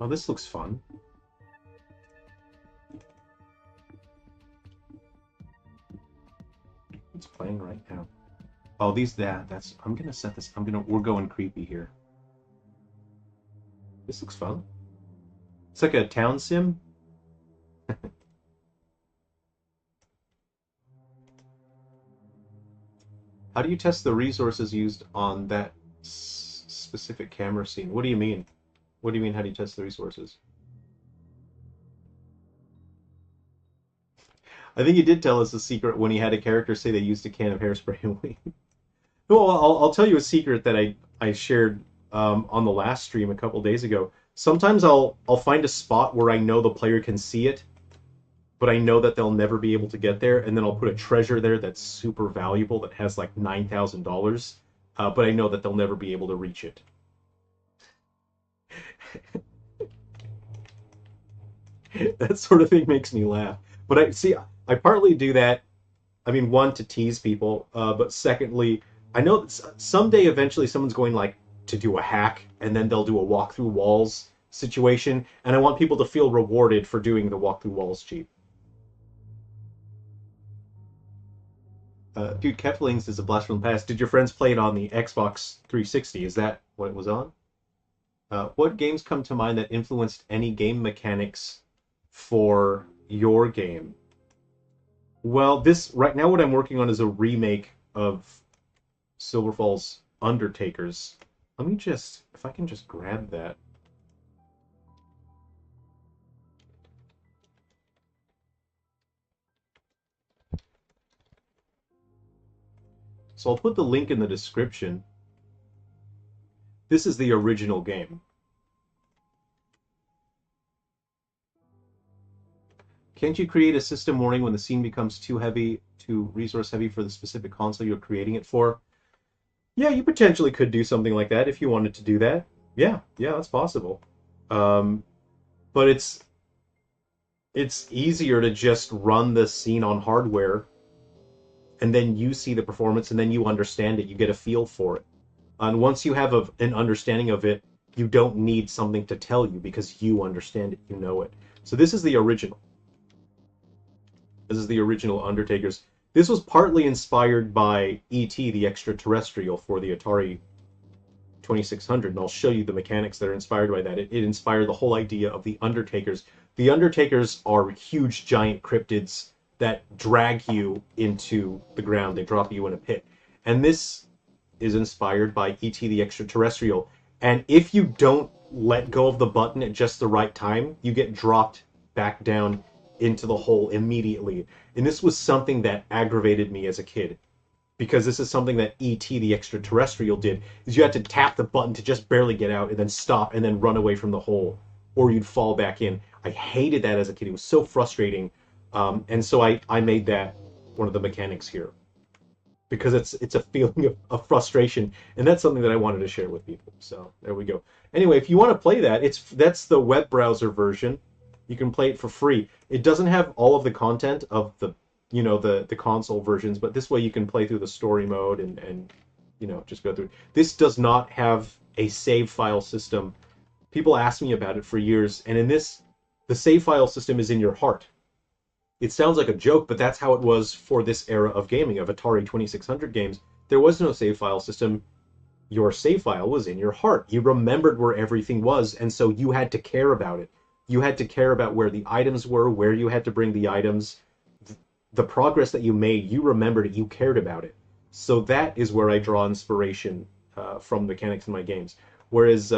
Oh, this looks fun. It's playing right now. Oh, that's... I'm gonna set this... We're going creepy here. This looks fun. It's like a town sim. How do you test the resources used on that specific camera scene? What do you mean? What do you mean, how do you test the resources? I think he did tell us a secret when he had a character say they used a can of hairspray and wait. Well, I'll tell you a secret that I shared on the last stream a couple days ago. Sometimes I'll find a spot where I know the player can see it, but I know that they'll never be able to get there, and then I'll put a treasure there that's super valuable that has like $9,000, but I know that they'll never be able to reach it. That sort of thing makes me laugh. But I partly do that, I mean, one, to tease people, but secondly, I know that someday eventually someone's going like to do a hack, and then they'll do a walk through walls situation, and I want people to feel rewarded for doing the walk through walls cheap. Dude, Keflings is a blast from the past. Did your friends play it on the Xbox 360? Is that what it was on? What games come to mind that influenced any game mechanics for your game? Well, right now what I'm working on is a remake of Silverfall's Undertakers. Let me just, if I can just grab that. So I'll put the link in the description. This is the original game. Can't you create a system warning when the scene becomes too resource heavy for the specific console you're creating it for? Yeah, you potentially could do something like that if you wanted to do that. Yeah, that's possible. But it's easier to just run the scene on hardware, and then you see the performance, and then you understand it. You get a feel for it. And once you have an understanding of it, you don't need something to tell you because you understand it, you know it. So this is the original. This is the original Undertakers. This was partly inspired by E.T. the Extraterrestrial for the Atari 2600, and I'll show you the mechanics that are inspired by that. It inspired the whole idea of the Undertakers. The Undertakers are huge, giant cryptids that drag you into the ground. They drop you in a pit. And this is inspired by E.T. the Extraterrestrial. And if you don't let go of the button at just the right time, you get dropped back down into the hole immediately. And this was something that aggravated me as a kid, because this is something that E.T. the Extraterrestrial did, is you had to tap the button to just barely get out and then stop and then run away from the hole, or you'd fall back in. I hated that as a kid. It was so frustrating. And so I made that one of the mechanics here, because it's a feeling of frustration, and that's something that I wanted to share with people. So there we go. Anyway, if you want to play that, that's the web browser version. You can play it for free. It doesn't have all of the content of the the console versions, but this way you can play through the story mode and just go through. This does not have a save file system. People ask me about it for years, and in this, the save file system is in your heart. It sounds like a joke, but that's how it was for this era of gaming, of Atari 2600 games. There was no save file system. Your save file was in your heart. You remembered where everything was, and so you had to care about it. You had to care about where the items were, where you had to bring the items, the progress that you made. You remembered it, you cared about it. So that is where I draw inspiration from mechanics in my games. Whereas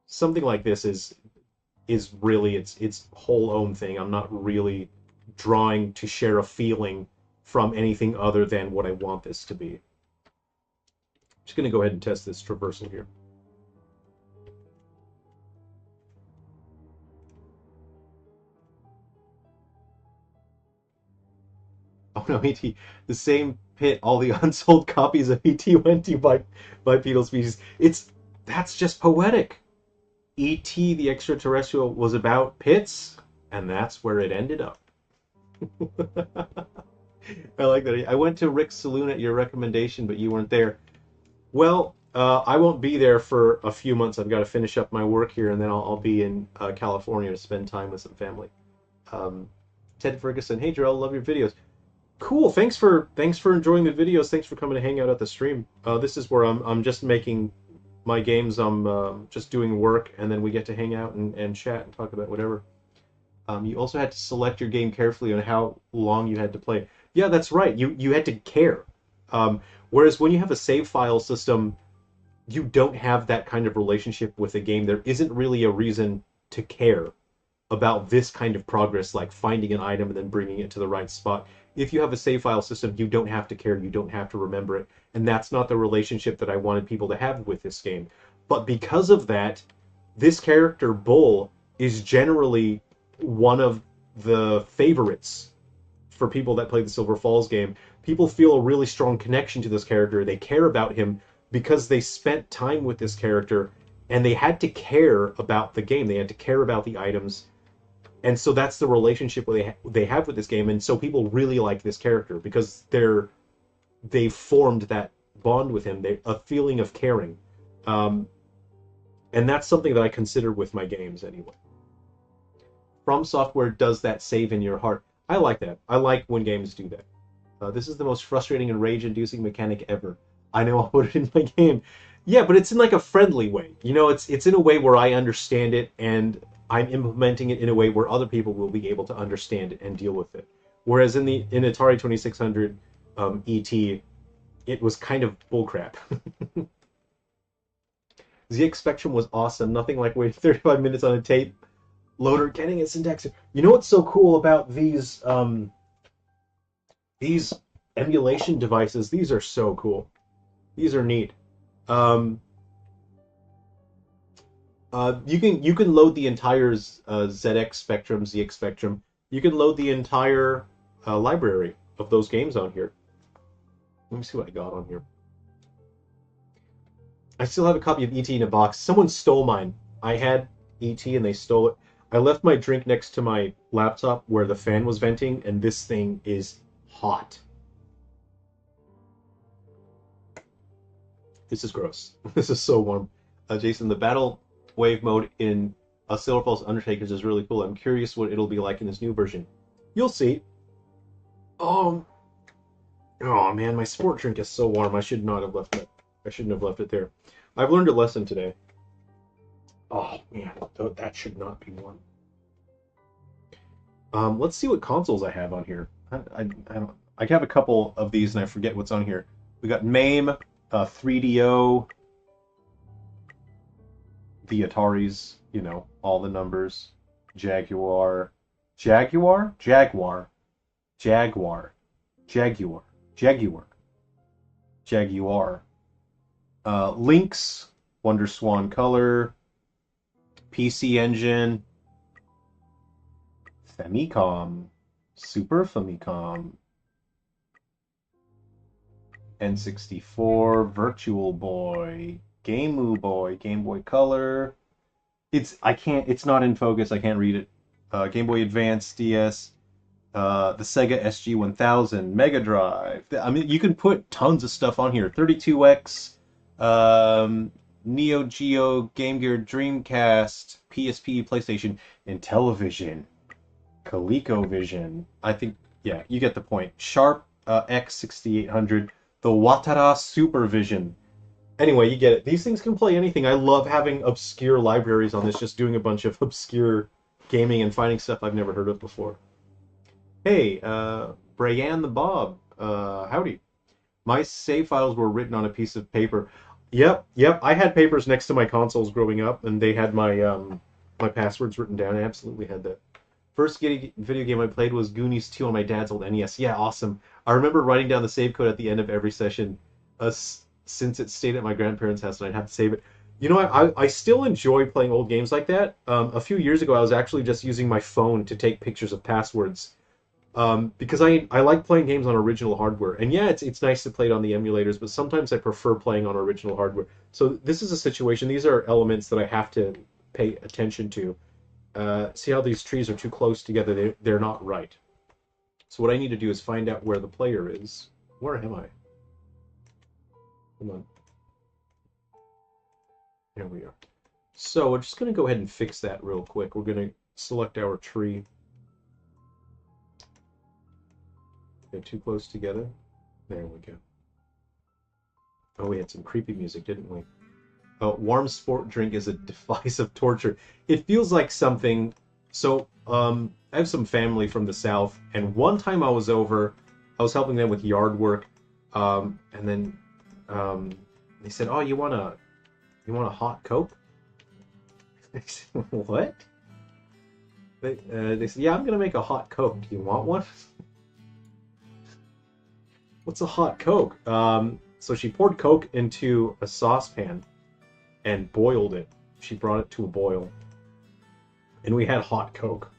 something like this is really its whole own thing. I'm not really drawing to share a feeling from anything other than what I want this to be. I'm just going to go ahead and test this traversal here. Oh no, E.T. The same pit all the unsold copies of E.T. went to by Beetle Species. That's just poetic. E.T. the Extraterrestrial was about pits, and that's where it ended up. I like that. I went to Rick's Saloon at your recommendation, but you weren't there. Well, I won't be there for a few months. I've got to finish up my work here, and then I'll be in California to spend time with some family. Ted Ferguson, hey Jerrel, love your videos. Cool. Thanks for enjoying the videos. Thanks for coming to hang out at the stream. This is where I'm just making my games. I'm just doing work, and then we get to hang out and chat and talk about whatever. You also had to select your game carefully on how long you had to play. Yeah, that's right. You had to care. Whereas when you have a save file system, you don't have that kind of relationship with a game. There isn't really a reason to care about this kind of progress, like finding an item and then bringing it to the right spot. If you have a save file system, you don't have to care, you don't have to remember it, and that's not the relationship that I wanted people to have with this game. But because of that, this character, Bull, is generally one of the favorites for people that play the Silver Falls game. People feel a really strong connection to this character. They care about him because they spent time with this character, and they had to care about the game. They had to care about the items. And so that's the relationship they have with this game, and so people really like this character because they've formed that bond with him, a feeling of caring, and that's something that I consider with my games anyway. From Software does that save in your heart. I like that. I like when games do that. This is the most frustrating and rage-inducing mechanic ever. I know I'll put it in my game. Yeah, but it's in like a friendly way. It's in a way where I understand it, and I'm implementing it in a way where other people will be able to understand it and deal with it. Whereas in Atari 2600 ET, it was kind of bullcrap. ZX Spectrum was awesome. Nothing like waiting 35 minutes on a tape loader, getting a syntax. You know what's so cool about these emulation devices? These are so cool. These are neat. You can load the entire ZX Spectrum, ZX Spectrum. You can load the entire library of those games on here. Let me see what I got on here. I still have a copy of E.T. in a box. Someone stole mine. I had E.T. and they stole it. I left my drink next to my laptop where the fan was venting, and this thing is hot. This is gross. This is so warm. Jason, the battle wave mode in Silver Falls Undertakers is really cool. I'm curious what it'll be like in this new version. You'll see. Oh, oh man, my sport drink is so warm. I should not have left it. I shouldn't have left it there. I've learned a lesson today. Oh man, that should not be warm. Let's see what consoles I have on here. I don't. I have a couple of these and I forget what's on here. We got MAME, 3DO, the Ataris, you know, all the numbers. Jaguar, Jaguar, Jaguar, Jaguar, Jaguar, Jaguar, Jaguar. Lynx, Wonder Swan Color, PC Engine, Famicom, Super Famicom, N64, Virtual Boy, Game Boy, Game Boy Color. It's not in focus. I can't read it. Game Boy Advance, DS, the Sega SG-1000, Mega Drive. I mean, you can put tons of stuff on here. 32X, Neo Geo, Game Gear, Dreamcast, PSP, PlayStation, and television. ColecoVision. I think, yeah, you get the point. Sharp X6800, the Watara Supervision. Anyway, you get it. These things can play anything. I love having obscure libraries on this, just doing a bunch of obscure gaming and finding stuff I've never heard of before. Hey, Brian the Bob, howdy. My save files were written on a piece of paper. Yep. I had papers next to my consoles growing up, and they had my my passwords written down. I absolutely had that. First video game I played was Goonies 2 on my dad's old NES. Yeah, awesome. I remember writing down the save code at the end of every session, since it stayed at my grandparents' house and I'd have to save it. You know, I still enjoy playing old games like that. A few years ago, I was actually just using my phone to take pictures of passwords. Because I like playing games on original hardware. And yeah, it's nice to play it on the emulators, but sometimes I prefer playing on original hardware. So this is a situation, these are elements that I have to pay attention to. See how these trees are too close together? They're not right. So what I need to do is find out where the player is. Where am I? Come on. There we are. So we're just going to go ahead and fix that real quick. We're going to select our tree. They're too close together. There we go. Oh, we had some creepy music, didn't we? Warm sport drink is a device of torture. It feels like something... So, I have some family from the South, and one time I was over, I was helping them with yard work, and then they said, "Oh, you want a hot Coke?" I said, "What?" They said, "Yeah, I'm gonna make a hot Coke. Do you want one?" What's a hot Coke? So she poured Coke into a saucepan and boiled it. She brought it to a boil. And we had hot Coke.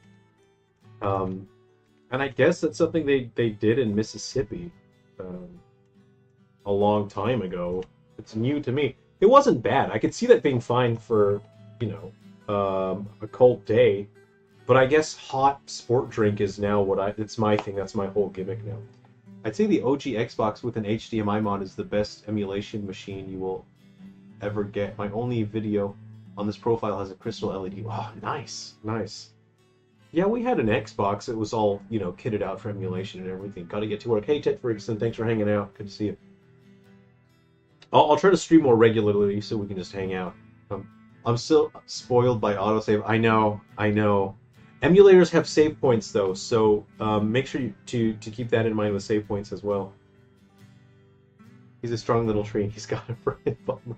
And I guess that's something they did in Mississippi a long time ago. It's new to me. It wasn't bad. I could see that being fine for, you know, a cold day. But I guess hot sport drink is now it's my thing. That's my whole gimmick now. I'd say the OG Xbox with an HDMI mod is the best emulation machine you will ever get. My only video on this profile has a crystal LED. Oh, nice. Yeah, we had an Xbox. It was all, you know, kitted out for emulation and everything. Gotta get to work. Hey, Ted Ferguson, thanks for hanging out. Good to see you. I'll try to stream more regularly so we can just hang out. I'm still spoiled by autosave. I know. Emulators have save points, though, so make sure to keep that in mind with save points as well. He's a strong little tree. He's got a bright bum.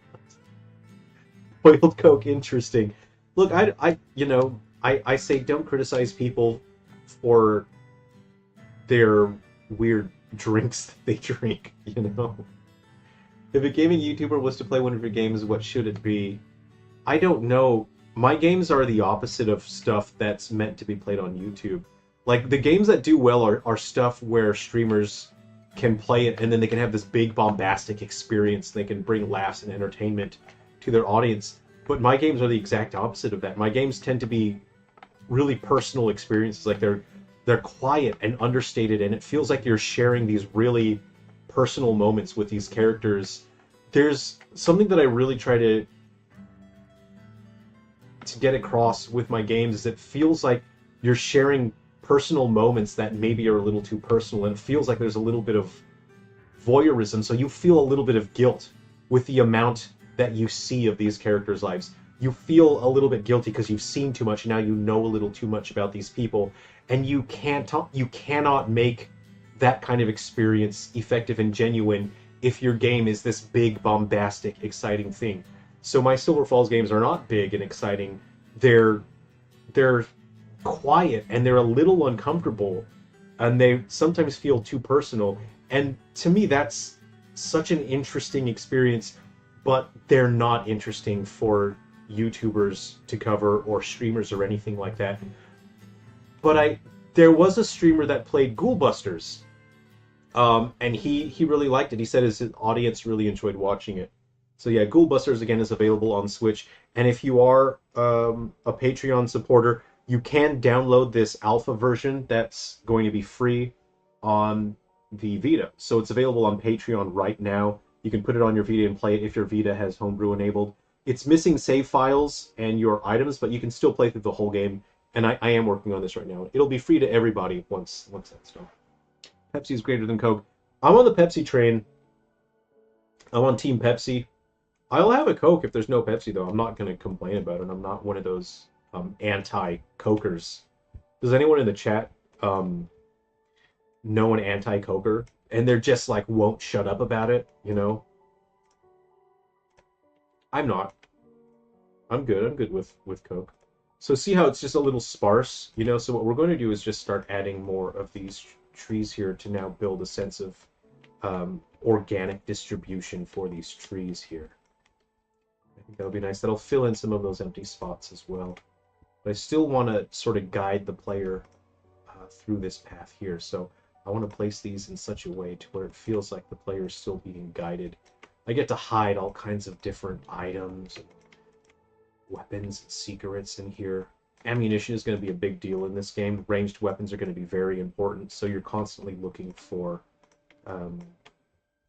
Boiled Coke, interesting. Look, I say don't criticize people for their weird drinks that they drink, you know? If a gaming YouTuber was to play one of your games, what should it be? I don't know. My games are the opposite of stuff that's meant to be played on YouTube. Like, the games that do well are stuff where streamers can play it and then they can have this big bombastic experience. They can bring laughs and entertainment to their audience. But my games are the exact opposite of that. My games tend to be really personal experiences. Like, they're quiet and understated, and it feels like you're sharing these really personal moments with these characters. There's something that I really try to get across with my games is it feels like you're sharing personal moments that maybe are a little too personal, and it feels like there's a little bit of voyeurism, so you feel a little bit of guilt with the amount that you see of these characters' lives. You feel a little bit guilty because you've seen too much, and now you know a little too much about these people, and you cannot make that kind of experience effective and genuine if your game is this big, bombastic, exciting thing. So my Silver Falls games are not big and exciting. They're quiet, and they're a little uncomfortable, and they sometimes feel too personal. And to me, that's such an interesting experience, but they're not interesting for YouTubers to cover or streamers or anything like that. But there was a streamer that played Ghoul Busters, and he really liked it. He said his audience really enjoyed watching it. So yeah, Ghoul Busters again is available on Switch, and if you are a Patreon supporter, you can download this alpha version that's going to be free on the Vita. So it's available on Patreon right now. You can put it on your Vita and play it if your Vita has Homebrew enabled. It's missing save files and your items, but you can still play through the whole game, and I am working on this right now. It'll be free to everybody once that's done. Pepsi's greater than Coke. I'm on the Pepsi train. I'm on Team Pepsi. I'll have a Coke if there's no Pepsi, though. I'm not going to complain about it. I'm not one of those anti-Cokers. Does anyone in the chat know an anti-Coker? And they're just like, won't shut up about it, you know? I'm not. I'm good with Coke. So see how it's just a little sparse, you know? So what we're going to do is just start adding more of these trees here to now build a sense of organic distribution for these trees here. I think that'll be nice. That'll fill in some of those empty spots as well. But I still want to sort of guide the player through this path here. So I want to place these in such a way to where it feels like the player is still being guided. I get to hide all kinds of different items, and weapons, and secrets in here. Ammunition is going to be a big deal in this game. Ranged weapons are going to be very important, so you're constantly looking for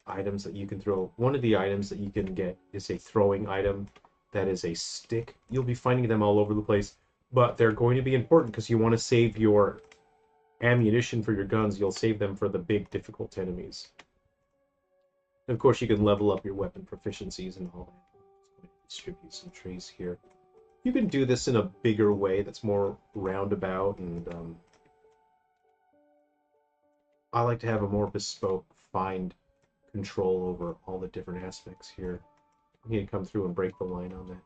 items that you can throw. One of the items that you can get is a throwing item that is a stick. You'll be finding them all over the place, but they're going to be important because you want to save your ammunition for your guns. You'll save them for the big, difficult enemies. And of course, you can level up your weapon proficiencies and all that. Distribute some trees here. You can do this in a bigger way that's more roundabout, and I like to have a more bespoke, fine control over all the different aspects here. I need to come through and break the line on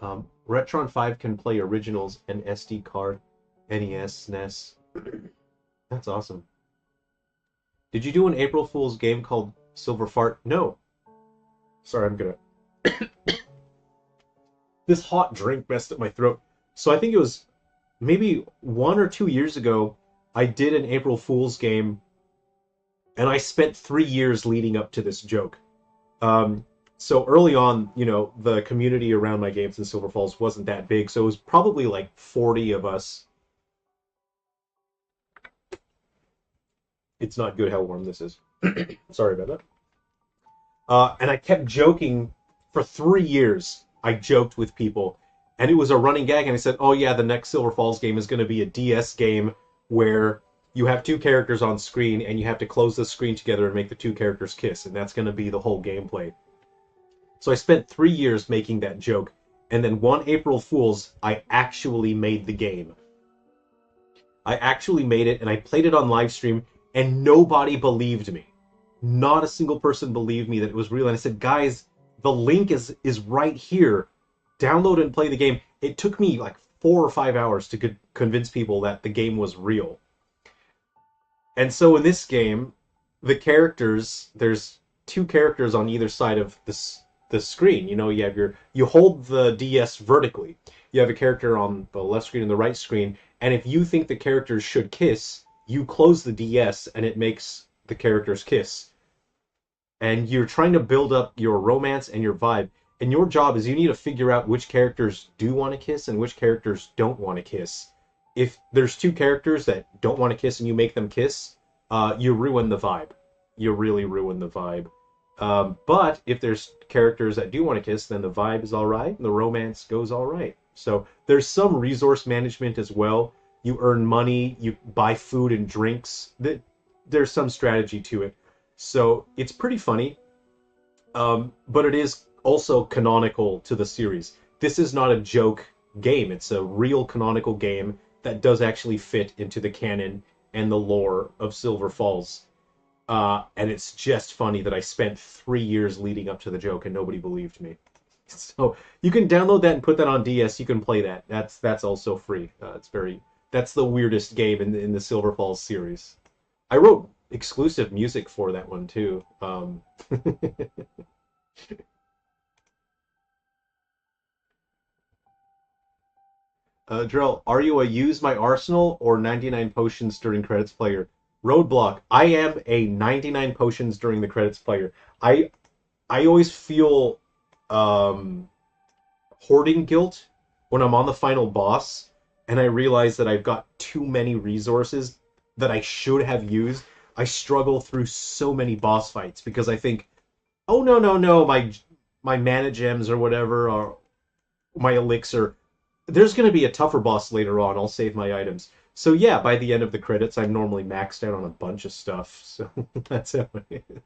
that. Retron 5 can play originals and SD card, NES, SNES. That's awesome. Did you do an April Fool's game called Silver Fart? No. Sorry, I'm gonna... This hot drink messed up my throat. So I think it was maybe 1 or 2 years ago, I did an April Fool's game, and I spent 3 years leading up to this joke. So early on, you know, the community around my games in Silver Falls wasn't that big, so it was probably like 40 of us. It's not good how warm this is. Sorry about that. And I kept joking for 3 years. I joked with people, and it was a running gag, and I said, oh yeah, the next Silver Falls game is going to be a DS game where you have 2 characters on screen, and you have to close the screen together and make the 2 characters kiss, and that's going to be the whole gameplay. So I spent 3 years making that joke, and then one April Fool's, I actually made the game. I actually made it, and I played it on live stream, and nobody believed me. Not a single person believed me that it was real, and I said, guys, the link is right here. Download and play the game. It took me like 4 or 5 hours to convince people that the game was real. And so in this game, the characters, there's 2 characters on either side of the screen. You know, you hold the DS vertically. You have a character on the left screen and the right screen, and if you think the characters should kiss, you close the DS and it makes the characters kiss. And you're trying to build up your romance and your vibe. And your job is you need to figure out which characters do want to kiss and which characters don't want to kiss. If there's 2 characters that don't want to kiss and you make them kiss, you ruin the vibe. You really ruin the vibe. But if there's characters that do want to kiss, then the vibe is all right and the romance goes all right. So there's some resource management as well. You earn money, you buy food and drinks. There's some strategy to it. So it's pretty funny, but it is also canonical to the series. This is not a joke game. It's a real canonical game that does actually fit into the canon and the lore of Silver Falls. And it's just funny that I spent 3 years leading up to the joke and nobody believed me. So you can download that and put that on DS. You can play that. That's also free. That's the weirdest game in the Silver Falls series. I wrote exclusive music for that one too. Jerrel, are you a use my arsenal or 99 potions during credits player? Roadblock. I am a 99 potions during the credits player. I I always feel um, hoarding guilt when I'm on the final boss and I realize that I've got too many resources that I should have used. I struggle through so many boss fights because I think, oh no no no, my mana gems or whatever or my elixir. There's going to be a tougher boss later on. I'll save my items. So yeah, by the end of the credits, I'm normally maxed out on a bunch of stuff. So that's how it is.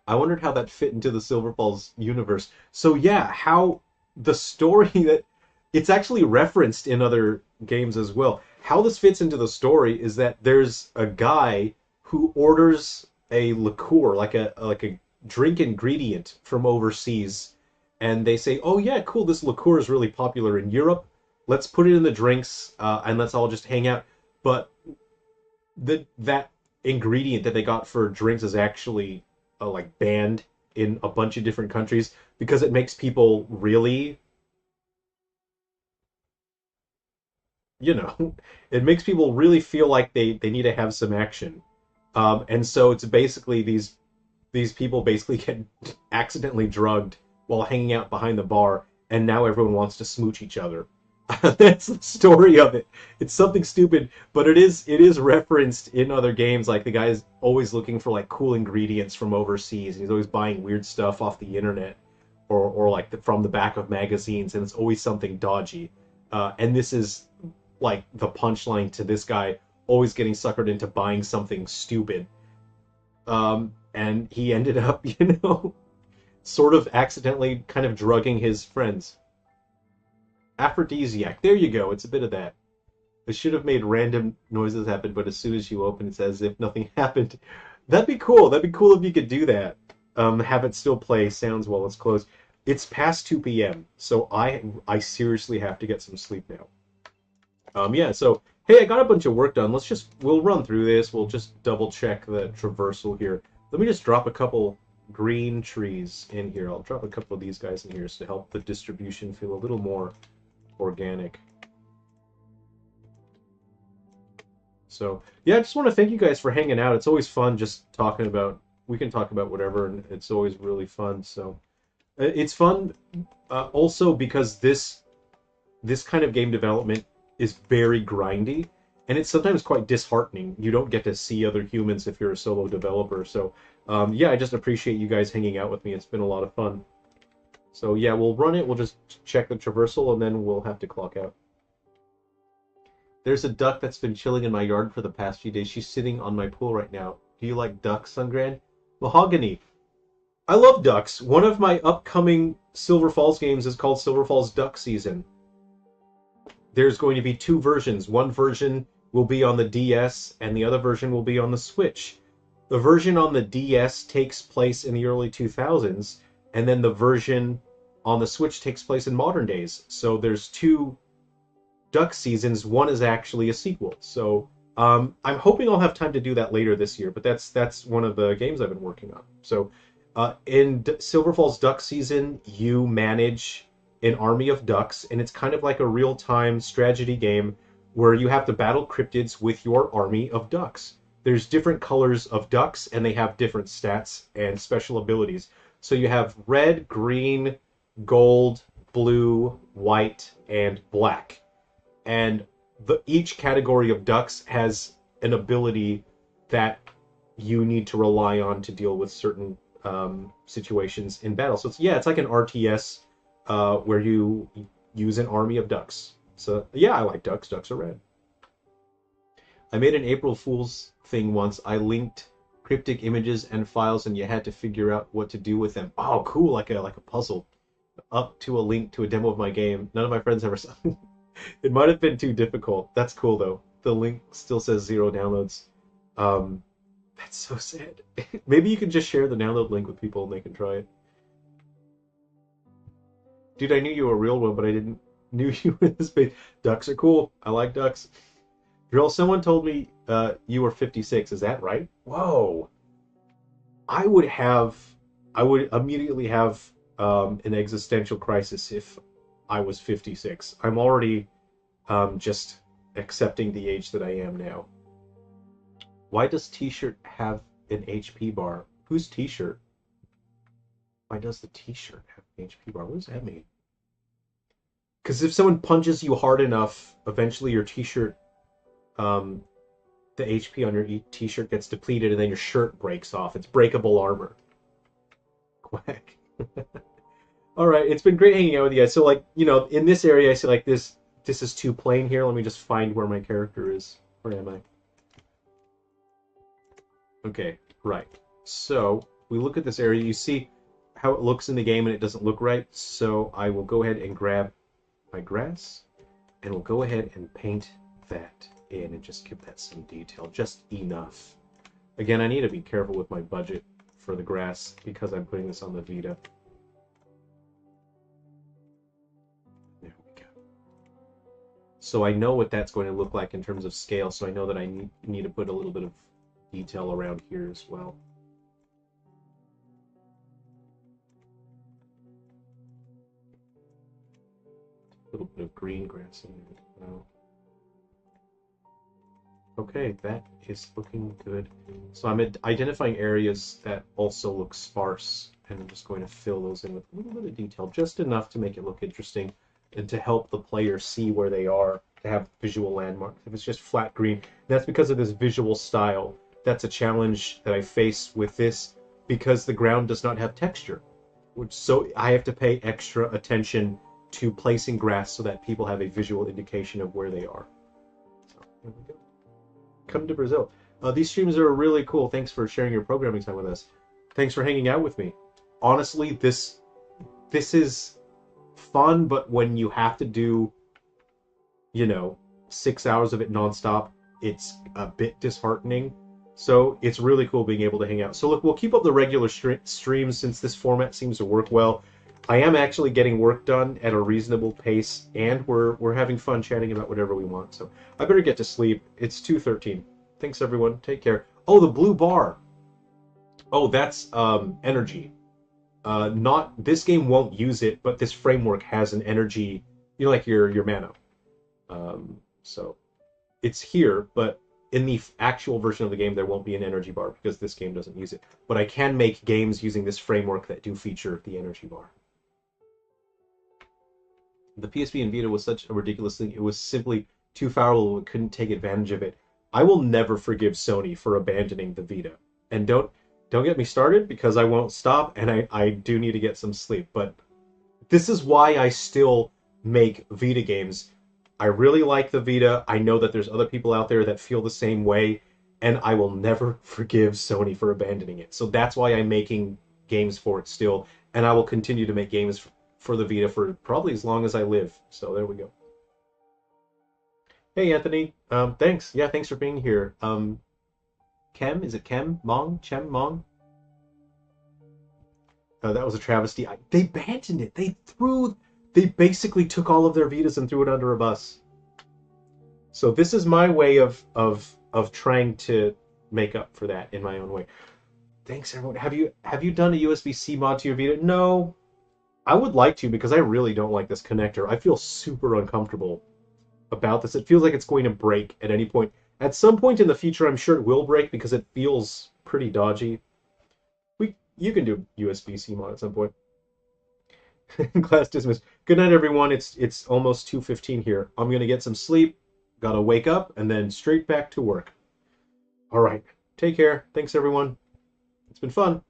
I wondered how that fit into the Silver Falls universe. So yeah, how the story that it's actually referenced in other games as well. How this fits into the story is that there's a guy who orders a liqueur, like a drink ingredient from overseas, and they say, "Oh yeah, cool, this liqueur is really popular in Europe. Let's put it in the drinks, and let's all just hang out." But that ingredient that they got for drinks is actually like banned in a bunch of different countries because it makes people really, you know, it makes people really feel like they need to have some action. And so it's basically these people basically get accidentally drugged while hanging out behind the bar, and now everyone wants to smooch each other. That's the story of it. It's something stupid, but it is referenced in other games. Like the guy's always looking for like cool ingredients from overseas, and he's always buying weird stuff off the internet or like from the back of magazines, and it's always something dodgy. And this is like the punchline to this guy always getting suckered into buying something stupid. And he ended up, sort of accidentally kind of drugging his friends. Aphrodisiac. There you go. It's a bit of that. It should have made random noises happen, but as soon as you open, it's as if nothing happened. That'd be cool. That'd be cool if you could do that. Have it still play sounds while it's closed. It's past 2 p.m., so I seriously have to get some sleep now. Yeah, so hey, I got a bunch of work done. We'll run through this. We'll just double check the traversal here. Let me just drop a couple green trees in here. I'll drop a couple of these guys in here to help the distribution feel a little more organic. So yeah, I just want to thank you guys for hanging out. It's always fun just talking about. We can talk about whatever, and it's always really fun. So it's fun also because this kind of game development is very grindy, and it's sometimes quite disheartening. You don't get to see other humans if you're a solo developer. So yeah, I just appreciate you guys hanging out with me. It's been a lot of fun. So yeah, we'll run it. We'll just check the traversal, and then we'll have to clock out. There's a duck that's been chilling in my yard for the past few days. She's sitting on my pool right now. Do you like ducks, Sungran? Mahogany. I love ducks. One of my upcoming Silver Falls games is called Silver Falls Duck Season. There's going to be two versions. One version will be on the DS, and the other version will be on the Switch. The version on the DS takes place in the early 2000s, and then the version on the Switch takes place in modern days. So there's two Duck seasons. One is actually a sequel. So I'm hoping I'll have time to do that later this year, but that's one of the games I've been working on. So in Silver Falls Duck Season, you manage an army of ducks, and it's kind of like a real-time strategy game where you have to battle cryptids with your army of ducks. There's different colors of ducks, and they have different stats and special abilities. So you have red, green, gold, blue, white, and black. And each category of ducks has an ability that you need to rely on to deal with certain situations in battle. So it's like an RTS where you use an army of ducks. So yeah, I like ducks. Ducks are red. I made an April Fool's thing once. I linked cryptic images and files, and you had to figure out what to do with them. Oh, cool! Like a puzzle. Up to a link to a demo of my game. None of my friends ever saw. It might have been too difficult. That's cool though. The link still says 0 downloads. Um, that's so sad. Maybe you can just share the download link with people and they can try it. Dude, I knew you were a real one, but I didn't knew you were in the space. Ducks are cool. I like ducks. Jerrel, someone told me you were 56. Is that right? Whoa. I would immediately have an existential crisis if I was 56. I'm already just accepting the age that I am now. Why does T-shirt have an HP bar? Whose T-shirt? Why does the T-shirt have an HP bar? What does that mean? Because if someone punches you hard enough, eventually your T-shirt, the HP on your T-shirt gets depleted, and then your shirt breaks off. It's breakable armor. Quack. All right, it's been great hanging out with you guys. So, like, you know, in this area, I see like this is too plain here. Let me just find where my character is. Where am I? Okay, right. So we look at this area. You see how it looks in the game, and it doesn't look right. So I will go ahead and grab my grass, and we'll go ahead and paint that in and just give that some detail, just enough. Again, I need to be careful with my budget for the grass because I'm putting this on the Vita. There we go. So I know what that's going to look like in terms of scale, so I know that I need to put a little bit of detail around here as well. A little bit of green grass in there as well. Okay, that is looking good. So I'm identifying areas that also look sparse, and I'm just going to fill those in with a little bit of detail, just enough to make it look interesting and to help the player see where they are, to have visual landmarks. If it's just flat green, that's because of this visual style. That's a challenge that I face with this because the ground does not have texture. So I have to pay extra attention to placing grass so that people have a visual indication of where they are. So there we go. Come to Brazil. These streams are really cool. Thanks for sharing your programming time with us. Thanks for hanging out with me. Honestly, this is fun, but when you have to do, you know, 6 hours of it nonstop, it's a bit disheartening. So it's really cool being able to hang out. So look, we'll keep up the regular streams since this format seems to work well. I am actually getting work done at a reasonable pace, and we're having fun chatting about whatever we want. So I better get to sleep. It's 2:13. Thanks, everyone. Take care. Oh, the blue bar. Oh, that's energy. Not this game won't use it, but this framework has an energy. You know, like your mana. So it's here, but in the actual version of the game, there won't be an energy bar because this game doesn't use it. But I can make games using this framework that do feature the energy bar. The PSP and Vita was such a ridiculous thing. It was simply too powerful. We couldn't take advantage of it. I will never forgive Sony for abandoning the Vita. And don't get me started because I won't stop, and I do need to get some sleep. But this is why I still make Vita games. I really like the Vita. I know that there's other people out there that feel the same way, and I will never forgive Sony for abandoning it. So that's why I'm making games for it still, and I will continue to make games for the Vita for probably as long as I live. So there we go. Hey, Anthony. Thanks. Yeah, thanks for being here. Kem? Is it Kem? Mong? Chem? Mong? That was a travesty. They abandoned it. They basically took all of their Vitas and threw it under a bus. So this is my way of trying to make up for that in my own way. Thanks, everyone. Have you done a USB-C mod to your Vita? No. I would like to because I really don't like this connector. I feel super uncomfortable about this. It feels like it's going to break at any point. At some point in the future, I'm sure it will break because it feels pretty dodgy. You can do USB-C mod at some point. Class dismissed. Good night, everyone. It's almost 2:15 here. I'm gonna get some sleep. Gotta wake up and then straight back to work. All right. Take care. Thanks, everyone. It's been fun.